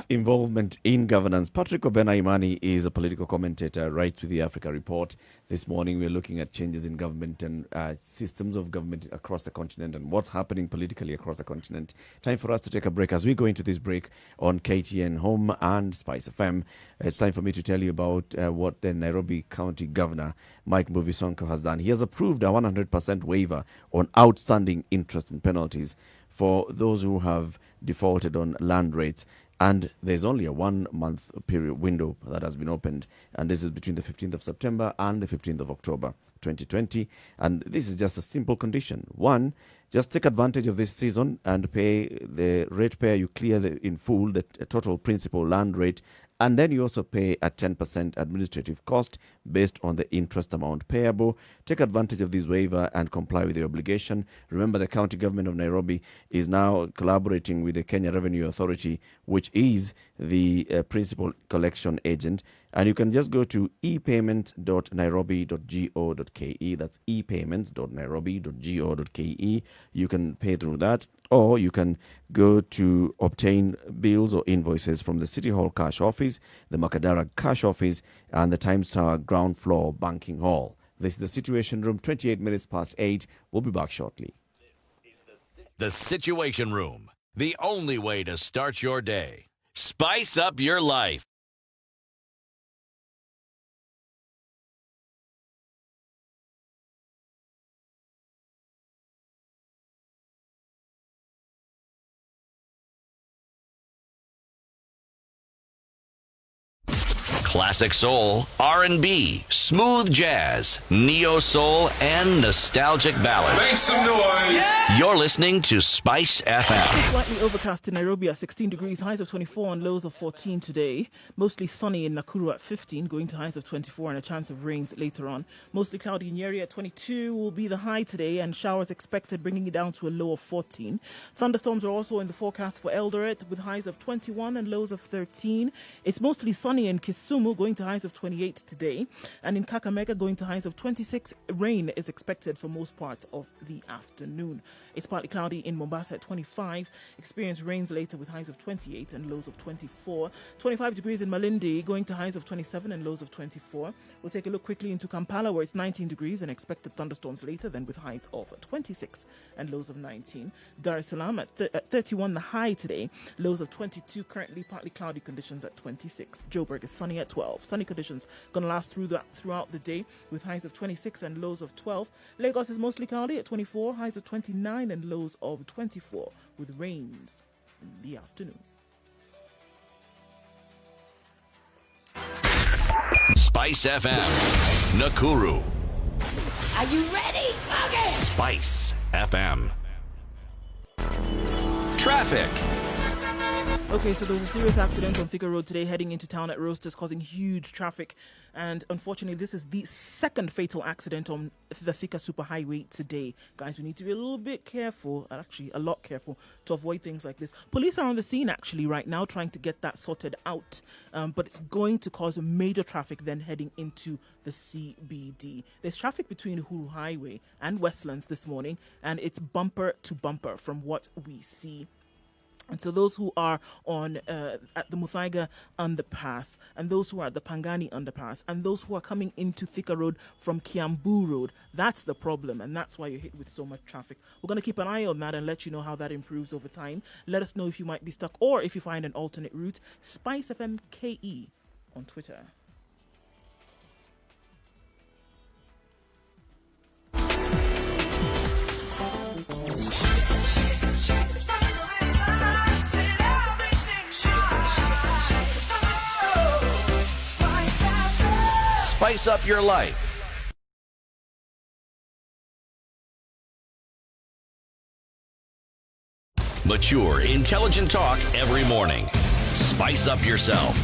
involvement in governance. Patrick Obena-Imani is a political commentator, writes with the Africa Report. This morning we're looking at changes in government and systems of government across the continent and what's happening politically across the continent. Time for us to take a break. As we go into this break on KTN Home and Spice FM, it's time for me to tell you about what the Nairobi County Governor, Mike Mbuvi Sonko, has done. He has approved a 100% waiver on outstanding interest and penalties for those who have defaulted on land rates. And there's only a 1 month period window that has been opened. And this is between the 15th of September and the 15th of October 2020. And this is just a simple condition. One, just take advantage of this season and pay the ratepayer. You clear in full the total principal land rate. And then you also pay a 10% administrative cost based on the interest amount payable. Take advantage of this waiver and comply with the obligation. Remember, the county government of Nairobi is now collaborating with the Kenya Revenue Authority, which is the principal collection agent. And you can just go to epayments.nairobi.go.ke. That's epayments.nairobi.go.ke. You can pay through that. Or you can go to obtain bills or invoices from the City Hall Cash Office, the Makadara Cash Office, and the Times Tower Ground Floor Banking Hall. This is the Situation Room, 28 minutes past 8. We'll be back shortly. The Situation Room, the only way to start your day. Spice up your life. Classic soul, R&B, smooth jazz, neo soul, and nostalgic ballads. Make some noise. Yeah. You're listening to Spice FM. Slightly overcast in Nairobi at 16 degrees, highs of 24 and lows of 14 today. Mostly sunny in Nakuru at 15, going to highs of 24 and a chance of rains later on. Mostly cloudy in Njeri at 22 will be the high today, and showers expected, bringing it down to a low of 14. Thunderstorms are also in the forecast for Eldoret with highs of 21 and lows of 13. It's mostly sunny in Kisumu Kisumu going to highs of 28 today. And in Kakamega going to highs of 26. Rain is expected for most parts of the afternoon. It's partly cloudy in Mombasa at 25. Experience rains later with highs of 28 and lows of 24. 25 degrees in Malindi going to highs of 27 and lows of 24. We'll take a look quickly into Kampala where it's 19 degrees and expected thunderstorms later, then with highs of 26 and lows of 19. Dar es Salaam at 31 the high today, lows of 22, currently partly cloudy conditions at 26. Joburg is sunny at 12. Sunny conditions going to last throughout the day with highs of 26 and lows of 12. Lagos is mostly cloudy at 24, highs of 29 and lows of 24 with rains in the afternoon. Spice FM, Nakuru. Are you ready? Okay. Spice FM. Traffic. Okay, so there was a serious accident on Thika Road today heading into town at Roasters, causing huge traffic. And unfortunately, this is the second fatal accident on the Thika Superhighway today. Guys, we need to be a little bit careful, actually a lot careful, to avoid things like this. Police are on the scene actually right now trying to get that sorted out. But it's going to cause major traffic then heading into the CBD. There's traffic between Uhuru Highway and Westlands this morning, and it's bumper to bumper from what we see. And so those who are on at the Muthaiga underpass, and those who are at the Pangani underpass, and those who are coming into Thika Road from Kiambu Road, that's the problem, and that's why you're hit with so much traffic. We're going to keep an eye on that and let you know how that improves over time. Let us know if you might be stuck or if you find an alternate route. Spice FM KE on Twitter. Spice up your life. Mature, intelligent talk every morning. Spice up yourself.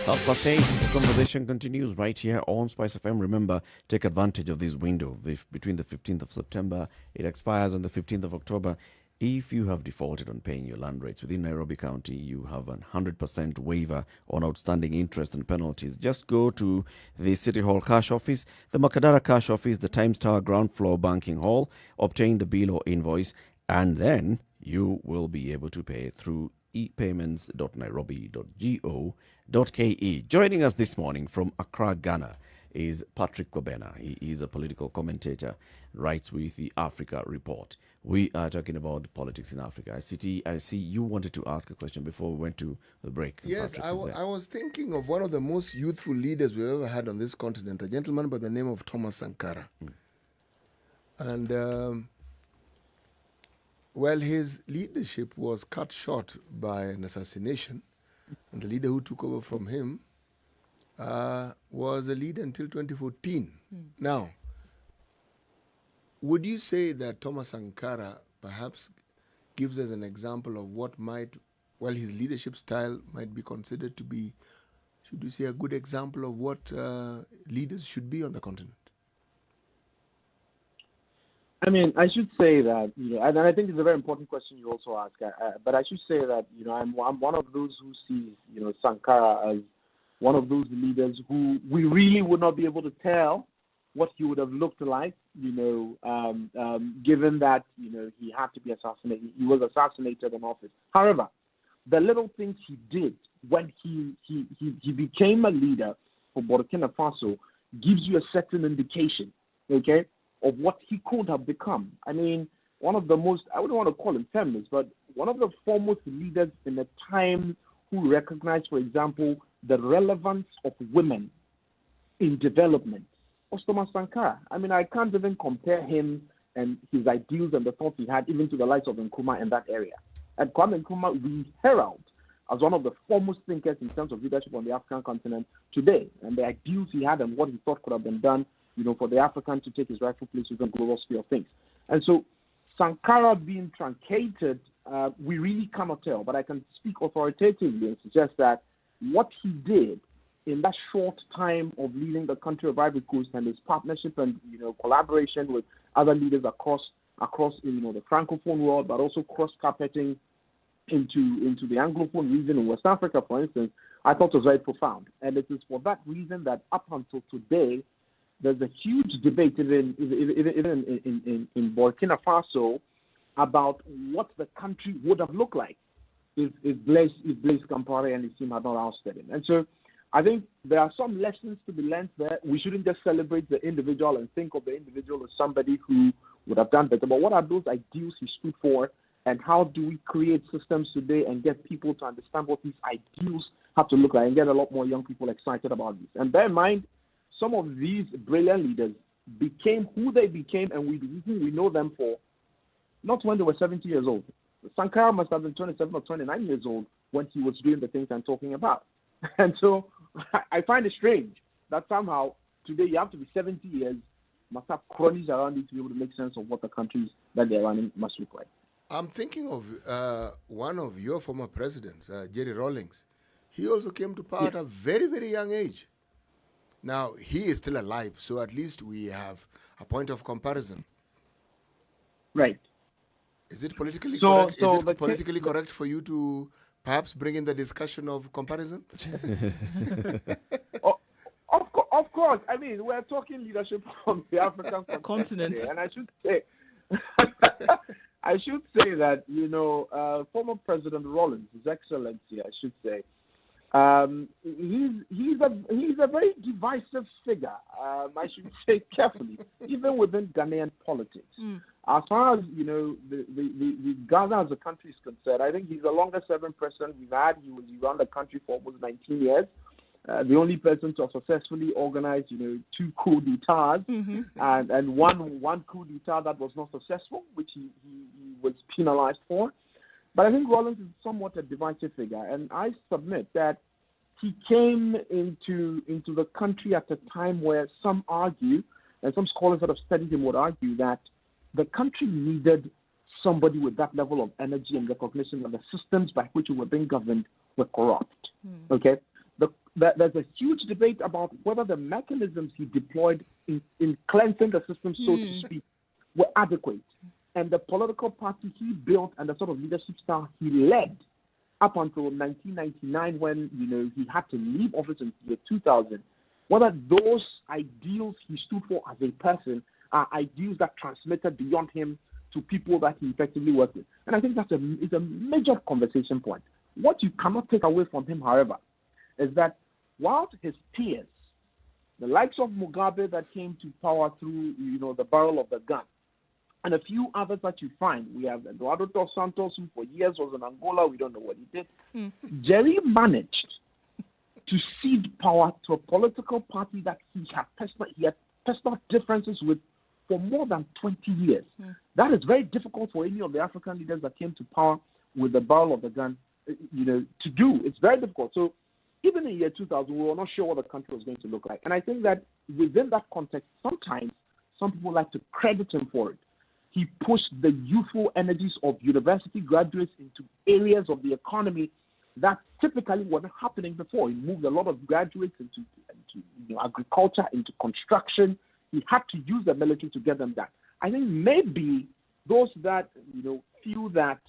8:30. The conversation continues right here on Spice FM. Remember, take advantage of this window between the 15th of September. It expires on the 15th of October. If you have defaulted on paying your land rates within Nairobi County, you have a 100% waiver on outstanding interest and penalties. Just go to the City Hall Cash Office, the Makadara Cash Office, the Times Tower Ground Floor Banking Hall, obtain the bill or invoice, and then you will be able to pay through epayments.nairobi.go.ke. Joining us this morning from Accra, Ghana, is Patrick Kobena. He is a political commentator, writes with the Africa Report. We are talking about politics in Africa. I see you wanted to ask a question before we went to the break. Yes, Patrick, I was thinking of one of the most youthful leaders we've ever had on this continent, a gentleman by the name of Thomas Sankara. And, well, his leadership was cut short by an assassination, and the leader who took over from him was a leader until 2014. Now, would you say that Thomas Sankara perhaps gives us an example of what might, well, his leadership style might be considered to be, should we say, a good example of what leaders should be on the continent? I mean, I should say that, and I think it's a very important question you also ask, but I should say that, I'm one of those who sees, Sankara as one of those leaders who we really would not be able to tell what he would have looked like, given that, he had to be assassinated. He was assassinated in office. However, the little things he did when he became a leader for Burkina Faso gives you a certain indication, okay, of what he could have become. I mean, one of the most, I wouldn't want to call him feminist, but one of the foremost leaders in a time who recognized, for example, the relevance of women in development was Thomas Sankara. I mean, I can't even compare him and his ideals and the thoughts he had even to the likes of Nkrumah in that area. And Kwame Nkrumah we herald as one of the foremost thinkers in terms of leadership on the African continent today, and the ideals he had and what he thought could have been done, for the African to take his rightful place within the global sphere of things. And so Sankara being truncated, we really cannot tell, but I can speak authoritatively and suggest that what he did in that short time of leading the country of Ivory Coast and his partnership and collaboration with other leaders across the francophone world, but also cross-carpeting into the Anglophone region in West Africa, for instance, I thought was very profound. And it is for that reason that up until today, there's a huge debate even in Burkina Faso about what the country would have looked like if Blaise Compaoré and his team had not ousted him. And so I think there are some lessons to be learned there. We shouldn't just celebrate the individual and think of the individual as somebody who would have done better. But what are those ideals he stood for, and how do we create systems today and get people to understand what these ideals have to look like and get a lot more young people excited about this? And bear in mind, some of these brilliant leaders became who they became, and we know them for not when they were 70 years old. Sankara must have been 27 or 29 years old when he was doing the things I'm talking about. And so I find it strange that somehow today you have to be 70 years, must have cronies around you to be able to make sense of what the countries that they're running must look like. I'm thinking of one of your former presidents, Njeri Rawlings. He also came to power at a very, very young age. Now, he is still alive, so at least we have a point of comparison. Right. Is it politically correct? Is it politically correct for you to perhaps bring in the discussion of comparison? Of course. I mean, we're talking leadership from the African continent. And I should say, that, former President Rawlings, His Excellency, I should say, he's a very divisive figure. I should say carefully, even within Ghanaian politics. As far as the Ghana as a country is concerned, I think he's the longest-serving president we've had. He ran the country for almost 19 years. The only person to have successfully organized, 2 coup d'etats, and one coup d'etat that was not successful, which he was penalized for. But I think Rawlings is somewhat a divisive figure, and I submit that he came into the country at a time where some argue, and some scholars that have studied him would argue, that the country needed somebody with that level of energy and recognition that the systems by which we were being governed were corrupt. Okay? There's a huge debate about whether the mechanisms he deployed in cleansing the system, so to speak, were adequate. And the political party he built and the sort of leadership style he led up until 1999 when, he had to leave office in the year 2000, whether those ideals he stood for as a person are ideals that transmitted beyond him to people that he effectively worked with. And I think that's a major conversation point. What you cannot take away from him, however, is that while his peers, the likes of Mugabe that came to power through, the barrel of the gun, and a few others that you find, we have Eduardo dos Santos, who for years was in Angola, we don't know what he did. Njeri managed to cede power to a political party that he had personal differences with for more than 20 years. That is very difficult for any of the African leaders that came to power with the barrel of the gun, to do. It's very difficult. So even in the year 2000, we were not sure what the country was going to look like. And I think that within that context, sometimes some people like to credit him for it. He pushed the youthful energies of university graduates into areas of the economy that typically wasn't happening before. He moved a lot of graduates into agriculture, into construction. He had to use the military to get them that. I think maybe those that feel that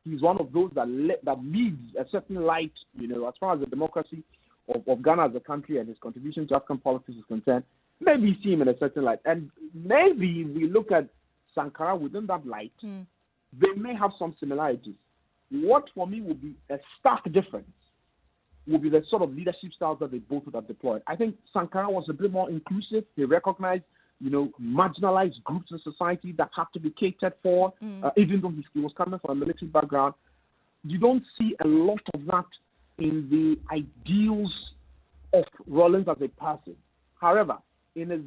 he's one of those that leads a certain light, as far as the democracy of Ghana as a country and his contribution to African politics is concerned, maybe see him in a certain light. And maybe we look at Sankara within that light, they may have some similarities. What for me would be a stark difference would be the sort of leadership styles that they both would have deployed. I think Sankara was a bit more inclusive. He recognized, marginalized groups in society that have to be catered for, even though he was coming from a military background. You don't see a lot of that in the ideals of Rawlings as a person. However, in his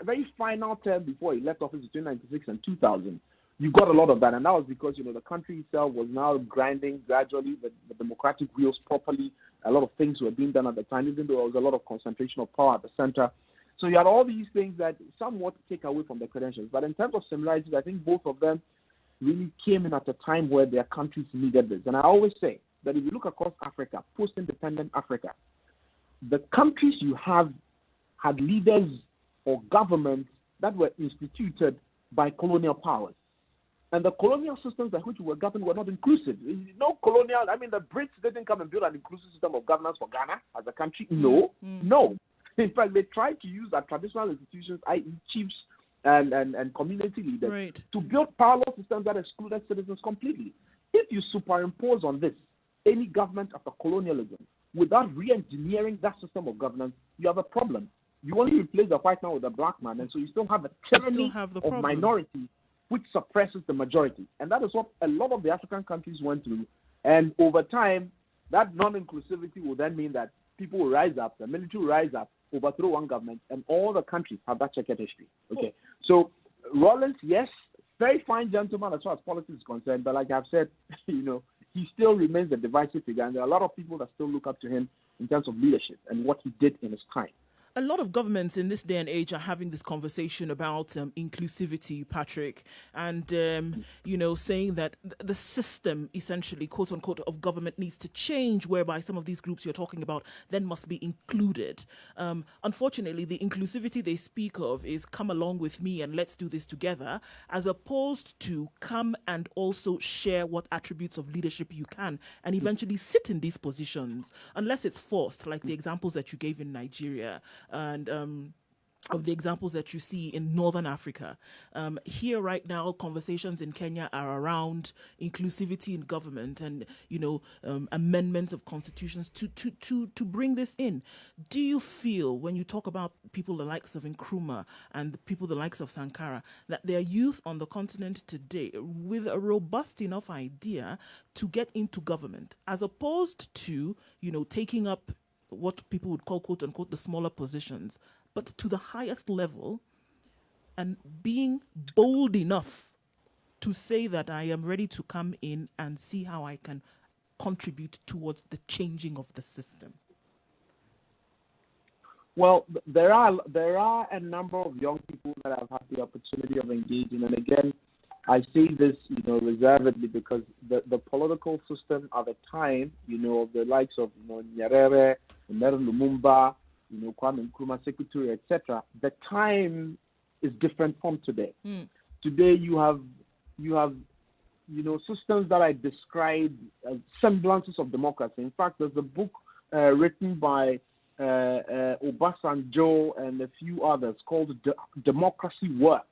very final term before he left office between 1996 and 2000, you got a lot of that, and that was because the country itself was now grinding gradually the democratic wheels properly. A lot of things were being done at the time, even though there was a lot of concentration of power at the center. So you had all these things that somewhat take away from the credentials. But in terms of similarities, I think both of them really came in at a time where their countries needed this. And I always say that if you look across Africa, post-independent Africa, the countries you have had leaders or governments that were instituted by colonial powers. And the colonial systems by which we were governed were not inclusive. No colonial, I mean, the Brits didn't come and build an inclusive system of governance for Ghana as a country. No. In fact, they tried to use our traditional institutions, i.e. chiefs and community leaders, to build parallel systems that excluded citizens completely. If you superimpose on this any government after colonialism without re-engineering that system of governance, you have a problem. You only replace the white man with a black man, and so you still have a tyranny of minority which suppresses the majority. And that is what a lot of the African countries went through. And over time, that non-inclusivity will then mean that people will rise up, the military will rise up, overthrow one government, and all the countries have that checkered history. Okay, so Rawlings, yes, very fine gentleman as far as politics is concerned, but like I've said, he still remains a divisive figure, and there are a lot of people that still look up to him in terms of leadership and what he did in his time. A lot of governments in this day and age are having this conversation about inclusivity, Patrick, and, saying that the system, essentially, quote unquote, of government needs to change, whereby some of these groups you're talking about then must be included. Unfortunately, the inclusivity they speak of is come along with me and let's do this together, as opposed to come and also share what attributes of leadership you can and eventually sit in these positions, unless it's forced, like the examples that you gave in Nigeria. And of the examples that you see in Northern Africa. Here right now, conversations in Kenya are around inclusivity in government and, amendments of constitutions to bring this in. Do you feel, when you talk about people the likes of Nkrumah and people the likes of Sankara, that there are youth on the continent today with a robust enough idea to get into government, as opposed to, taking up what people would call, quote unquote, the smaller positions, but to the highest level, and being bold enough to say that I am ready to come in and see how I can contribute towards the changing of the system? Well, there are a number of young people that I've had the opportunity of engaging, and again, I say this, reservedly, because the political system at the time, of the likes of, Nyerere, Lumumba, Kwame Nkrumah, Secretary, etc., the time is different from today. Today you have systems that I describe as semblances of democracy. In fact, there's a book written by Obasanjo and a few others called Democracy Works.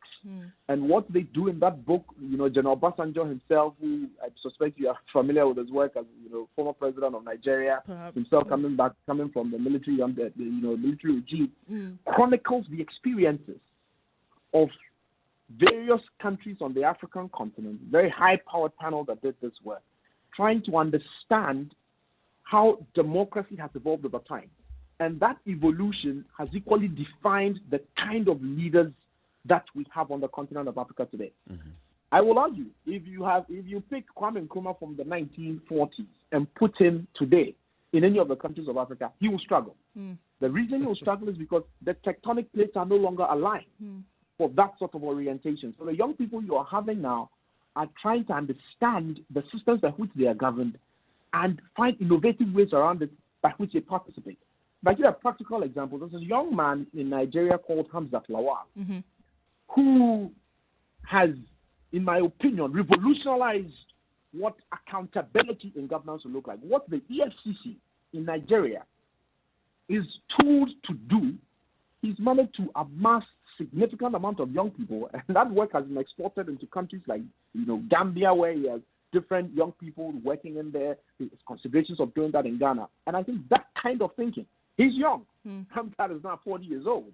And what they do in that book, General Obasanjo himself, who I suspect you are familiar with his work as former president of Nigeria, himself coming from the military military regime, chronicles the experiences of various countries on the African continent, very high-powered panel that did this work, trying to understand how democracy has evolved over time. And that evolution has equally defined the kind of leaders that we have on the continent of Africa today. I will argue, if you pick Kwame Nkrumah from the 1940s and put him today in any of the countries of Africa, he will struggle. The reason he will struggle is because the tectonic plates are no longer aligned for that sort of orientation. So the young people you are having now are trying to understand the systems by which they are governed and find innovative ways around it by which they participate. If I give a practical example, there's a young man in Nigeria called Hamzat Lawal, who has, in my opinion, revolutionized what accountability in governance will look like. What the EFCC in Nigeria is tooled to do, he's managed to amass significant amount of young people, and that work has been exported into countries like Gambia, where he has different young people working in there. There's considerations of doing that in Ghana. And I think that kind of thinking, he's young. Hamzat is now 40 years old.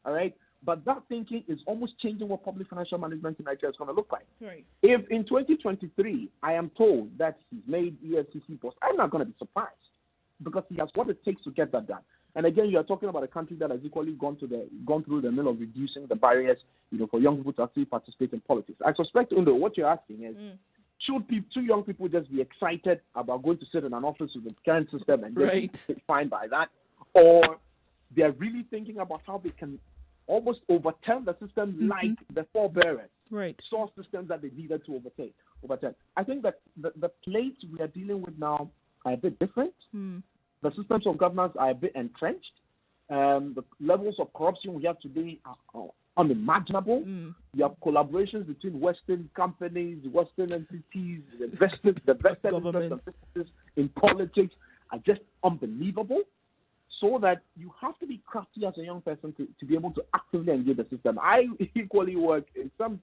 All right? But that thinking is almost changing what public financial management in Nigeria is going to look like. Right. If in 2023 I am told that he's made EFCC post, I'm not going to be surprised, because he has what it takes to get that done. And again, you are talking about a country that has equally gone through the mill of reducing the barriers, for young people to actually participate in politics. I suspect, Nduh, what you're asking is, should two young people just be excited about going to sit in an office with the current system and just be fine by that, or they are really thinking about how they can almost overturn the system like the forebearers saw systems that they needed to overturn. I think that the plates we are dealing with now are a bit different. The systems of governance are a bit entrenched. The levels of corruption we have today are unimaginable. You have collaborations between Western companies, Western entities, the vested interests and businesses in politics are just unbelievable. So that you have to be crafty as a young person to be able to actively engage the system. I equally work in some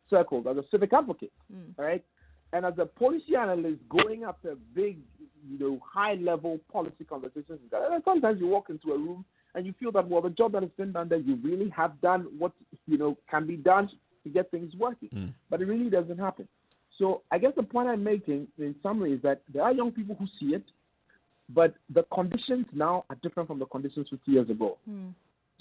circles as a civic advocate, right? And as a policy analyst, going after big, high-level policy conversations. And sometimes you walk into a room and you feel that, well, the job that has been done there, you really have done what, can be done to get things working. But it really doesn't happen. So I guess the point I'm making in summary is that there are young people who see it, but the conditions now are different from the conditions 50 years ago.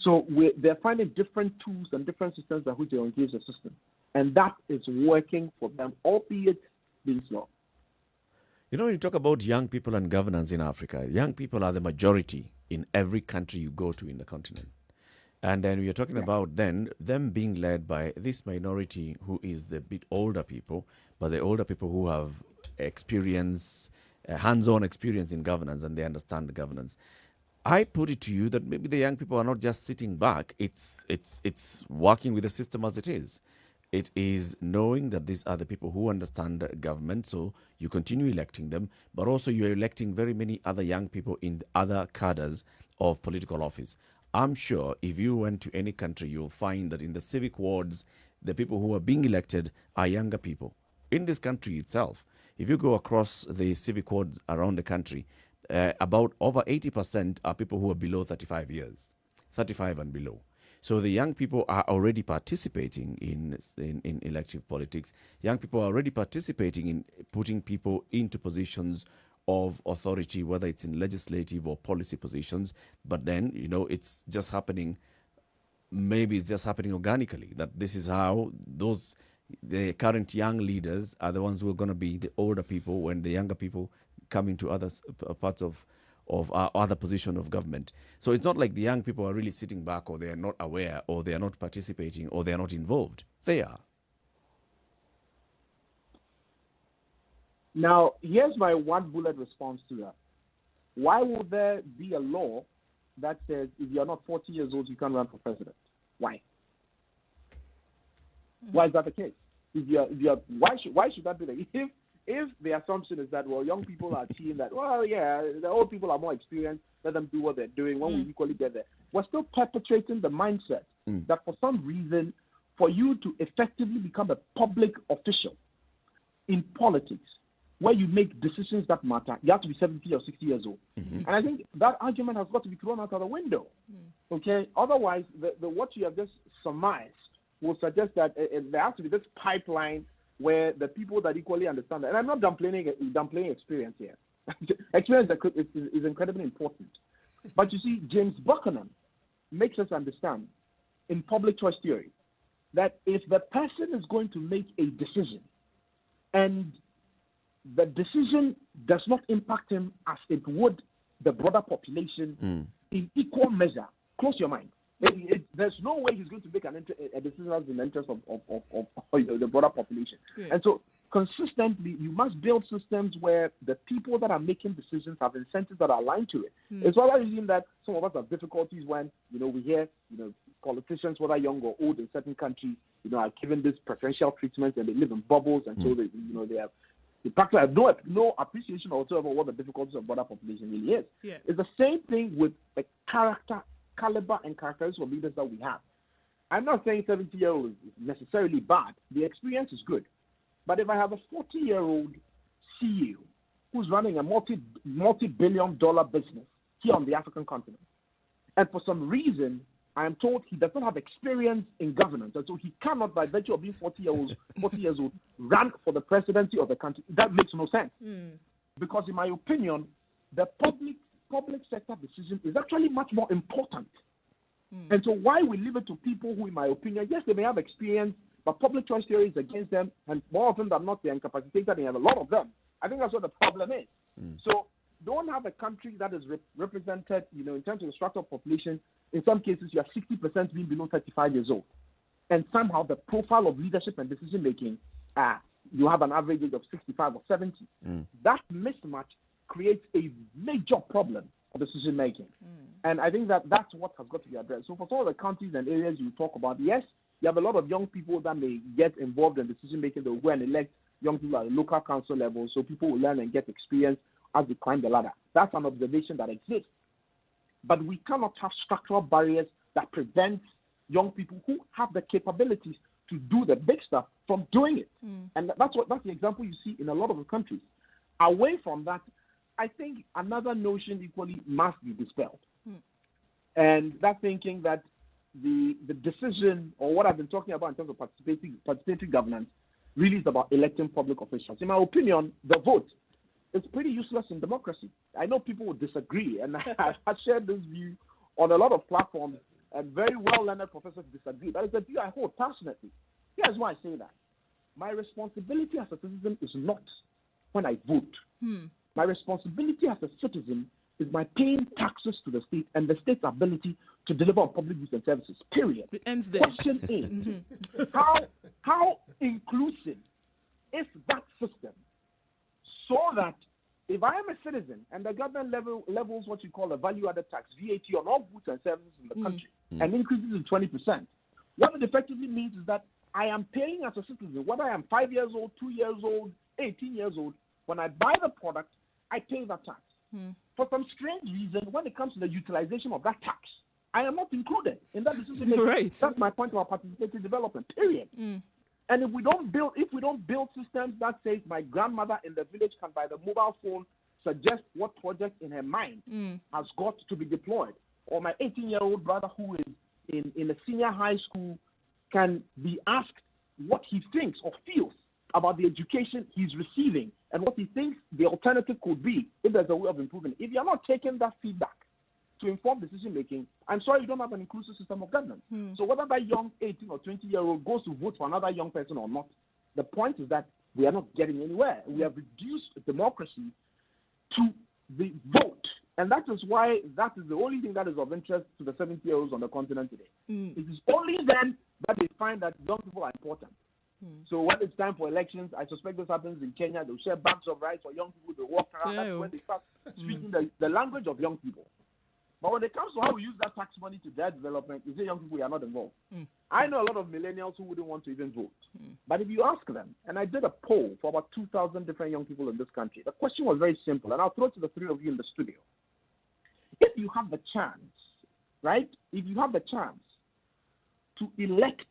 So they're finding different tools and different systems by which they engage the system. And that is working for them, albeit being slow. When you talk about young people and governance in Africa, young people are the majority in every country you go to in the continent. And then we are talking about them being led by this minority who is the bit older people, but the older people who have experience, hands-on experience in governance, and they understand the governance. I put it to you that maybe the young people are not just sitting back. It's working with the system as it is. It is knowing that these are the people who understand government, so you continue electing them, but also you're electing very many other young people in other cadres of political office. I'm sure if you went to any country, you'll find that in the civic wards, the people who are being elected are younger people. In this country itself, if you go across the civic wards around the country, about over 80% are people who are below 35 years, 35 and below. So the young people are already participating in elective politics. Young people are already participating in putting people into positions of authority, whether it's in legislative or policy positions. But then, it's just happening, maybe it's just happening organically, that this is how the current young leaders are the ones who are going to be the older people when the younger people come into other parts of other position of government. So it's not like the young people are really sitting back, or they are not aware, or they are not participating, or they are not involved. They are. Now, here's my one bullet response to that. Why would there be a law that says if you're not 40 years old, you can't run for president? Why? Why is that the case? Why should that be the case? If the assumption is that, well, young people are seeing that, well, yeah, the old people are more experienced, let them do what they're doing when we equally get there. We're still perpetrating the mindset that for some reason, for you to effectively become a public official in politics, where you make decisions that matter, you have to be 70 or 60 years old. And I think that argument has got to be thrown out of the window. Okay? Otherwise, the what you have just surmised will suggest that there has to be this pipeline where the people that equally understand that, and I'm not downplaying experience here. Experience is incredibly important. But you see, James Buchanan makes us understand in public choice theory that if the person is going to make a decision and the decision does not impact him as it would the broader population in equal measure, close your mind. There's no way he's going to make a decision as in the interest of the broader population. And so consistently, you must build systems where the people that are making decisions have incentives that are aligned to it. It's rather reason that some of us have difficulties when, we hear, politicians, whether young or old in certain countries, are given this preferential treatment and they live in bubbles, and so they have practically have no appreciation whatsoever of what the difficulties of broader population really is. It's the same thing with the caliber and characteristics of leaders that we have. I'm not saying 70-year-old is necessarily bad. The experience is good. But if I have a 40-year-old CEO who's running a multi-billion-dollar business here on the African continent, and for some reason I am told he does not have experience in governance, and so he cannot, by virtue of being 40 years old, run for the presidency of the country, that makes no sense. Because in my opinion, the public sector decision is actually much more important. And so why we leave it to people who, in my opinion, yes, they may have experience, but public choice theory is against them, and more often than not, they're incapacitated. They have a lot of them. I think that's what the problem is. So don't have a country that is represented, in terms of the structure of population. In some cases, you have 60% being below 35 years old. And somehow the profile of leadership and decision-making, you have an average age of 65 or 70. That mismatch creates a major problem decision making. And I think that that's what has got to be addressed. So for some of the counties and areas you talk about, yes, you have a lot of young people that may get involved in decision making. They'll go and elect young people at the local council level, so people will learn and get experience as they climb the ladder. That's an observation that exists. But we cannot have structural barriers that prevent young people who have the capabilities to do the big stuff from doing it. And that's the example you see in a lot of the countries. Away from that, I think another notion equally must be dispelled. And that thinking that the decision, or what I've been talking about in terms of participatory governance, really is about electing public officials. In my opinion, the vote is pretty useless in democracy. I know people will disagree, and I shared this view on a lot of platforms, and very well-learned professors disagree. That is a view I hold passionately. Here's why I say that. My responsibility as a citizen is not when I vote. My responsibility as a citizen is by paying taxes to the state and the state's ability to deliver on public goods and services, period. It ends there. Question is, how inclusive is that system so that if I am a citizen and the government levels what you call a value-added tax, VAT, on all goods and services in the country and increases it to 20%, what it effectively means is that I am paying as a citizen, whether I am 5 years old, 2 years old, 18 years old, when I buy the product, I pay that tax. For some strange reason, when it comes to the utilization of that tax, I am not included in that decision making. Right. That's my point about participatory development, period. And if we don't build systems that says my grandmother in the village can, by the mobile phone, suggest what project in her mind has got to be deployed, or my 18-year-old brother who is in a senior high school can be asked what he thinks or feels about the education he's receiving and what he thinks the alternative could be if there's a way of improving it. If you're not taking that feedback to inform decision making, I'm sorry you don't have an inclusive system of government. So whether that young 18 or 20-year-old goes to vote for another young person or not, the point is that we are not getting anywhere. We have reduced democracy to the vote. And that is why that is the only thing that is of interest to the 70-year-olds on the continent today. It is only then that they find that young people are important. So when it's time for elections, I suspect this happens in Kenya. They'll share bags of rice for young people to walk around. That's when they start speaking the language of young people. But when it comes to how we use that tax money to drive development, you say young people are not involved. I know a lot of millennials who wouldn't want to even vote. But if you ask them, and I did a poll for about 2,000 different young people in this country, the question was very simple, and I'll throw it to the three of you in the studio. If you have the chance, right, if you have the chance to elect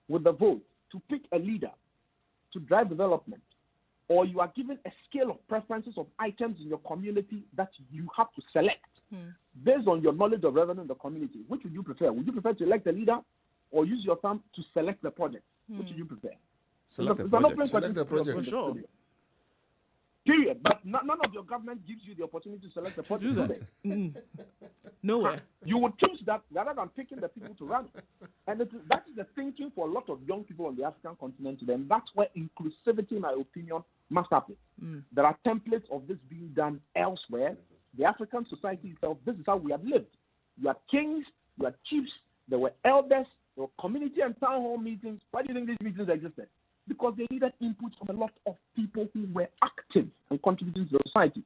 with the vote, to pick a leader to drive development, or you are given a scale of preferences of items in your community that you have to select based on your knowledge of revenue in the community, which would you prefer? Would you prefer to elect a leader or use your thumb to select the project? Which would you prefer? Select the project. Select the project. For sure. Period. But none of your government gives you the opportunity to select the project. Do that. Nowhere. You would choose that rather than picking the people to run. And that is the thinking for a lot of young people on the African continent today. And that's where inclusivity, in my opinion, must happen. There are templates of this being done elsewhere. The African society itself, this is how we have lived. You had kings, you had chiefs, there were elders, there were community and town hall meetings. Why do you think these meetings existed? Because they needed input from a lot of people who were active and contributing to the society.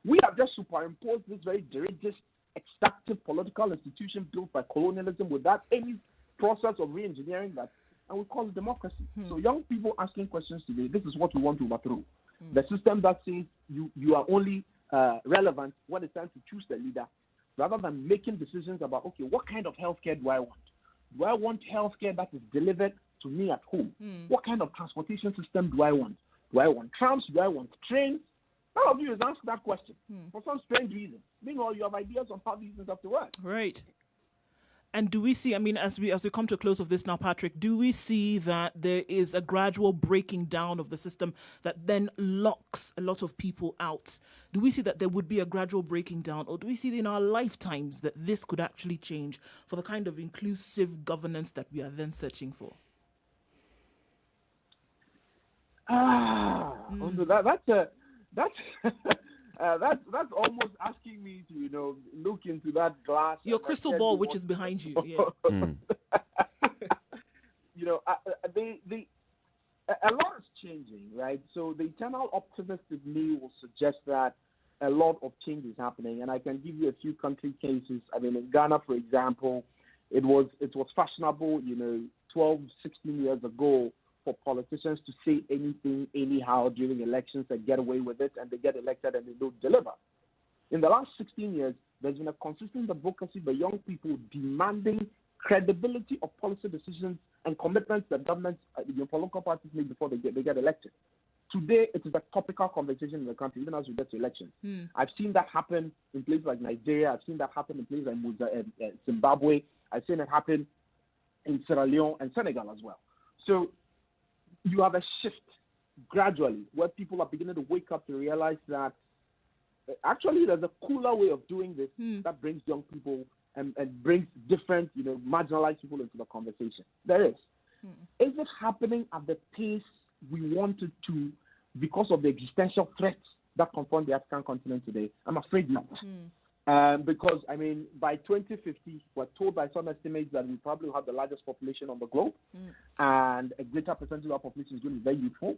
We have just superimposed this very dirigist, extractive political institution built by colonialism without any process of re-engineering that, and we call it democracy. So young people asking questions today, this is what we want to overthrow. The system that says you are only relevant when it's time to choose the leader, rather than making decisions about, okay, what kind of healthcare do I want? Do I want healthcare that is delivered to me at home? What kind of transportation system do I want? Do I want trams? Do I want trains? None of you has asked that question for some strange reason. Meanwhile, you have ideas on how these things have to work. Right. And do we see, I mean, as we come to a close of this now, Patrick, do we see that there is a gradual breaking down of the system that then locks a lot of people out? Do we see that there would be a gradual breaking down, or do we see in our lifetimes that this could actually change for the kind of inclusive governance that we are then searching for? That's almost asking me to look into that glass. Your crystal ball, which is behind you. Yeah. A lot is changing, right? So the eternal optimist in me will suggest that a lot of change is happening. And I can give you a few country cases. I mean, in Ghana, for example, it was fashionable, 12, 16 years ago for politicians to say anything anyhow during elections and get away with it, and they get elected and they don't deliver. In the last 16 years, there's been a consistent advocacy by young people demanding credibility of policy decisions and commitments that governments, political parties make before they get elected. Today, it is a topical conversation in the country, even as we get to elections. I've seen that happen in places like Nigeria. I've seen that happen in places like Zimbabwe. I've seen it happen in Sierra Leone and Senegal as well. So you have a shift gradually where people are beginning to wake up to realize that actually there's a cooler way of doing this that brings young people and brings different, marginalized people into the conversation. There is. Is it happening at the pace we wanted to because of the existential threats that confront the African continent today? I'm afraid not. Because, by 2050, we're told by some estimates that we probably have the largest population on the globe, and a greater percentage of our population is going to be very youthful.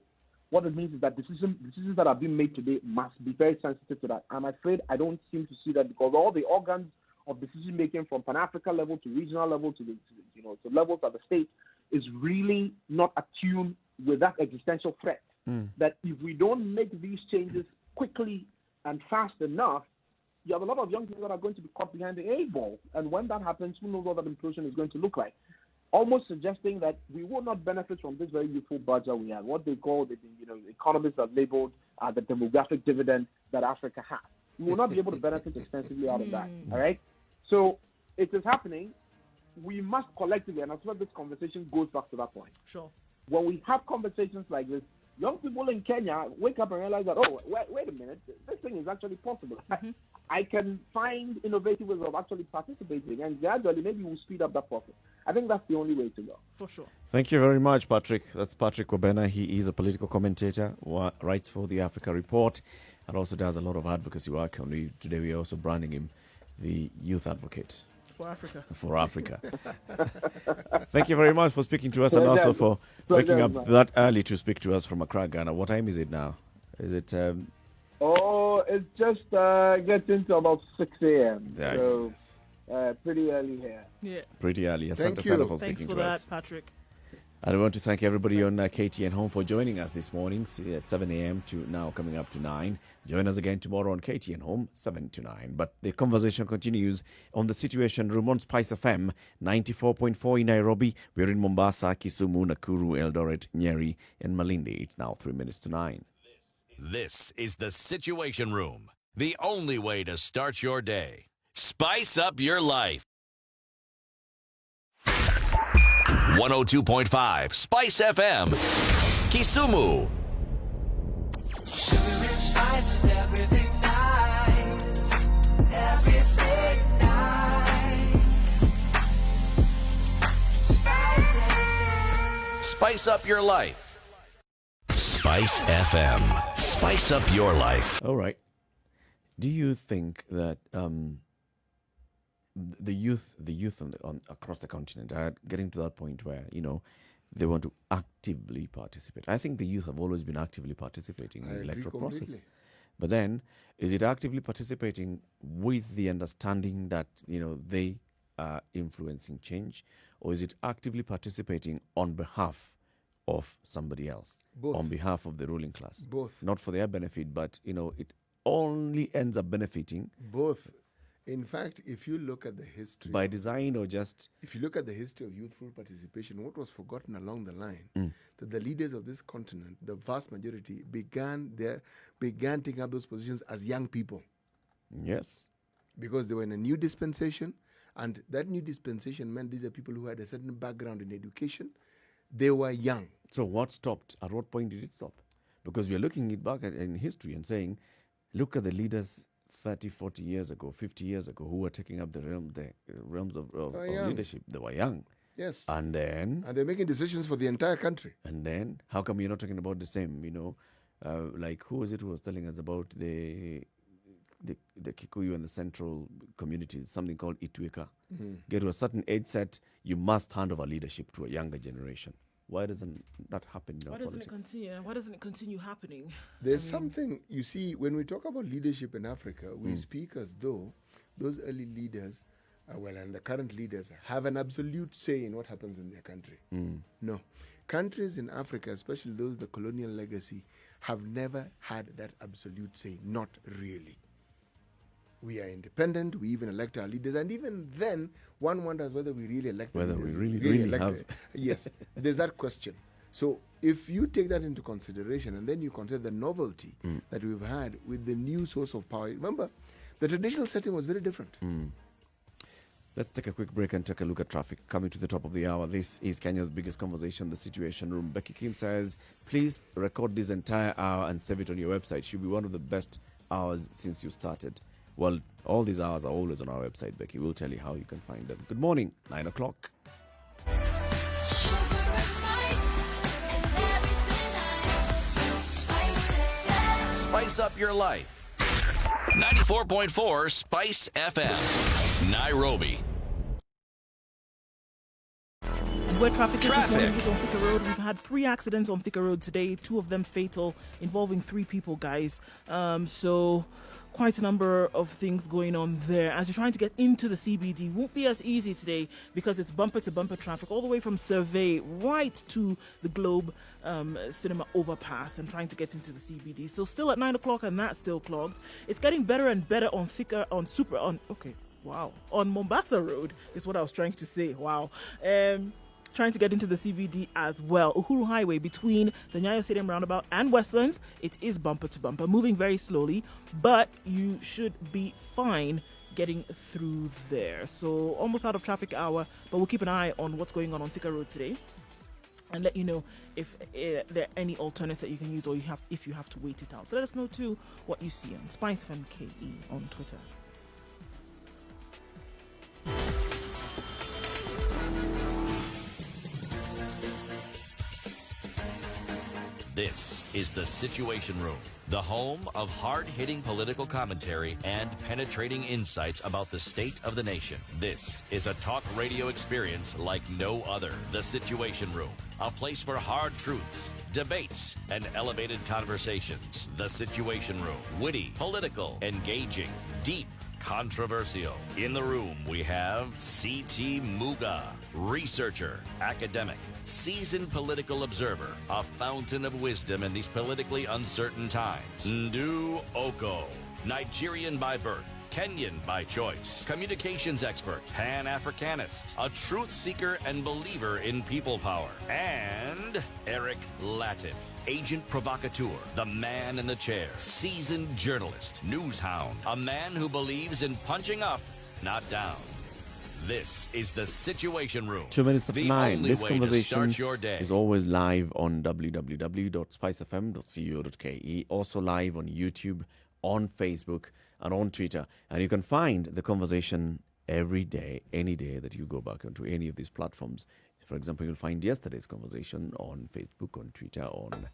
What it means is that decisions that are being made today must be very sensitive to that. I'm afraid I don't seem to see that, because all the organs of decision making from Pan-African level to regional level to levels of the state is really not attuned with that existential threat. That if we don't make these changes quickly and fast enough, you have a lot of young people that are going to be caught behind the eight ball. And when that happens, who knows what that implosion is going to look like? Almost suggesting that we will not benefit from this very youthful budget we have, what they call the economists have labeled the demographic dividend that Africa has. We will not be able to benefit extensively out of that. All right? So it is happening. We must collectively, and that's where this conversation goes back to that point. Sure. When we have conversations like this, young people in Kenya wake up and realize that, wait a minute, this thing is actually possible. I can find innovative ways of actually participating, and gradually maybe we'll speed up that process. I think that's the only way to go. For sure. Thank you very much, Patrick. That's Patrick Obena. He is a political commentator, writes for the Africa Report, and also does a lot of advocacy work. And today we are also branding him the youth advocate. For Africa. For Africa. Thank you very much for speaking to us, and also for waking up that early to speak to us from Accra, Ghana. What time is it now? Is it... it's just getting to about 6 a.m. Right. So pretty early here. Yeah. Pretty early. Thank you. For Thanks speaking for to that, us. Patrick. I want to thank everybody on KTN Home for joining us this morning, 7 a.m. to now coming up to 9. Join us again tomorrow on KTN Home, 7 to 9. But the conversation continues on the Situation Room on Spice FM, 94.4 in Nairobi. We're in Mombasa, Kisumu, Nakuru, Eldoret, Nyeri, and Malindi. It's now 3 minutes to 9. This is the Situation Room, the only way to start your day. Spice up your life. 102.5 Spice FM, Kisumu. Sugar and spice and everything nice. Everything nice. Spice FM. Spice up your life. Spice FM. Spice up your life. All right. Do you think that the youth across the continent are getting to that point where, they want to actively participate? I think the youth have always been actively participating in the electoral process. But then, is it actively participating with the understanding that, they are influencing change? Or is it actively participating on behalf of somebody else? Both. On behalf of the ruling class? Both. Not for their benefit, but, it only ends up benefiting. Both. In fact, if you look at the history... By design or just... If you look at the history of youthful participation, what was forgotten along the line, that the leaders of this continent, the vast majority, began taking up those positions as young people. Yes. Because they were in a new dispensation, and that new dispensation meant these are people who had a certain background in education. They were young. So what stopped? At what point did it stop? Because we are looking back in history and saying, look at the leaders 30, 40 years ago, 50 years ago, who were taking up the realms of leadership. They were young. Yes. And then... And they're making decisions for the entire country. And then, how come you're not talking about the same, like, who was it who was telling us about the Kikuyu and the central communities, something called Itweka? Get to a certain age set, you must hand over leadership to a younger generation. Why doesn't that happen in our Why doesn't it politics? continue? Why doesn't it continue happening? There's something, you see, when we talk about leadership in Africa, we speak as though those early leaders, and the current leaders, have an absolute say in what happens in their country. No. Countries in Africa, especially those with the colonial legacy, have never had that absolute say. Not really. We are independent, we even elect our leaders, and even then, one wonders whether we really elect the Whether we leaders. really elect have. Yes, there's that question. So if you take that into consideration and then you consider the novelty that we've had with the new source of power, remember, the traditional setting was very different. Let's take a quick break and take a look at traffic. Coming to the top of the hour, this is Kenya's biggest conversation, the Situation Room. Becky Kim says, please record this entire hour and save it on your website. Should be one of the best hours since you started. Well, all these hours are always on our website, Becky. We'll tell you how you can find them. Good morning, 9 o'clock. Sugar and spice and everything nice. Spice FM. Spice up your life. 94.4 Spice FM, Nairobi. Where traffic is this morning Traffic. is on Thika Road. We've had 3 accidents on Thika Road today, 2 of them fatal, involving 3 people, guys. So quite a number of things going on there. As you're trying to get into the CBD, won't be as easy today because it's bumper-to-bumper traffic all the way from Survey right to the Globe Cinema overpass and trying to get into the CBD. So still at 9 o'clock and that's still clogged. It's getting better and better on Thika, on Mombasa Road is what I was trying to say. Wow. Trying to get into the CBD as well. Uhuru Highway between the Nyayo Stadium roundabout and Westlands, it is bumper to bumper, moving very slowly, but you should be fine getting through there. So almost out of traffic hour, but we'll keep an eye on what's going on Thika Road today and let you know if there are any alternates that you can use or if you have to wait it out. Let us know too what you see on Spice FMKE on Twitter. This is the Situation Room, the home of hard-hitting political commentary and penetrating insights about the state of the nation. This is a talk radio experience like no other. The Situation Room, a place for hard truths, debates, and elevated conversations. The Situation Room, witty, political, engaging, deep, controversial. In the room, we have C.T. Muga, researcher, academic, seasoned political observer, a fountain of wisdom in these politically uncertain times. Nduh Okoh, Nigerian by birth, Kenyan by choice, communications expert, Pan-Africanist, a truth seeker and believer in people power, and Eric Latiff, agent provocateur, the man in the chair, seasoned journalist, news hound, a man who believes in punching up, not down. This is the Situation Room. 2 minutes after the 9. only This way to conversation start your day. is always live on www.spicefm.co.ke, also live on YouTube, on Facebook, and on Twitter. And you can find the conversation every day, any day that you go back onto any of these platforms. For example, you'll find yesterday's conversation on Facebook, on Twitter, on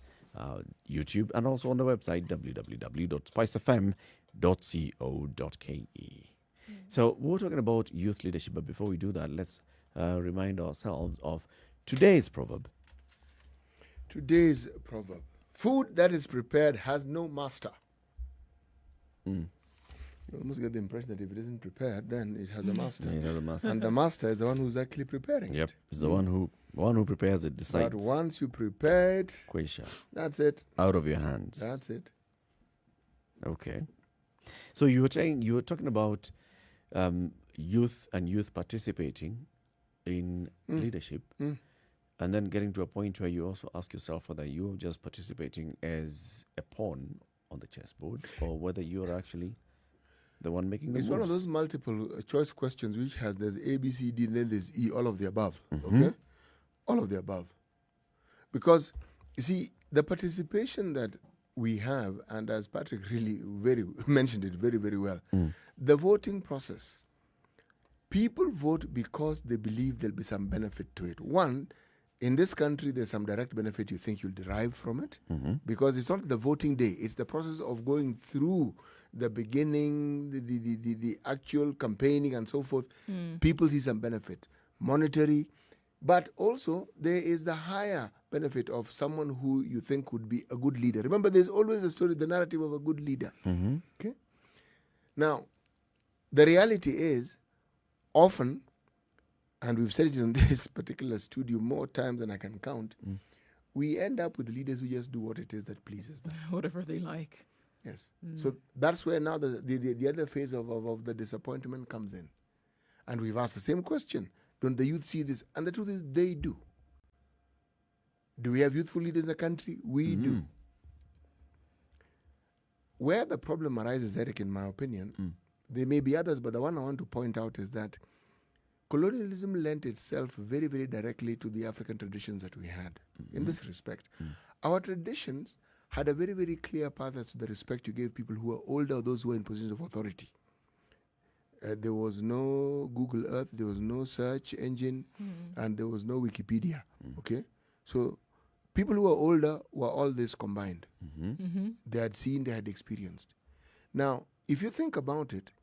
YouTube, and also on the website www.spicefm.co.ke. So we're talking about youth leadership, but before we do that, let's remind ourselves of today's proverb. Today's proverb: food that is prepared has no master. You almost get the impression that if it isn't prepared, then it has a master. Yeah, it has a master. And the master is the one who's actually preparing Yep, it. it's the one who prepares it, decides. But once you prepare it, Quasha, that's it. out of your hands. That's it. Okay. So you were talking about youth and youth participating in leadership, and then getting to a point where you also ask yourself whether you're just participating as a pawn on the chessboard or whether you're actually the one making the It's moves. one of those multiple choice questions which has there's A, B, C, D, and then there's E, all of the above. Okay? All of the above. Because, you see, the participation that we have, and as Patrick really mentioned it very, very well, the voting process. People vote because they believe there'll be some benefit to it. One, in this country, there's some direct benefit you think you'll derive from it, because it's not the voting day. It's the process of going through the beginning, the actual campaigning and so forth. People see some benefit. Monetary, But also, there is the higher benefit of someone who you think would be a good leader. Remember, there's always a story, the narrative of a good leader. Okay. Now, the reality is, often, and we've said it in this particular studio more times than I can count, we end up with leaders who just do what it is that pleases them. Whatever they like. Yes. So that's where now the other phase of the disappointment comes in. And we've asked the same question. Don't the youth see this? And the truth is, they do. Do we have youthful leaders in the country? We do. Where the problem arises, Eric, in my opinion, there may be others, but the one I want to point out is that colonialism lent itself very, very directly to the African traditions that we had in this respect. Our traditions had a very, very clear path as to the respect you gave people who were older or those who were in positions of authority. There was no Google Earth, there was no search engine, and there was no Wikipedia. Okay? So people who were older were all this combined. They had seen, they had experienced. Now, if you think about it,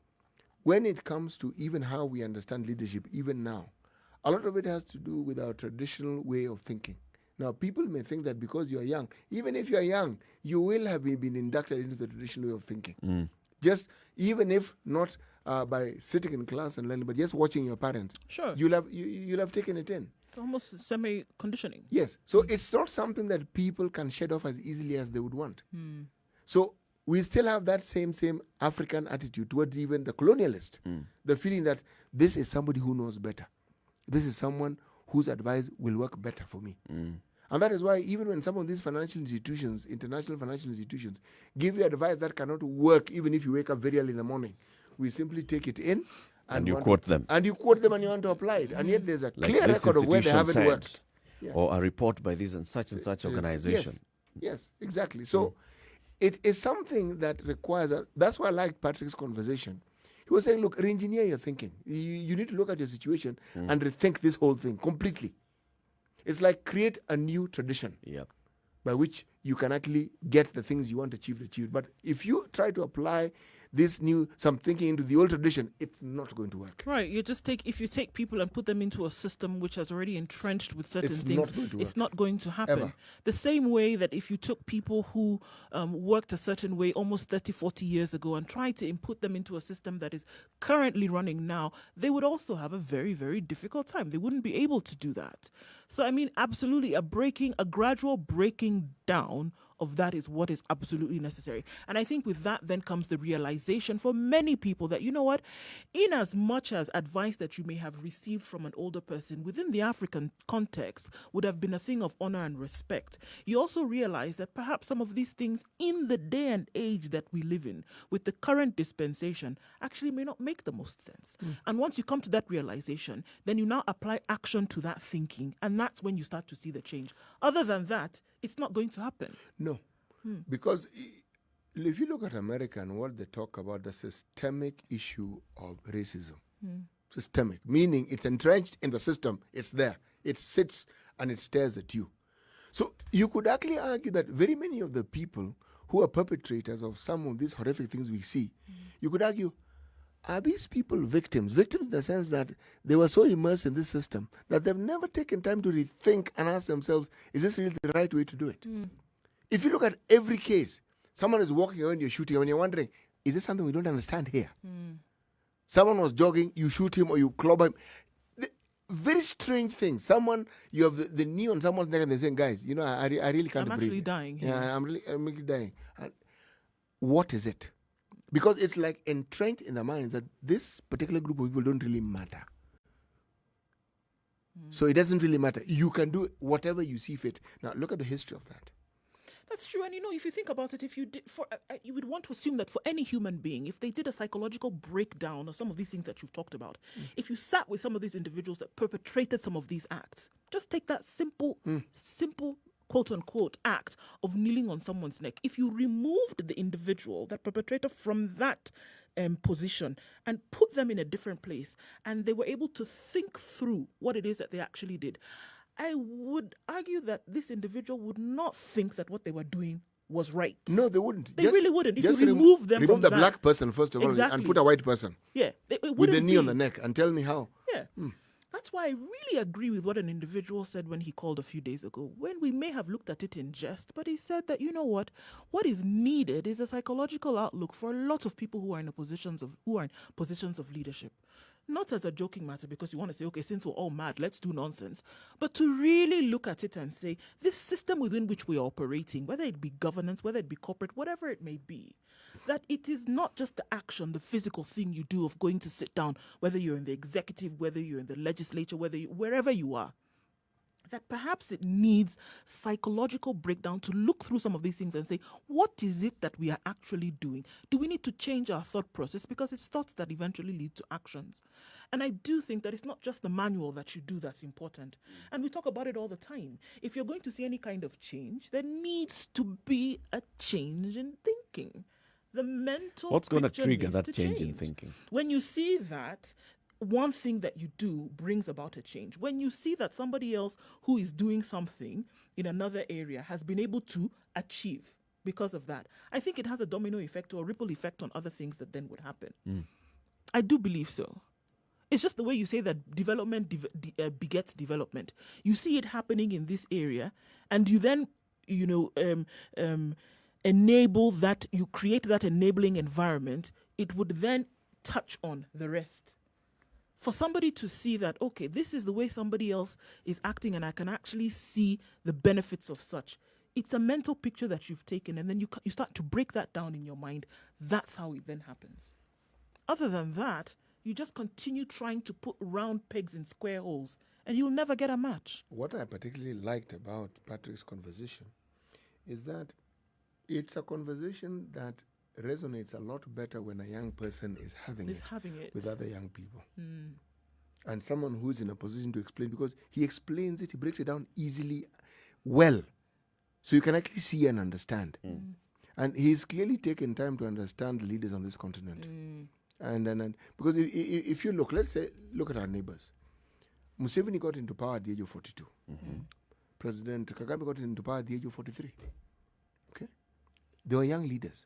when it comes to even how we understand leadership, even now, a lot of it has to do with our traditional way of thinking. Now, people may think that because you're young, even if you're young, you will have been inducted into the traditional way of thinking. Just, even if not by sitting in class and learning, but just watching your parents. Sure. You'll have taken it in. It's almost semi-conditioning. Yes. So it's not something that people can shed off as easily as they would want. So we still have that same African attitude towards even the colonialist. The feeling that this is somebody who knows better. This is someone whose advice will work better for me. And that is why even when some of these financial institutions, international financial institutions, give you advice that cannot work even if you wake up very early in the morning, we simply take it in And you quote them. And you quote them and you want to apply it. And yet there's a Like clear this record of where they institution haven't said, worked. Yes. Or a report by this and such organization. Yes, exactly. So it is something that requires, that's why I liked Patrick's conversation. He was saying, look, re-engineer your thinking. You need to look at your situation and rethink this whole thing completely. It's like create a new tradition by which you can actually get the things you want achieved. But if you try to apply this some thinking into the old tradition, it's not going to work. Right. If you take people and put them into a system which has already entrenched with certain It's things, not going to it's work. not going to happen. Ever. The same way that if you took people who worked a certain way almost 30, 40 years ago and tried to input them into a system that is currently running now, they would also have a very, very difficult time. They wouldn't be able to do that. So, I mean, absolutely, a gradual breaking down of that is what is absolutely necessary. And I think with that then comes the realization for many people that, you know what, in as much as advice that you may have received from an older person within the African context would have been a thing of honor and respect, you also realize that perhaps some of these things in the day and age that we live in with the current dispensation actually may not make the most sense. And once you come to that realization, then you now apply action to that thinking, and that's when you start to see the change. Other than that, it's not going to happen. No, because if you look at America and what they talk about, the systemic issue of racism. Systemic, meaning it's entrenched in the system, it's there, it sits and it stares at you. So you could actually argue that very many of the people who are perpetrators of some of these horrific things we see, you could argue, are these people victims? Victims in the sense that they were so immersed in this system that they've never taken time to rethink and ask themselves, is this really the right way to do it? If you look at every case, someone is walking around, you're shooting, and you're wondering, is this something we don't understand here? Someone was jogging, you shoot him or you club him. Very strange thing. You have the knee on someone's neck and they're saying, guys, you know, I really can't breathe. I'm actually dying here. Yeah, I'm really dying. And what is it? Because it's like entrenched in the minds that this particular group of people don't really matter. So it doesn't really matter. You can do whatever you see fit. Now, look at the history of that. That's true. And, you know, if you think about it, if you did, you would want to assume that for any human being, if they did a psychological breakdown of some of these things that you've talked about, if you sat with some of these individuals that perpetrated some of these acts, just take that simple quote-unquote act of kneeling on someone's neck. If you removed the individual, that perpetrator, from that position and put them in a different place, and they were able to think through what it is that they actually did, I would argue that this individual would not think that what they were doing was right. No, they wouldn't. They really wouldn't. If you remove them from the that, black person, first of all, and put a white person. Yeah. It With wouldn't the knee be. on the neck, and tell me how. Yeah. That's why I really agree with what an individual said when he called a few days ago, when we may have looked at it in jest, but he said that, you know what is needed is a psychological outlook for a lot of people who are in positions of leadership. Not as a joking matter because you want to say, okay, since we're all mad, let's do nonsense. But to really look at it and say, this system within which we are operating, whether it be governance, whether it be corporate, whatever it may be, that it is not just the action, the physical thing you do of going to sit down, whether you're in the executive, whether you're in the legislature, wherever you are, that perhaps it needs psychological breakdown to look through some of these things and say, what is it that we are actually doing? Do we need to change our thought process? Because it's thoughts that eventually lead to actions. And I do think that it's not just the manual that you do that's important. And we talk about it all the time. If you're going to see any kind of change, there needs to be a change in thinking. The mental What's going to picture trigger needs that to change in thinking? When you see that, one thing that you do brings about a change. When you see that somebody else who is doing something in another area has been able to achieve because of that, I think it has a domino effect or a ripple effect on other things that then would happen. I do believe so. It's just the way you say that development begets development. You see it happening in this area, and you then, enable that, you create that enabling environment. It would then touch on the rest. For somebody to see that, okay, this is the way somebody else is acting and I can actually see the benefits of such. It's a mental picture that you've taken, and then you start to break that down in your mind. That's how it then happens. Other than that, you just continue trying to put round pegs in square holes, and you'll never get a match. What I particularly liked about Patrick's conversation is that it's a conversation that resonates a lot better when a young person is having it with other young people. And someone who's in a position to explain, because he explains it, he breaks it down easily, well, so you can actually see and understand. And he's clearly taken time to understand the leaders on this continent. And because if you look, let's say, look at our neighbors. Museveni got into power at the age of 42. President Kagame got into power at the age of 43. Okay? They were young leaders.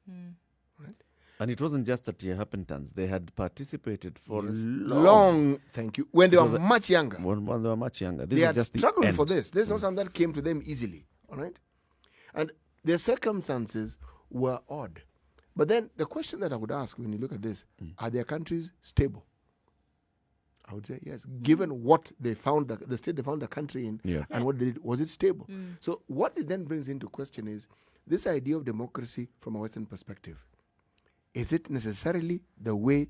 Right? And it wasn't just at happenstance. They had participated for long. Thank you. When they were much younger. When they were much younger. They had struggled for this. There's not something that came to them easily. All right? And their circumstances were odd. But then the question that I would ask when you look at this, are their countries stable? I would say yes. Given what they found, the state they found the country in, and what they did, was it stable? So what it then brings into question is this idea of democracy from a Western perspective. Is it necessarily the way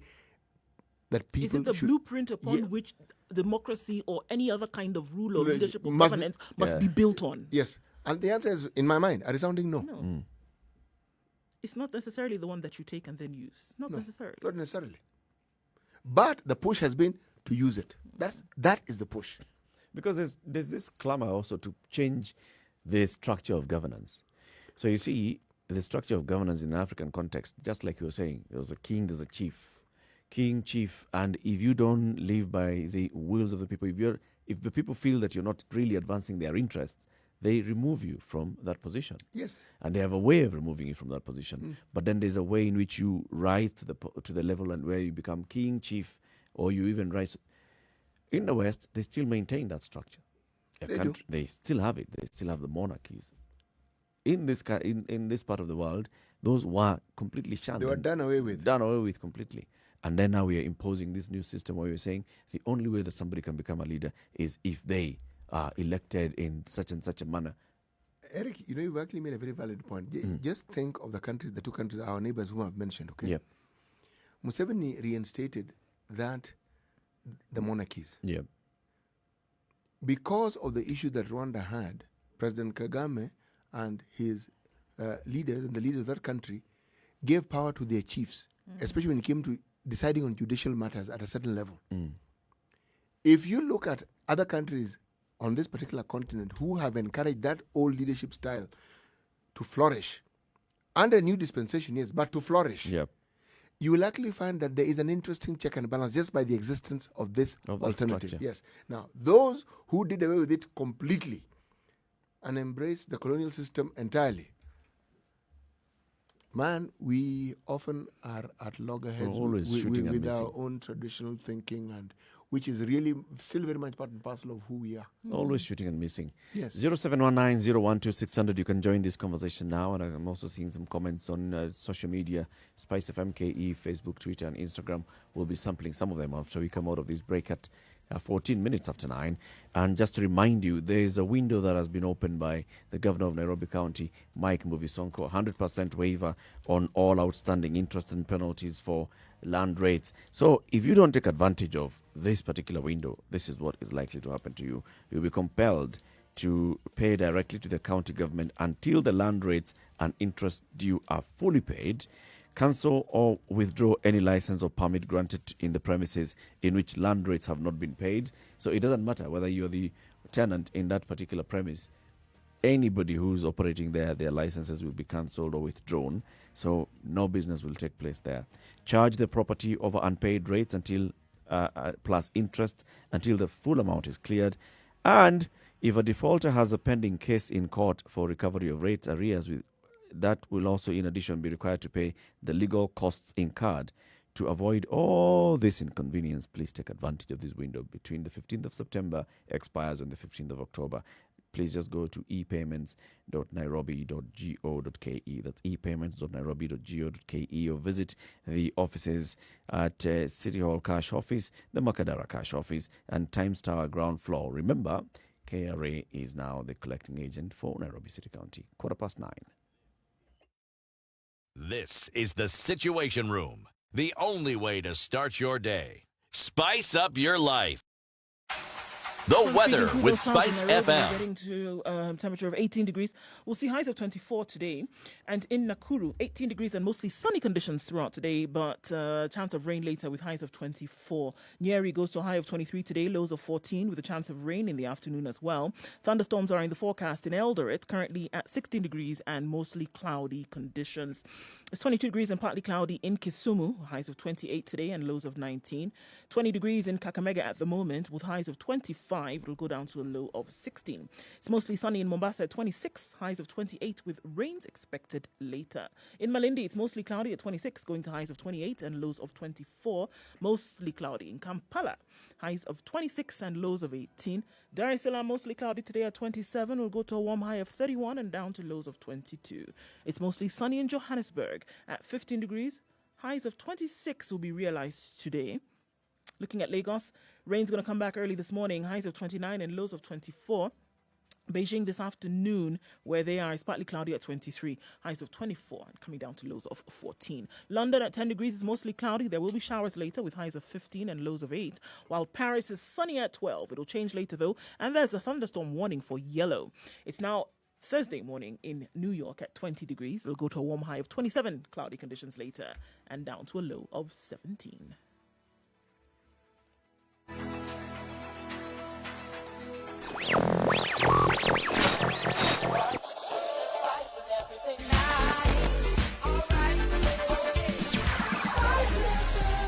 that people Is it the blueprint upon which democracy or any other kind of rule or leadership or governance must be built on? Yes. And the answer is, in my mind, a resounding no. It's not necessarily the one that you take and then use. Not necessarily. Not necessarily. But the push has been to use it. That is the push. Because there's this clamor also to change the structure of governance. So you see, the structure of governance in the African context, just like you were saying, there was a king, there's a chief. King, chief, and if you don't live by the wills of the people, if the people feel that you're not really advancing their interests, they remove you from that position. Yes. And they have a way of removing you from that position. But then there's a way in which you rise to the level and where you become king, chief, or you even rise. In the West, they still maintain that structure. They still have it. They still have the monarchies. In this part of the world, those were completely shunned. They were done away with. Done away with completely. And then now we are imposing this new system where we're saying the only way that somebody can become a leader is if they are elected in such and such a manner. Eric, you've actually made a very valid point. Just think of the two countries, our neighbors whom I've mentioned, okay? Yep. Museveni reinstated the monarchies. Yep. Because of the issue that Rwanda had, President Kagame and his leaders and the leaders of that country gave power to their chiefs, especially when it came to deciding on judicial matters at a certain level. If you look at other countries on this particular continent who have encouraged that old leadership style to flourish, under new dispensation, yes, but to flourish, you will actually find that there is an interesting check and balance just by the existence of this alternative. Structure. Yes. Now, those who did away with it completely and embraced the colonial system entirely, man, we often are at loggerheads with our own traditional thinking, and which is really still very much part and parcel of who we are. Always shooting and missing. Yes. 0719-012-600. You can join this conversation now. And I'm also seeing some comments on social media. Spice FM KE, Facebook, Twitter, and Instagram. We'll be sampling some of them after we come out of this break at 14 minutes after 9. And just to remind you, there is a window that has been opened by the Governor of Nairobi County, Mike Mbuvi Sonko, 100% waiver on all outstanding interest and penalties for land rates. So if you don't take advantage of this particular window, this is what is likely to happen to you. You'll be compelled to pay directly to the county government until the land rates and interest due are fully paid. Cancel or withdraw any license or permit granted in the premises in which land rates have not been paid. So it doesn't matter whether you're the tenant in that particular premise. Anybody who's operating there, their licenses will be cancelled or withdrawn. So no business will take place there. Charge the property over unpaid rates until plus interest until the full amount is cleared. And if a defaulter has a pending case in court for recovery of rates arrears, that will also in addition be required to pay the legal costs incurred. To avoid all this inconvenience, please take advantage of this window between the 15th of September expires on the 15th of October. Please just go to epayments.nairobi.go.ke. That's epayments.nairobi.go.ke, or visit the offices at City Hall Cash Office, the Makadara Cash Office, and Times Tower ground floor. Remember, KRA is now the collecting agent for Nairobi City County. 9:15. This is the Situation Room, the only way to start your day. Spice up your life. The weather with Spice FM. Getting to temperature of 18 degrees. We'll see highs of 24 today. And in Nakuru, 18 degrees and mostly sunny conditions throughout today, but chance of rain later with highs of 24. Njeri goes to a high of 23 today, lows of 14 with a chance of rain in the afternoon as well. Thunderstorms are in the forecast in Eldoret, currently at 16 degrees and mostly cloudy conditions. It's 22 degrees and partly cloudy in Kisumu, highs of 28 today and lows of 19. 20 degrees in Kakamega at the moment with highs of 25. It'll go down to a low of 16. It's mostly sunny in Mombasa at 26, highs of 28 with rains expected later. In Malindi, it's mostly cloudy at 26, going to highs of 28 and lows of 24. Mostly cloudy in Kampala, highs of 26 and lows of 18. Dar es Salaam, mostly cloudy today at 27. Will go to a warm high of 31 and down to lows of 22. It's mostly sunny in Johannesburg at 15 degrees. Highs of 26 will be realized today. Looking at Lagos, rain's going to come back early this morning, highs of 29 and lows of 24. Beijing this afternoon, where they are, is partly cloudy at 23, highs of 24 and coming down to lows of 14. London at 10 degrees is mostly cloudy. There will be showers later with highs of 15 and lows of 8, while Paris is sunny at 12. It'll change later though, and there's a thunderstorm warning for yellow. It's now Thursday morning in New York at 20 degrees. It'll go to a warm high of 27, cloudy conditions later, and down to a low of 17.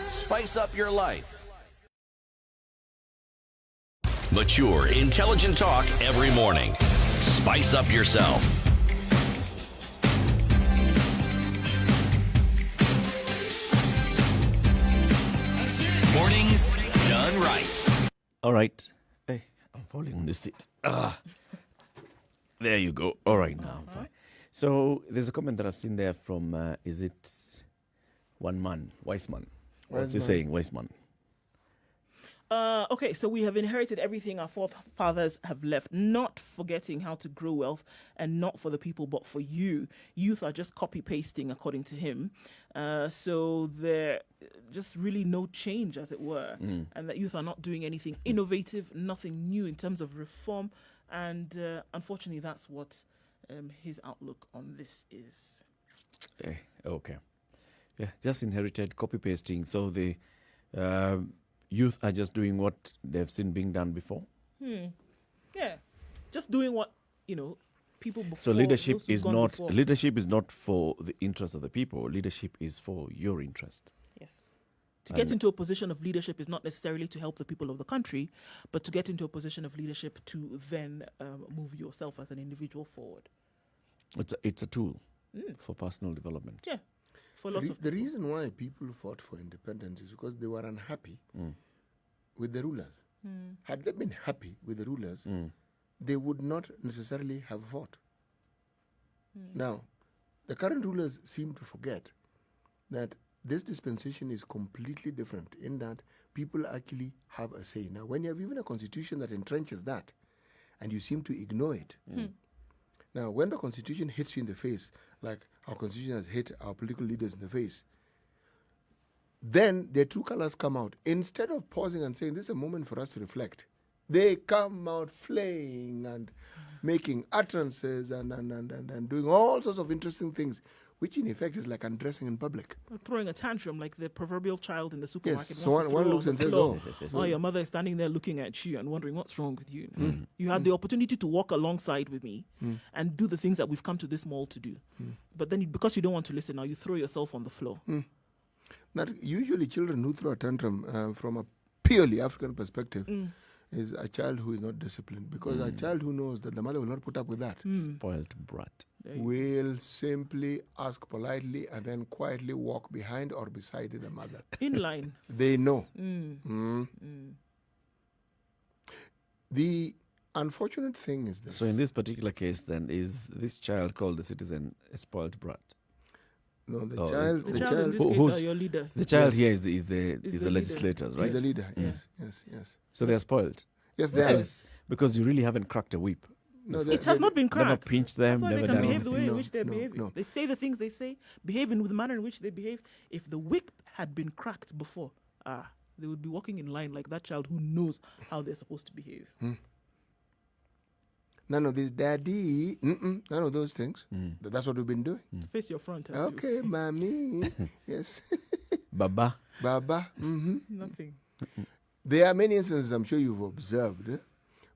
Spice up your life. Mature, intelligent talk every morning. Spice up yourself. Mornings done right. All right. Hey, I'm falling on the seat. There you go. All right, now. Fine. So there's a comment that I've seen there from, is it one man, Weissman? What's he saying, Weissman? Okay, so we have inherited everything our forefathers have left, not forgetting how to grow wealth, and not for the people, but for you. Youth are just copy-pasting, according to him. So there just really no change, as it were, and that youth are not doing anything innovative, nothing new in terms of reform. And unfortunately, that's what his outlook on this is. Okay. Yeah, just inherited copy-pasting. So the youth are just doing what they've seen being done before. Yeah, just doing what people before. So leadership is not for the interest of the people. Leadership is for your interest. Yes. To get into a position of leadership is not necessarily to help the people of the country, but to get into a position of leadership to then move yourself as an individual forward. It's a tool for personal development. Yeah. The reason why people fought for independence is because they were unhappy with the rulers. Had they been happy with the rulers, they would not necessarily have fought. Now, the current rulers seem to forget that this dispensation is completely different in that people actually have a say. Now, when you have even a constitution that entrenches that, and you seem to ignore it, now, when the constitution hits you in the face, like our constitution has hit our political leaders in the face, then their true colors come out. Instead of pausing and saying, this is a moment for us to reflect, they come out flaying and making utterances and doing all sorts of interesting things, which in effect is like undressing in public. Or throwing a tantrum like the proverbial child in the supermarket. Yes, so wants to one throw looks on and the says, floor. oh. Your mother is standing there looking at you and wondering what's wrong with you. You had the opportunity to walk alongside with me and do the things that we've come to this mall to do. But then because you don't want to listen, now you throw yourself on the floor. Not usually children who throw a tantrum from a purely African perspective is a child who is not disciplined, because a child who knows that the mother will not put up with that Spoiled brat. will simply ask politely and then quietly walk behind or beside the mother. In line. They know. The unfortunate thing is this. So in this particular case, then, is this child called the citizen a spoiled brat? No, the Oh, child. The The child in child. this Who- case who's- are your leaders. The child Yes. here is Is the the leader. legislators, right? He's the leader. Yes. So they are spoiled Yes, they are. Yes. because you really haven't cracked a whip. No, It has not been Never cracked. pinched them. That's why Never they can done behave the way anything. in which they're No, behaving. no. They say the things they say, behave in the manner in which they behave. If the whip had been cracked before, they would be walking in line like that child who knows how they're supposed to behave. None of this daddy. None of those things. That's what we've been doing. Face your front. as you Okay, say. mommy. Yes. Baba. Baba. Nothing. There are many instances I'm sure you've observed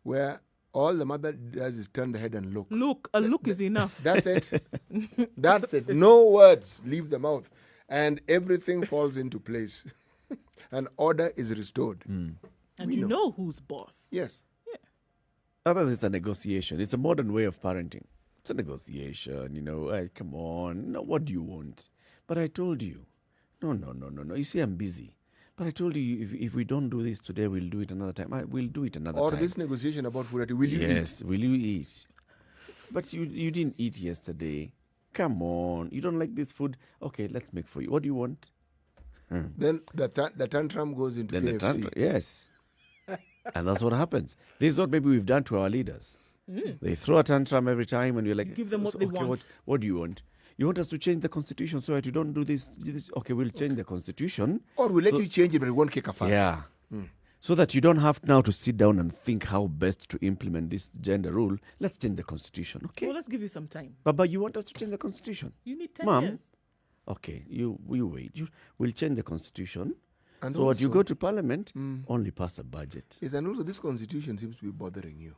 where all the mother does is turn the head and look. Look, a look is enough. That's it. That's it. No words leave the mouth. And everything falls into place. And order is restored. And we you know. know who's boss. Yes. Others, it's a negotiation. It's a modern way of parenting. It's a negotiation, Hey, come on. No, what do you want? But I told you. No. You see, I'm busy. But I told you, if we don't do this today, we'll do it another time. We'll do it another Or time. this negotiation about food. Will you eat? Yes, will you eat? But you didn't eat yesterday. Come on. You don't like this food? Okay, let's make for you. What do you want? Then the tantrum goes into Then the KFC. tantrum. Yes. And that's what happens. This is what maybe we've done to our leaders. They throw a tantrum every time, and we're like, You give them what they want. What do you want? You want us to change the constitution so that you don't do this? Okay, we'll change the constitution. Or we'll let So- you change it, but we won't kick a fuss. Yeah. So that you don't have now to sit down and think how best to implement this gender rule. Let's change the constitution, okay? Well, let's give you some time. Baba, you want us to change the constitution? You need 10 Mom? years. Okay, you wait. We'll change the constitution. And So what you also- go to parliament, only pass a budget. Yes, and also this constitution seems to be bothering you.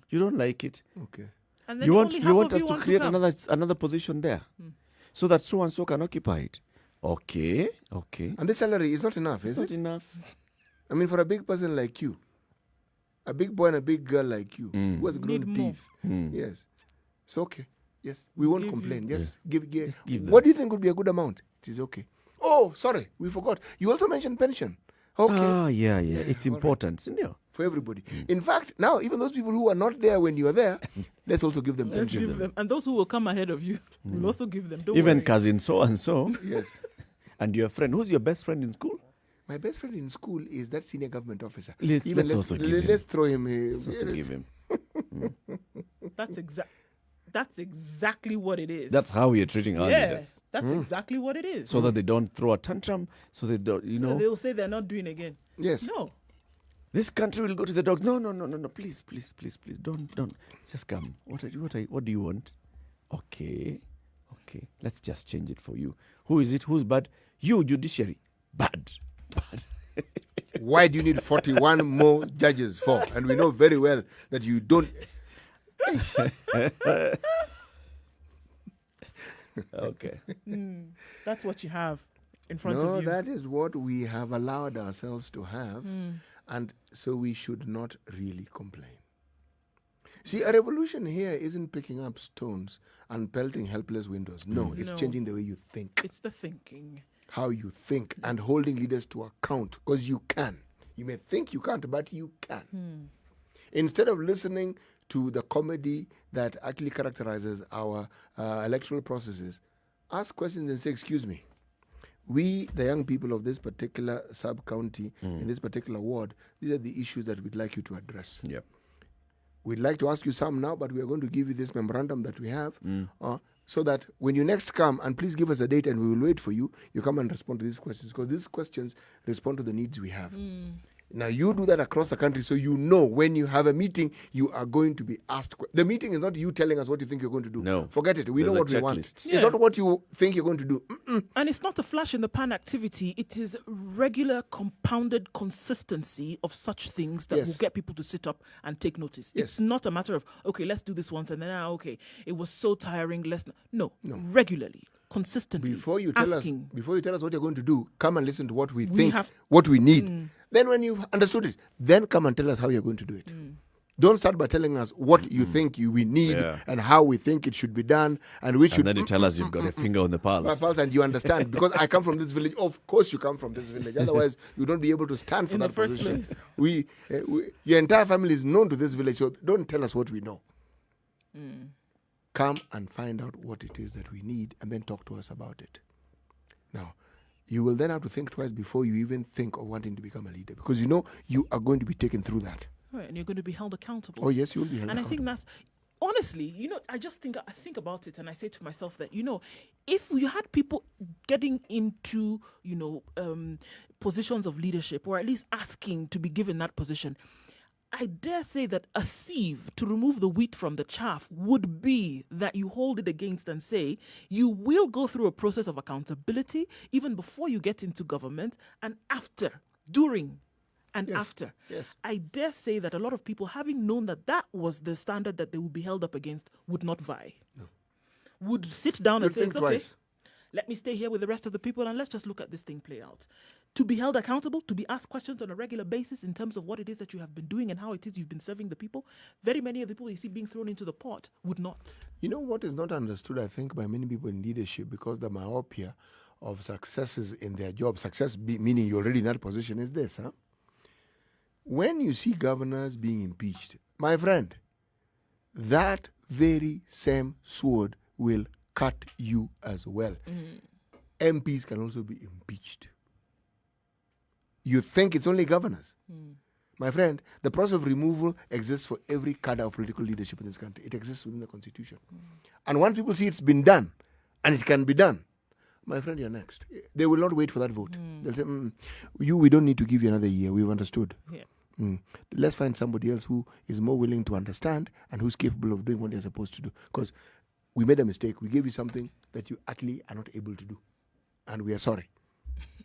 You don't like it. Okay. And then You want only half of us you to want create come. another position there, so that so and so can occupy it. Okay. And this salary is not enough, It's is not it? enough. I mean, for a big person like you, a big boy and a big girl like you, who has grown Need more. teeth, yes, it's okay. Yes, we won't Give you- complain. Yes, give. give them. What do you think would be a good amount? It is okay. Oh, sorry, we forgot. You also mentioned pension. Okay, Yeah. It's important, for everybody. In fact, now even those people who were not there when you were there, let's also give them Let's pension. give them. And those who will come ahead of you, we'll also give them. Don't Even worry. cousin so and so, Yes. and your friend. Who's your best friend in school? My best friend in school is that senior government officer. Let's also give him. Let's throw him. Let's also give him. That's exactly what it is. That's how we are treating our leaders, yes, that's exactly what it is. so that they don't throw a tantrum. So they don't, So they'll say they're not doing again. Yes. No. This country will go to the dogs. No. Please. Don't. Just come. What do you want? Okay. Let's just change it for you. Who is it? Who's bad? You, judiciary. Bad. Why do you need 41 more judges for? And we know very well that you don't. Okay. That's what you have in front No, of you. that is what we have allowed ourselves to have. And so we should not really complain. See, a revolution here isn't picking up stones and pelting helpless windows. No, it's No. changing the way you think, It's the thinking. how you think, and holding leaders to account, because you can. You may think you can't, but you can. Instead of listening to the comedy that actually characterizes our electoral processes, ask questions and say, excuse me, we, the young people of this particular sub-county, in this particular ward, these are the issues that we'd like you to address. Yep. We'd like to ask you some now, but we are going to give you this memorandum that we have, so that when you next come, and please give us a date and we will wait for you, you come and respond to these questions, because these questions respond to the needs we have. Now, you do that across the country, so you know when you have a meeting, you are going to be asked. The meeting is not you telling us what you think you're going to do. No. Forget it. We There's know a what we want. checklist. It's not what you think you're going to do. And it's not a flash in the pan activity. It is regular, compounded consistency of such things that will get people to sit up and take notice. Yes. It's not a matter of, okay, let's do this once and then, okay, it was so tiring. No. Regularly, consistently. Before you tell asking. us what you're going to do, come and listen to what we think, have- what we need. Then when you've understood it, then come and tell us how you're going to do it. Don't start by telling us what you think we need and how we think it should be done, and we should. And then you tell us you've got a finger on the pulse. And you understand, because I come from this village. Of course you come from this village. Otherwise, you don't be able to stand for In that the first position. place. Your entire family is known to this village, so don't tell us what we know. Come and find out what it is that we need, and then talk to us about it. Now, you will then have to think twice before you even think of wanting to become a leader, because you know you are going to be taken through that. Right, and you're going to be held accountable. Oh, yes, you will be held And I accountable. think that's, honestly, I think about it and I say to myself that, if you had people getting into, positions of leadership, or at least asking to be given that position, I dare say that a sieve to remove the wheat from the chaff would be that you hold it against and say you will go through a process of accountability even before you get into government, and after, during, and after. Yes. I dare say that a lot of people, having known that that was the standard that they would be held up against, would not vie. No. Would sit down and You'd say, think okay, twice. let me stay here with the rest of the people and let's just look at this thing play out. To be held accountable, to be asked questions on a regular basis in terms of what it is that you have been doing and how it is you've been serving the people. Very many of the people you see being thrown into the pot would not. You know what is not understood, I think, by many people in leadership, because the myopia of successes in their job, meaning you're already in that position, is this, When you see governors being impeached, my friend, that very same sword will cut you as well. MPs can also be impeached. You think it's only governors. My friend, the process of removal exists for every cadre of political leadership in this country. It exists within the Constitution. And once people see it's been done, and it can be done, my friend, you're next. They will not wait for that vote. They'll say, we don't need to give you another year. We've understood. Yeah. Let's find somebody else who is more willing to understand and who's capable of doing what they're supposed to do. Because we made a mistake. We gave you something that you actually are not able to do. And we are sorry.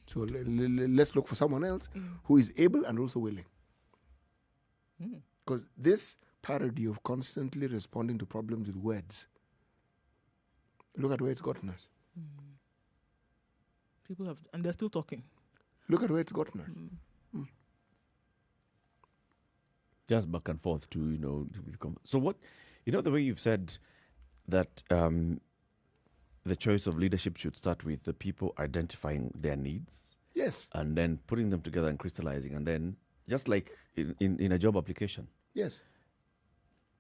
So let's look for someone else who is able and also willing. Because this parody of constantly responding to problems with words, look at where it's gotten us. People have, and they're still talking. Look at where it's gotten us. Just back and forth to so what, the way you've said that the choice of leadership should start with the people identifying their needs. Yes. And then putting them together and crystallizing, and then just like in a job application. Yes.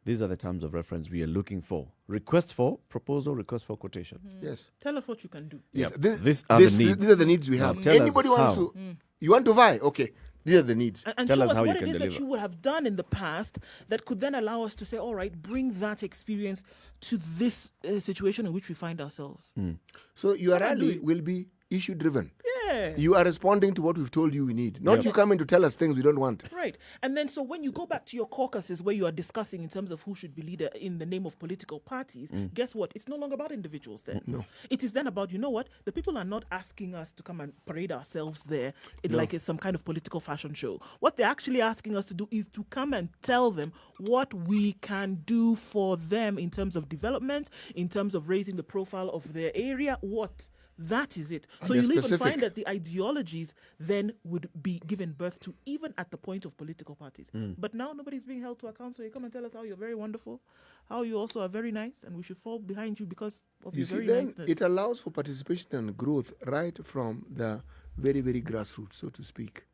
These are the terms of reference we are looking for. Request for proposal, request for quotation. Yes. Tell us what you can do. Yes. Yep. These are the needs. These are the needs we have. Tell us Anybody wants how. to, you want to vie? Okay. These are the needs. And Tell show us us how what you it can is that deliver. you would have done in the past that could then allow us to say, all right, bring that experience to this situation in which we find ourselves. So your What are rally you- will be issue driven. Yeah. You are responding to what we've told you we need. Not you coming to tell us things we don't want. Right. And then so when you go back to your caucuses where you are discussing in terms of who should be leader in the name of political parties, guess what? It's no longer about individuals then. No. It is then about, what? The people are not asking us to come and parade ourselves there like it's some kind of political fashion show. What they're actually asking us to do is to come and tell them what we can do for them in terms of development, in terms of raising the profile of their area, That is it. So they're you'll even specific. find that the ideologies then would be given birth to even at the point of political parties. But now nobody's being held to account. So you come and tell us how you're very wonderful, how you also are very nice, and we should fall behind you because of You your see, very then niceness. it allows for participation and growth right from the very, very grassroots, so to speak.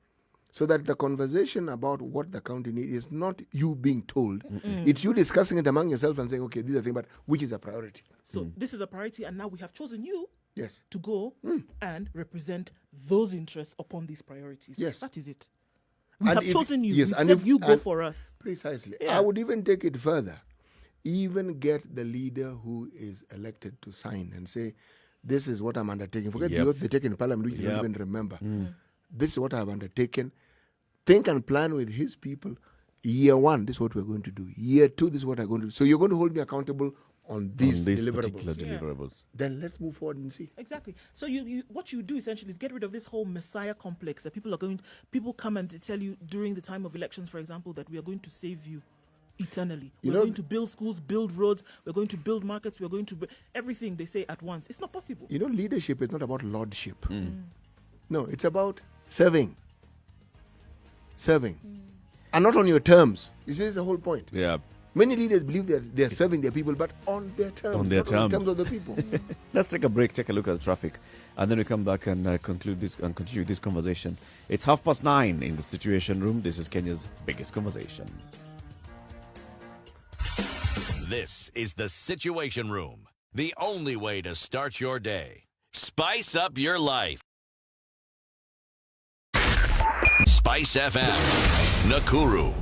So that the conversation about what the county needs is not you being told. It's you discussing it among yourself and saying, okay, these are things, but which is a priority? So this is a priority, and now we have chosen you Yes. to go and represent those interests upon these priorities. Yes. That is it. We And have if- chosen you. yes, We and said if- you go and- for us. Precisely. Yeah. I would even take it further. Even get the leader who is elected to sign and say, this is what I'm undertaking. Forget Yep. the oath they take in Parliament, which you Yep. don't even remember. This is what I've undertaken. Think and plan with his people. Year 1, this is what we're going to do. Year 2, this is what I'm going to do. So you're going to hold me accountable on these, particular deliverables. deliverables. Then let's move forward and see. Exactly. So you what you do essentially is get rid of this whole messiah complex that people come and they tell you during the time of elections, for example, that we are going to save you eternally. You We're know- going to build schools, build roads, we're going to build markets, we're going to everything they say at once. It's not possible. You know, leadership is not about lordship. No, it's about serving. Serving. And not on your terms. You see, this is the whole point. Yeah. Many leaders believe they're serving their people, but on their terms, On their not on the terms. terms of the people. Let's take a break, take a look at the traffic, and then we come back and conclude this and continue this conversation. It's 9:30 in the Situation Room. This is Kenya's biggest conversation. This is the Situation Room, the only way to start your day. Spice up your life. Spice FM, Nakuru.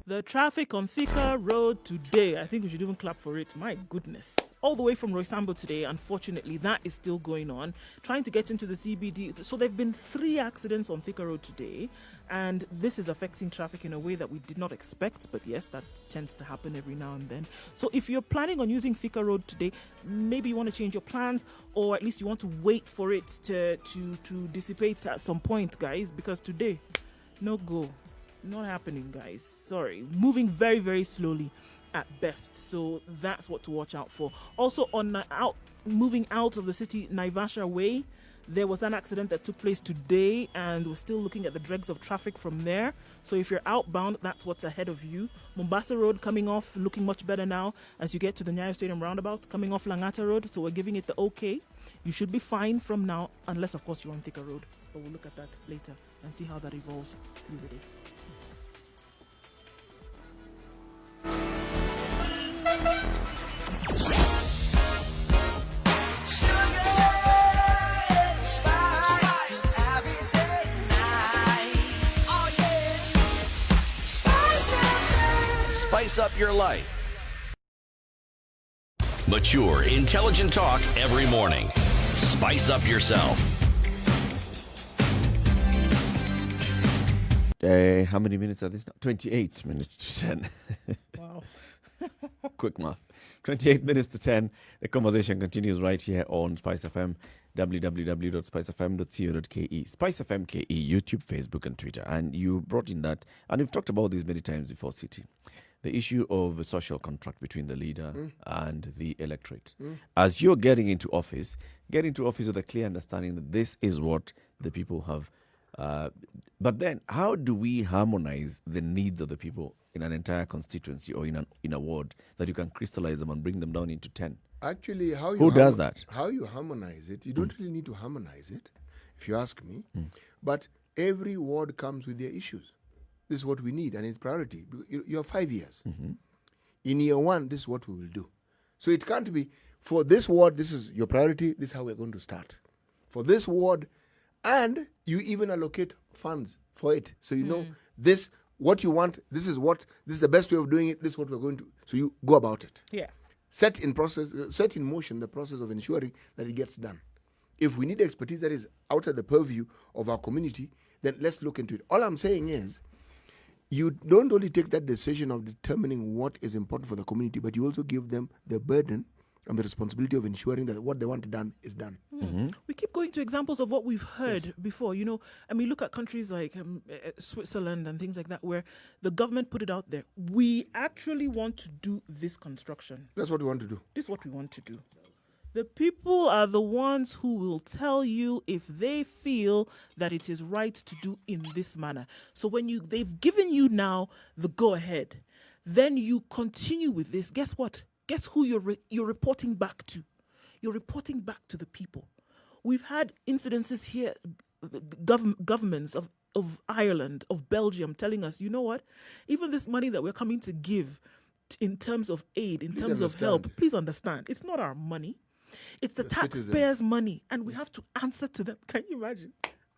The traffic on Thika Road today, I think we should even clap for it. My goodness. All the way from Roysambo today, unfortunately, that is still going on. Trying to get into the CBD. So there have been 3 accidents on Thika Road today, and this is affecting traffic in a way that we did not expect. But yes, that tends to happen every now and then. So if you're planning on using Thika Road today, maybe you want to change your plans, or at least you want to wait for it to dissipate at some point, guys, because today, no go. Not happening, guys. Sorry. Moving very, very slowly at best. So that's what to watch out for. Also, on moving out of the city, Naivasha Way, there was an accident that took place today, and we're still looking at the dregs of traffic from there. So if you're outbound, that's what's ahead of you. Mombasa Road coming off, looking much better now as you get to the Nyayo Stadium roundabout, coming off Langata Road. So we're giving it the okay. You should be fine from now, unless, of course, you're on Thika Road. But we'll look at that later and see how that evolves through the day. Spice up your life. Mature, intelligent talk every morning. Spice up yourself. How many minutes are this now? 28 minutes to 10. Wow. Quick math. 28 minutes to 10. The conversation continues right here on Spice FM, www.spicefm.co.ke, Spice FM KE, YouTube, Facebook, and Twitter. And you brought in that, and we've talked about this many times before, City. The issue of a social contract between the leader and the electorate. As you're getting into office with a clear understanding that this is what the people have. But then, how do we harmonize the needs of the people in an entire constituency or in a ward that you can crystallize them and bring them down into 10? Actually, Who does that? How you harmonize it, you don't really need to harmonize it, if you ask me. But every ward comes with their issues. This is what we need, and it's priority. You have 5 years. In year 1, this is what we will do. So it can't be, for this ward, this is your priority, this is how we're going to start. For this ward, and you even allocate funds for it. So you know this, what you want, this is the best way of doing it, this is what we're going to, so you go about it. Yeah. Set in motion the process of ensuring that it gets done. If we need expertise that is out of the purview of our community, then let's look into it. All I'm saying is, you don't only take that decision of determining what is important for the community, but you also give them the burden and the responsibility of ensuring that what they want done is done. We keep going to examples of what we've heard before. You know, I mean, look at countries like Switzerland and things like that, where the government put it out there. We actually want to do this construction. That's what we want to do. This is what we want to do. The people are the ones who will tell you if they feel that it is right to do in this manner. So when they've given you now the go ahead, then you continue with this. Guess what? Guess who you're reporting back to? You're reporting back to the people. We've had incidences here, governments of of Ireland, of Belgium, telling us, you know what, even this money that we're coming to give in terms of aid, in terms of help, please understand, it's not our money. It's the taxpayers' citizens. money, and we have to answer to them. Can you imagine?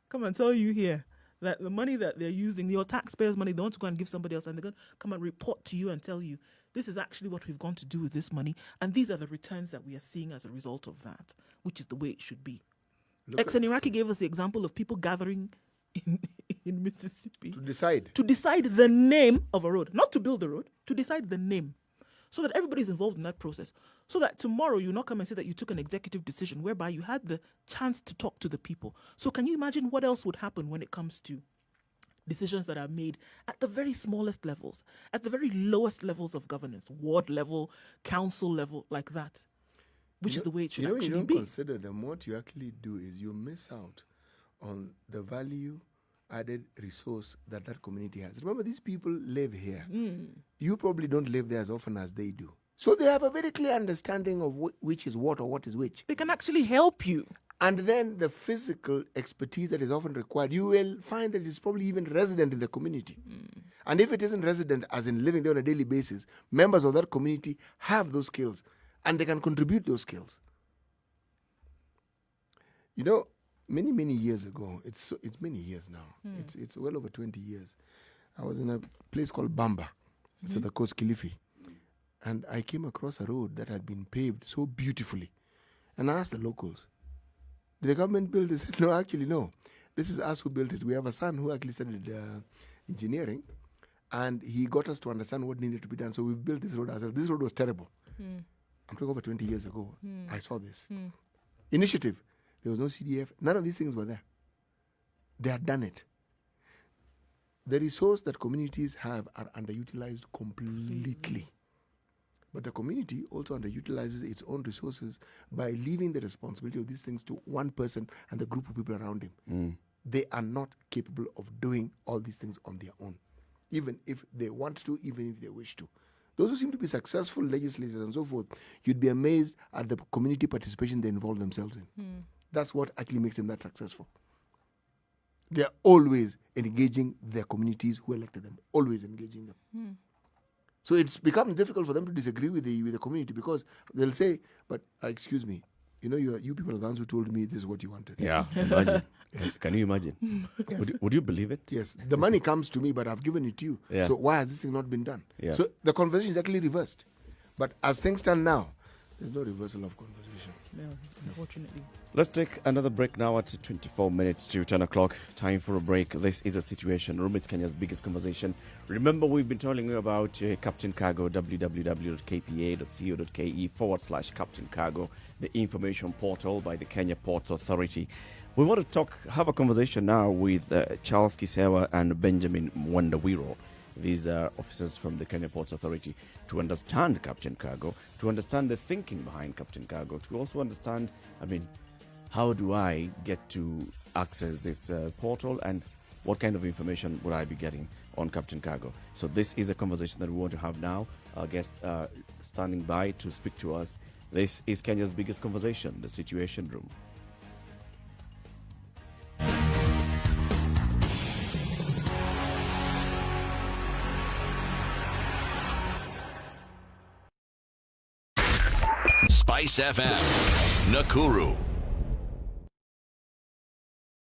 Come and tell you here that the money that they're using, your taxpayers' money, they want to go and give somebody else, and they're going to come and report to you and tell you, this is actually what we've gone to do with this money, and these are the returns that we are seeing as a result of that, which is the way it should be. Ex-Iraqi gave us the example of people gathering in Mississippi To decide. to decide the name of a road, not to build the road, to decide the name, so that everybody's involved in that process, so that tomorrow you not come and say that you took an executive decision whereby you had the chance to talk to the people. So can you imagine what else would happen when it comes to decisions that are made at the very smallest levels, at the very lowest levels of governance, ward level, council level, like that, which is the way it should you actually don't be. consider them. What you actually do is you miss out on the value added resource that community has. Remember, these people live here. You probably don't live there as often as they do. So they have a very clear understanding of which is what or what is which. They can actually help you. And then the physical expertise that is often required, you will find that it's probably even resident in the community. And if it isn't resident, as in living there on a daily basis, members of that community have those skills and they can contribute those skills. You know, many years ago, it's many years now, it's well over 20 years, I was in a place called Bamba. It's at the coast Kilifi. And I came across a road that had been paved so beautifully. And I asked the locals, did the government build it? They said, no, actually, no. This is us who built it. We have a son who actually studied engineering, and he got us to understand what needed to be done. So we built this road ourselves. This road was terrible. I'm talking over 20 years ago. I saw this. Initiative. There was no CDF. None of these things were there. They had done it. The resource that communities have are underutilized completely. But the community also underutilizes its own resources by leaving the responsibility of these things to one person and the group of people around him. They are not capable of doing all these things on their own, even if they want to, even if they wish to. Those who seem to be successful legislators and so forth, you'd be amazed at the community participation they involve themselves in. That's what actually makes them that successful. They are always engaging their communities who elected them, always engaging them. So it's become difficult for them to disagree with the community, because they'll say, but excuse me, you know, you people are the ones who told me this is what you wanted. Yeah, imagine. Can you imagine? Yes. Would you believe it? Yes, the money comes to me, but I've given it to you. Yeah. So why has this thing not been done? Yeah. So the conversation is actually reversed. But as things stand now, there's no reversal of conversation. No, unfortunately. Let's take another break now at 24 minutes to 10 o'clock. Time for a break. This is a situation room. It's Kenya's biggest conversation. Remember, we've been telling you about Captain Cargo, www.kpa.co.ke/Captain Cargo, the information portal by the Kenya Ports Authority. We want to have a conversation now with Charles Kisewa and Benjamin Mwandawiro. These are officers from the Kenya Ports Authority, to understand Captain Cargo, to understand the thinking behind Captain Cargo, to also understand, how do I get to access this portal, and what kind of information would I be getting on Captain Cargo? So this is a conversation that we want to have now. Our guest standing by to speak to us. This is Kenya's biggest conversation, the Situation Room. Spice FM, Nakuru.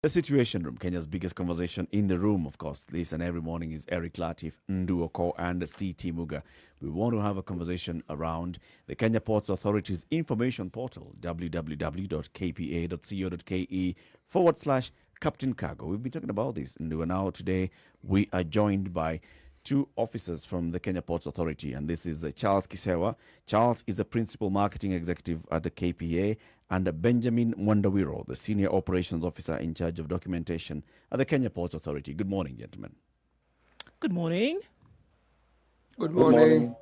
The Situation Room, Kenya's biggest conversation in the room, of course. This and every morning is Eric Latiff, Nduh Okoh, and CT Muga. We want to have a conversation around the Kenya Ports Authority's information portal, www.kpa.co.ke/Captain Cargo. We've been talking about this, and now today we are joined by two officers from the Kenya Ports Authority, and this is Charles Kisewa. Charles is the Principal Marketing Executive at the KPA, and Benjamin Mwandawiro, the Senior Operations Officer in charge of documentation at the Kenya Ports Authority. Good morning, gentlemen. Good morning. Good morning.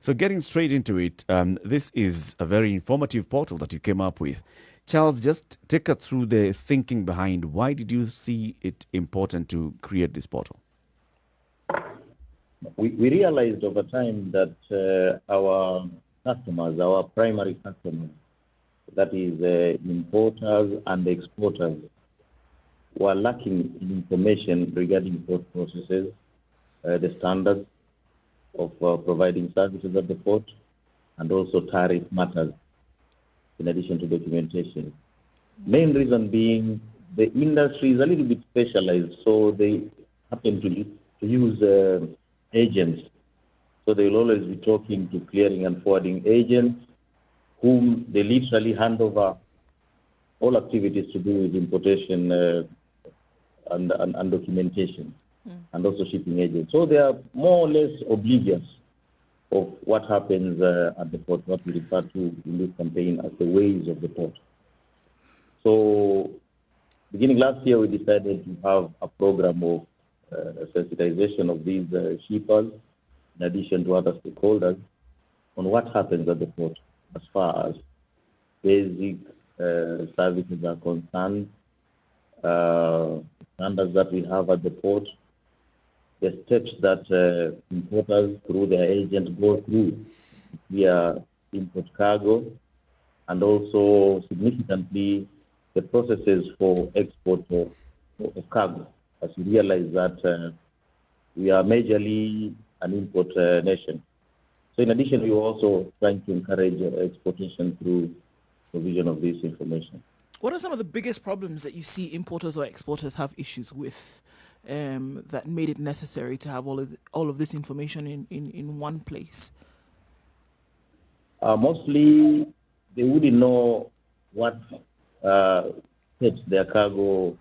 So getting straight into it, this is a very informative portal that you came up with. Charles, just take us through the thinking behind why did you see it important to create this portal? We realized over time that our customers, our primary customers, that is importers and exporters, were lacking in information regarding port processes, the standards of providing services at the port, and also tariff matters, in addition to documentation. Main reason being the industry is a little bit specialized, so they happen to use agents. So they will always be talking to clearing and forwarding agents, whom they literally hand over all activities to do with importation and documentation, and also shipping agents. So they are more or less oblivious of what happens at the port, what we refer to in this campaign as the ways of the port. So beginning last year, we decided to have a program of sensitization of these shippers, in addition to other stakeholders, on what happens at the port as far as basic services are concerned, standards that we have at the port, the steps that importers through their agents go through via import cargo, and also significantly the processes for export of cargo, as we realize that we are majorly an import nation. So in addition, we are also trying to encourage exportation through provision of this information. What are some of the biggest problems that you see importers or exporters have issues with that made it necessary to have all of this information in one place? Mostly, they wouldn't know what steps their cargo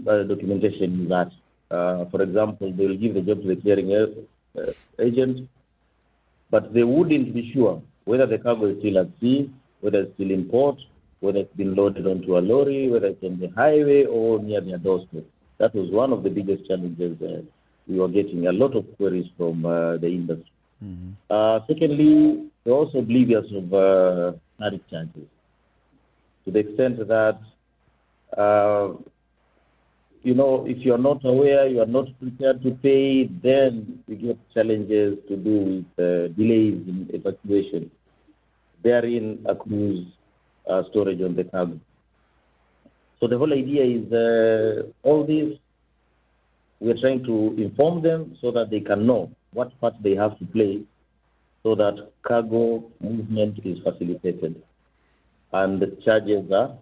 documentation is at. For example, they will give the job to the clearing agent, but they wouldn't be sure whether the cargo is still at sea, whether it's still in port, whether it's been loaded onto a lorry, whether it's on the highway or near their doorstep. That was one of the biggest challenges. We were getting a lot of queries from the industry. Secondly, they're also oblivious of tariff charges, to the extent that if you're not aware, you are not prepared to pay, then you get challenges to do with delays in evacuation, therein accrues storage on the cargo. So the whole idea is all this, we're trying to inform them so that they can know what part they have to play so that cargo movement is facilitated and the charges are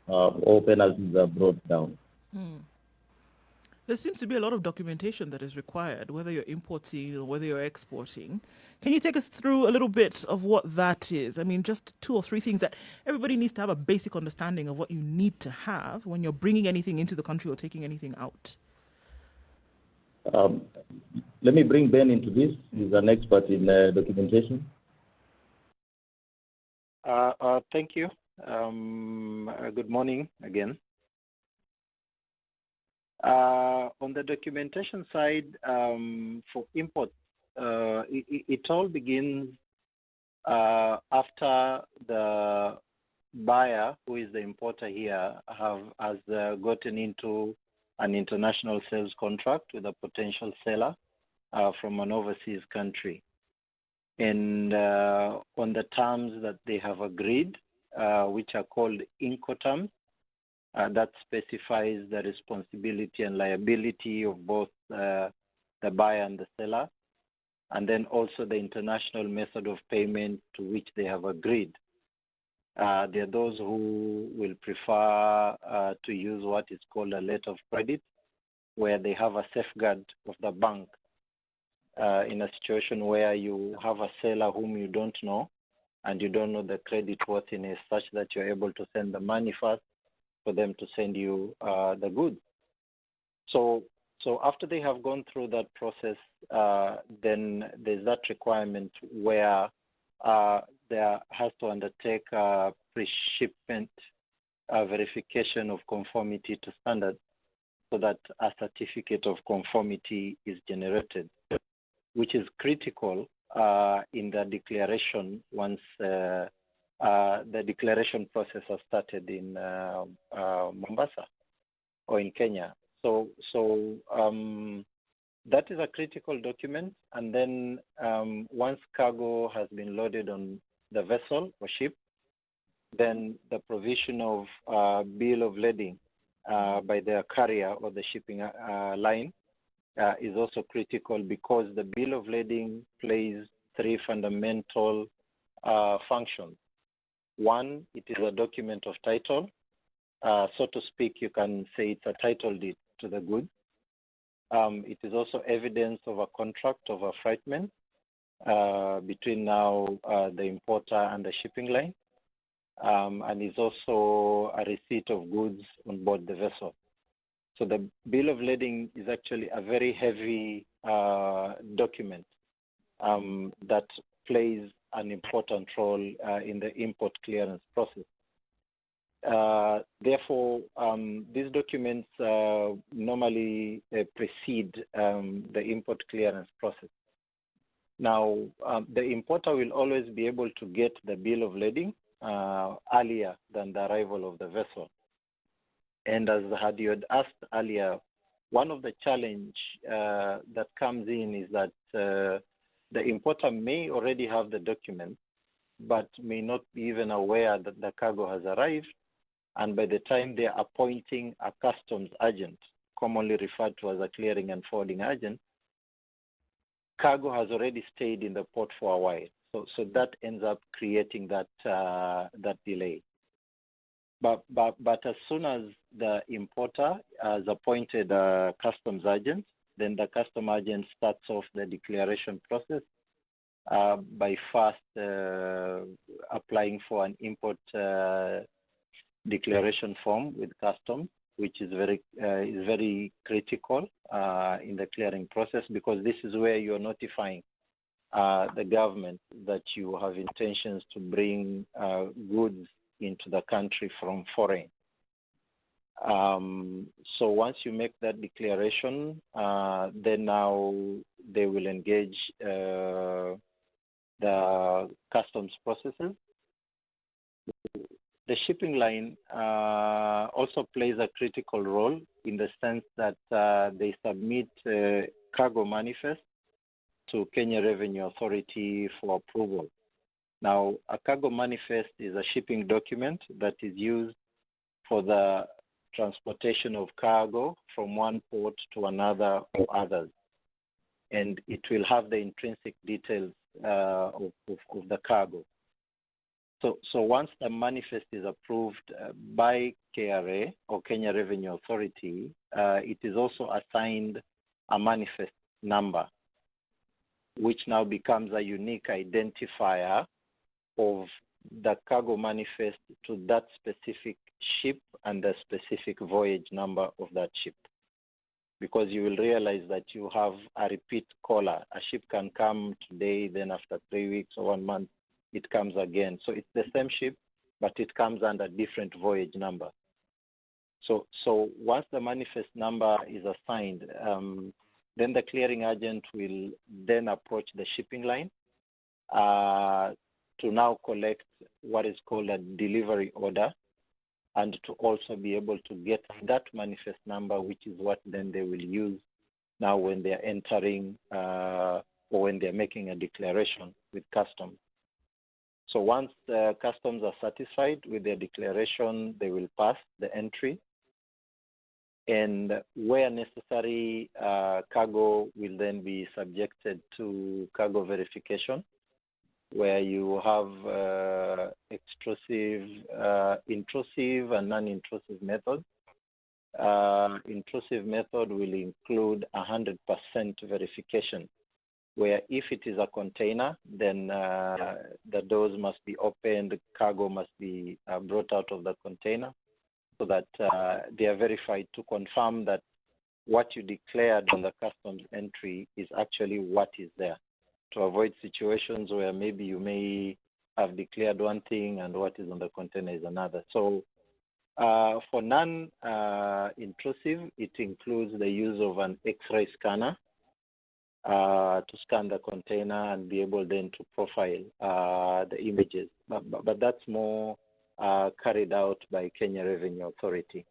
or penalties are brought down. There seems to be a lot of documentation that is required, whether you're importing or whether you're exporting. Can you take us through a little bit of what that is? I mean, just 2 or 3 things that everybody needs to have a basic understanding of what you need to have when you're bringing anything into the country or taking anything out. Let me bring Ben into this. He's an expert in documentation. Thank you. Good morning again. On the documentation side, for import, it all begins after the buyer, who is the importer here, has gotten into an international sales contract with a potential seller from an overseas country. And on the terms that they have agreed, which are called Incoterms, that specifies the responsibility and liability of both the buyer and the seller, and then also the international method of payment to which they have agreed. There are those who will prefer to use what is called a letter of credit, where they have a safeguard of the bank in a situation where you have a seller whom you don't know, and you don't know the credit worthiness, such that you're able to send the money first for them to send you the goods. So after they have gone through that process, then there's that requirement where there has to undertake a pre-shipment verification of conformity to standard, so that a certificate of conformity is generated, which is critical in the declaration once the declaration process has started in Mombasa or in Kenya. So that is a critical document. And then once cargo has been loaded on the vessel or ship, then the provision of bill of lading by the carrier or the shipping line is also critical, because the bill of lading plays three fundamental functions. One, it is a document of title. So to speak, you can say it's a title deed to the goods. It is also evidence of a contract of affreightment between now the importer and the shipping line, and is also a receipt of goods on board the vessel. So the bill of lading is actually a very heavy document that plays an important role in the import clearance process. Therefore, these documents normally precede the import clearance process. Now, the importer will always be able to get the bill of lading earlier than the arrival of the vessel. And as you had asked earlier, one of the challenge that comes in is that the importer may already have the document, but may not be even aware that the cargo has arrived. And by the time they are appointing a customs agent, commonly referred to as a clearing and forwarding agent, cargo has already stayed in the port for a while. So that ends up creating that delay. But as soon as the importer has appointed a customs agent, then the customs agent starts off the declaration process by first applying for an import declaration form with customs, which is very critical in the clearing process, because this is where you are notifying the government that you have intentions to bring goods into the country from foreign. So once you make that declaration, then now they will engage the customs processes. The shipping line also plays a critical role in the sense that they submit cargo manifest to Kenya Revenue Authority for approval. Now, a cargo manifest is a shipping document that is used for the transportation of cargo from one port to another or others. And it will have the intrinsic details of the cargo. So once the manifest is approved by KRA or Kenya Revenue Authority, it is also assigned a manifest number, which now becomes a unique identifier of the cargo manifest to that specific ship and the specific voyage number of that ship. Because you will realize that you have a repeat caller. A ship can come today, then after 3 weeks or 1 month, it comes again. So it's the same ship, but it comes under different voyage number. So once the manifest number is assigned, then the clearing agent will then approach the shipping line to now collect what is called a delivery order, and to also be able to get that manifest number, which is what then they will use now when they're entering or when they're making a declaration with customs. So once the customs are satisfied with their declaration, they will pass the entry. And where necessary, cargo will then be subjected to cargo verification, where you have intrusive and non-intrusive methods. Intrusive method will include 100% verification, where if it is a container, then the doors must be opened, cargo must be brought out of the container, so that they are verified to confirm that what you declared on the customs entry is actually what is there, to avoid situations where maybe you may have declared one thing and what is on the container is another. So for non-intrusive, it includes the use of an X-ray scanner to scan the container and be able then to profile the images. But that's more carried out by Kenya Revenue Authority.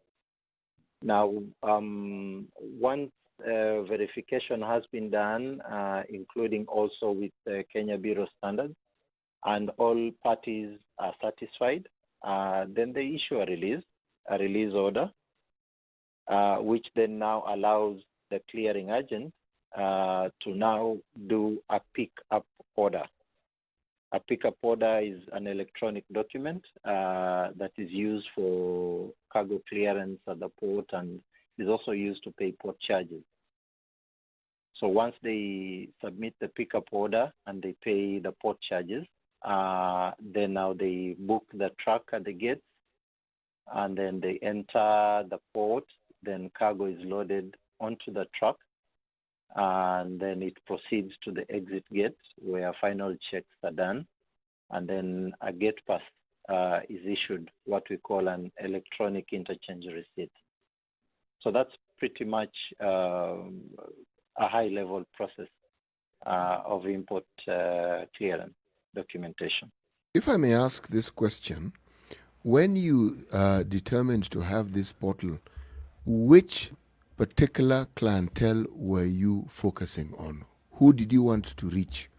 Now, once verification has been done, including also with Kenya Bureau Standards, and all parties are satisfied, then they issue a release order, which then now allows the clearing agent to now do a pick-up order. A pick-up order is an electronic document that is used for cargo clearance at the port and is also used to pay port charges. So once they submit the pick-up order and they pay the port charges, then now they book the truck at the gate, and then they enter the port. Then cargo is loaded onto the truck, and then it proceeds to the exit gate where final checks are done, and then a gate pass is issued, what we call an electronic interchange receipt. So that's pretty much a high-level process of import clearance documentation. If I may ask this question, when you determined to have this portal, which particular clientele were you focusing on? Who did you want to reach?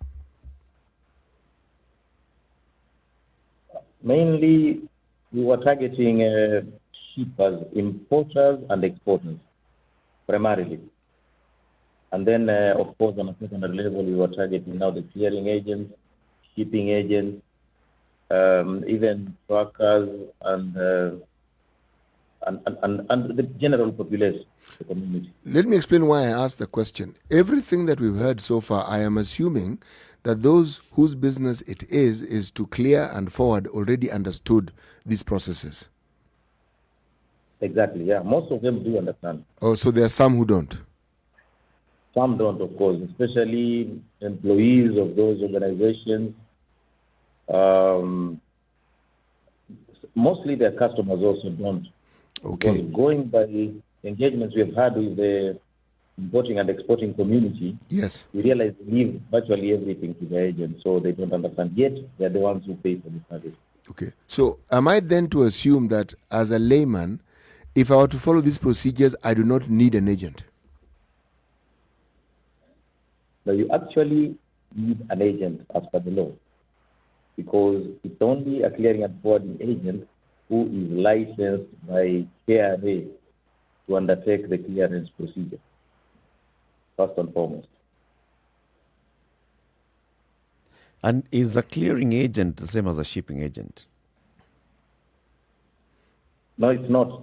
Mainly, we were targeting shippers, importers, and exporters, primarily. And then, of course, on a secondary level, we were targeting now the clearing agents, shipping agents, even truckers, and the general population, the community. Let me explain why I asked the question. Everything that we've heard so far, I am assuming that those whose business it is to clear and forward already understood these processes. Exactly, yeah. Most of them do understand. Oh, so there are some who don't. Some don't, of course, especially employees of those organizations. Mostly their customers also don't. Okay. Because going by the engagements we've had with the importing and exporting community, yes, we realize they leave virtually everything to the agents, so they don't understand. Yet they're the ones who pay for the service. Okay. So am I then to assume that as a layman, if I were to follow these procedures, I do not need an agent? Now you actually need an agent as per the law, because it's only a clearing and forwarding agent who is licensed by KRA to undertake the clearance procedure, first and foremost. And is a clearing agent the same as a shipping agent? No, it's not.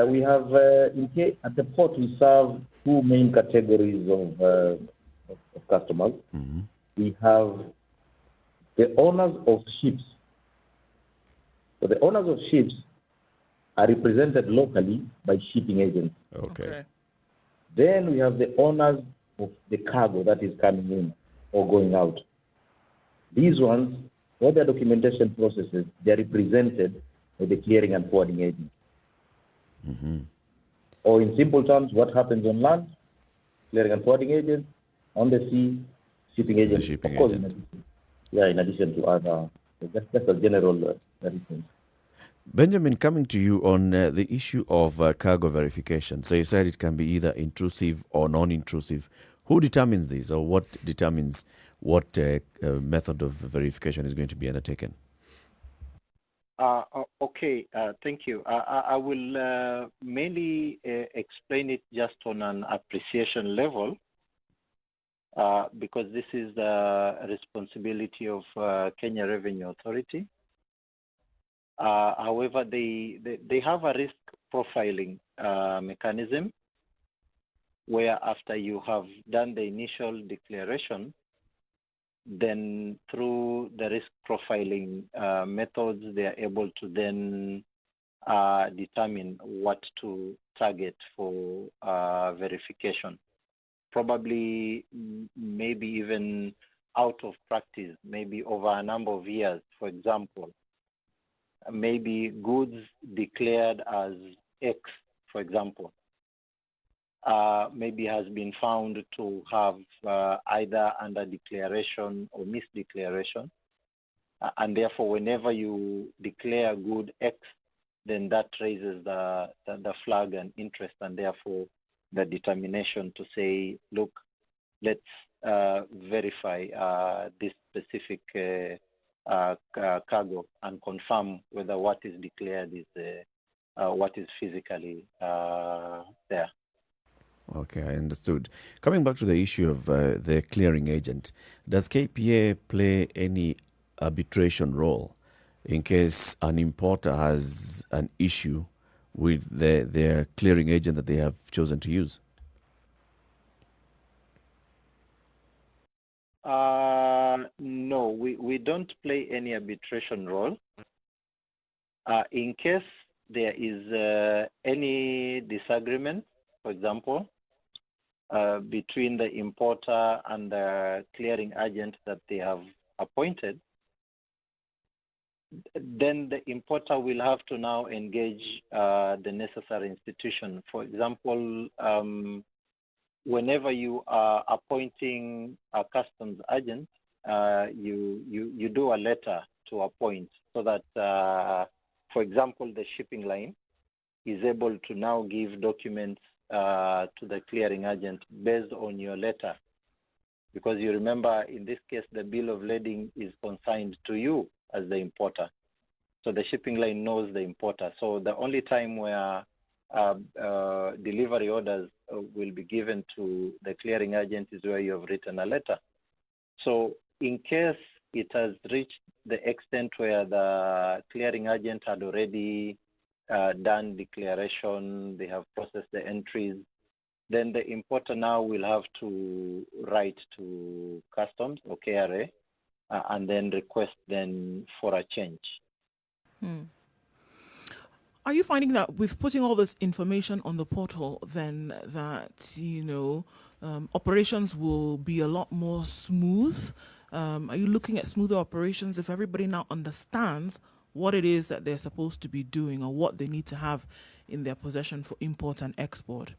We have, at the port, we serve two main categories of customers. Mm-hmm. We have the owners of ships. So the owners of ships are represented locally by shipping agents. Okay. Then we have the owners of the cargo that is coming in or going out. These ones, all their documentation processes, they're represented by the clearing and forwarding agent. Mm-hmm. Or in simple terms, what happens on land, clearing and forwarding agent, on the sea, shipping agent. Shipping of course, agent. in addition to other, that's a general reference. Benjamin, coming to you on the issue of cargo verification. So you said it can be either intrusive or non-intrusive. Who determines this, or what determines what method of verification is going to be undertaken? Okay, thank you. I will mainly explain it just on an appreciation level, because this is the responsibility of Kenya Revenue Authority. However, they have a risk profiling mechanism where after you have done the initial declaration, then through the risk profiling methods, they are able to then determine what to target for verification. Probably, maybe even out of practice, maybe over a number of years, for example, maybe goods declared as X, for example, maybe has been found to have either under declaration or misdeclaration. And therefore, whenever you declare good X, then that raises the flag and interest, and therefore the determination to say, look, let's verify this specific cargo and confirm whether what is declared is what is physically there. Okay, I understood. Coming back to the issue of the clearing agent, does KPA play any arbitration role in case an importer has an issue with their clearing agent that they have chosen to use? No, we don't play any arbitration role. In case there is any disagreement, for example, between the importer and the clearing agent that they have appointed, then the importer will have to now engage the necessary institution. For example, whenever you are appointing a customs agent, you do a letter to appoint so that, for example, the shipping line is able to now give documents to the clearing agent based on your letter. Because you remember, in this case, the bill of lading is consigned to you as the importer. So the shipping line knows the importer. So the only time where delivery orders will be given to the clearing agent is where you have written a letter. So in case it has reached the extent where the clearing agent had already done declaration, they have processed the entries, then the importer now will have to write to customs or KRA and then request then for a change. Are you finding that with putting all this information on the portal, then that, operations will be a lot more smooth? Are you looking at smoother operations if everybody now understands what it is that they're supposed to be doing or what they need to have in their possession for import and export?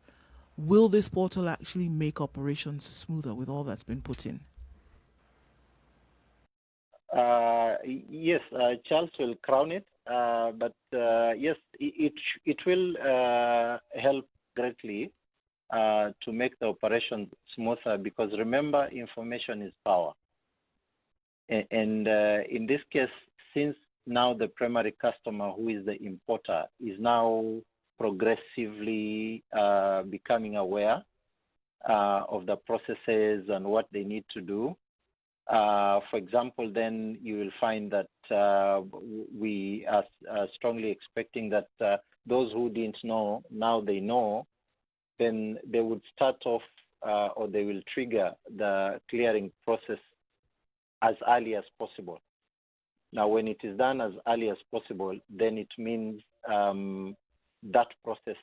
Will this portal actually make operations smoother with all that's been put in? Yes, Charles will crown it, but yes, it will help greatly to make the operation smoother, because remember, information is power. And in this case, since now the primary customer, who is the importer, is now progressively becoming aware of the processes and what they need to do. For example, then you will find that we are strongly expecting that those who didn't know, now they know, then they would start off or they will trigger the clearing process as early as possible. Now, when it is done as early as possible, then it means that process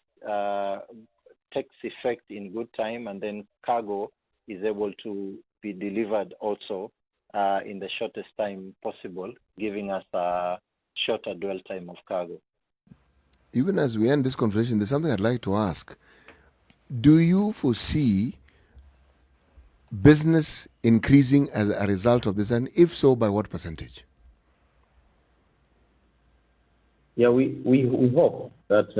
takes effect in good time, and then cargo is able to be delivered also in the shortest time possible, giving us a shorter dwell time of cargo. Even as we end this conversation, there's something I'd like to ask. Do you foresee business increasing as a result of this, and if so, by what percentage? Yeah, we hope that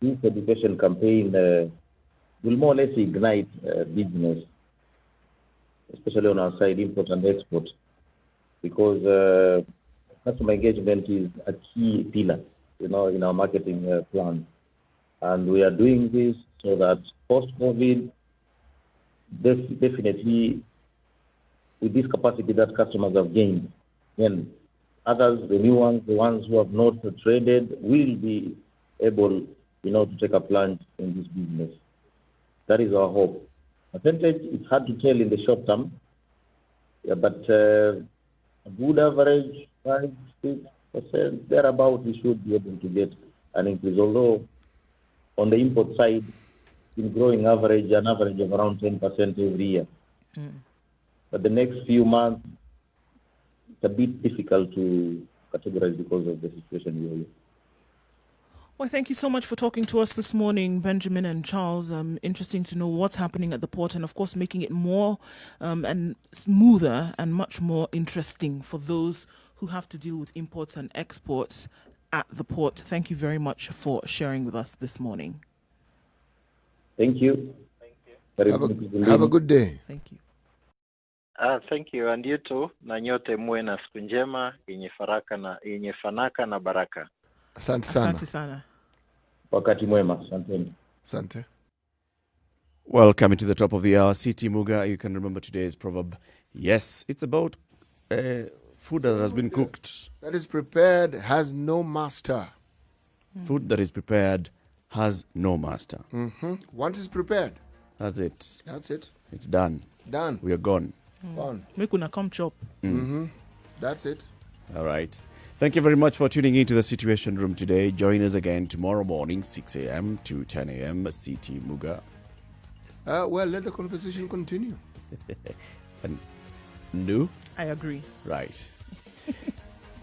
this education campaign will more or less ignite business, especially on our side, import and export, because customer engagement is a key pillar, in our marketing plan. And we are doing this so that post-COVID, definitely with this capacity that customers have gained, then others, the new ones, the ones who have not traded, will be able, to take a plunge in this business. That is our hope. Percentage, it's hard to tell in the short term, but a good average, 5-6%, thereabout, we should be able to get an increase. Although on the import side, in growing an average of around 10% every year. But the next few months, it's a bit difficult to categorize because of the situation we're in. Well, thank you so much for talking to us this morning, Benjamin and Charles. Interesting to know what's happening at the port, and of course making it more and smoother and much more interesting for those who have to deal with imports and exports at the port. Thank you very much for sharing with us this morning. Thank you. Have a good day. Thank you. Thank you, and you too. Na nyote muwe na siku njema yenye fanaka na baraka. Asante sana. Asante sana. Wakati mwema, asanteni. Sante. Well, coming to the top of the hour, CT Muga, you can remember today's proverb. Yes, it's about food that has been cooked. That is prepared has no master. Food that is prepared has no master. Once it's prepared, That's it. that's it. It's done. Done. We are gone. Gone. Make una come chop. That's it. All right. Thank you very much for tuning into the Situation Room today. Join us again tomorrow morning, 6 a.m. to 10 a.m. CT Muga. Well, let the conversation continue. And Nduh? I agree. Right.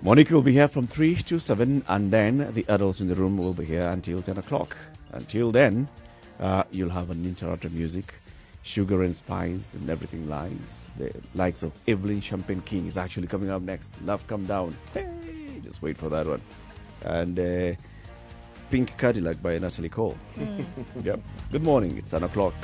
Monica will be here from 3 to 7, and then the adults in the room will be here until 10 o'clock. Until then, you'll have uninterrupted music, sugar and spice, and everything lies. The likes of Evelyn Champagne King is actually coming up next. Love Come Down. Hey, just wait for that one. And Pink Cadillac by Natalie Cole. Yep. Good morning. It's 10 o'clock.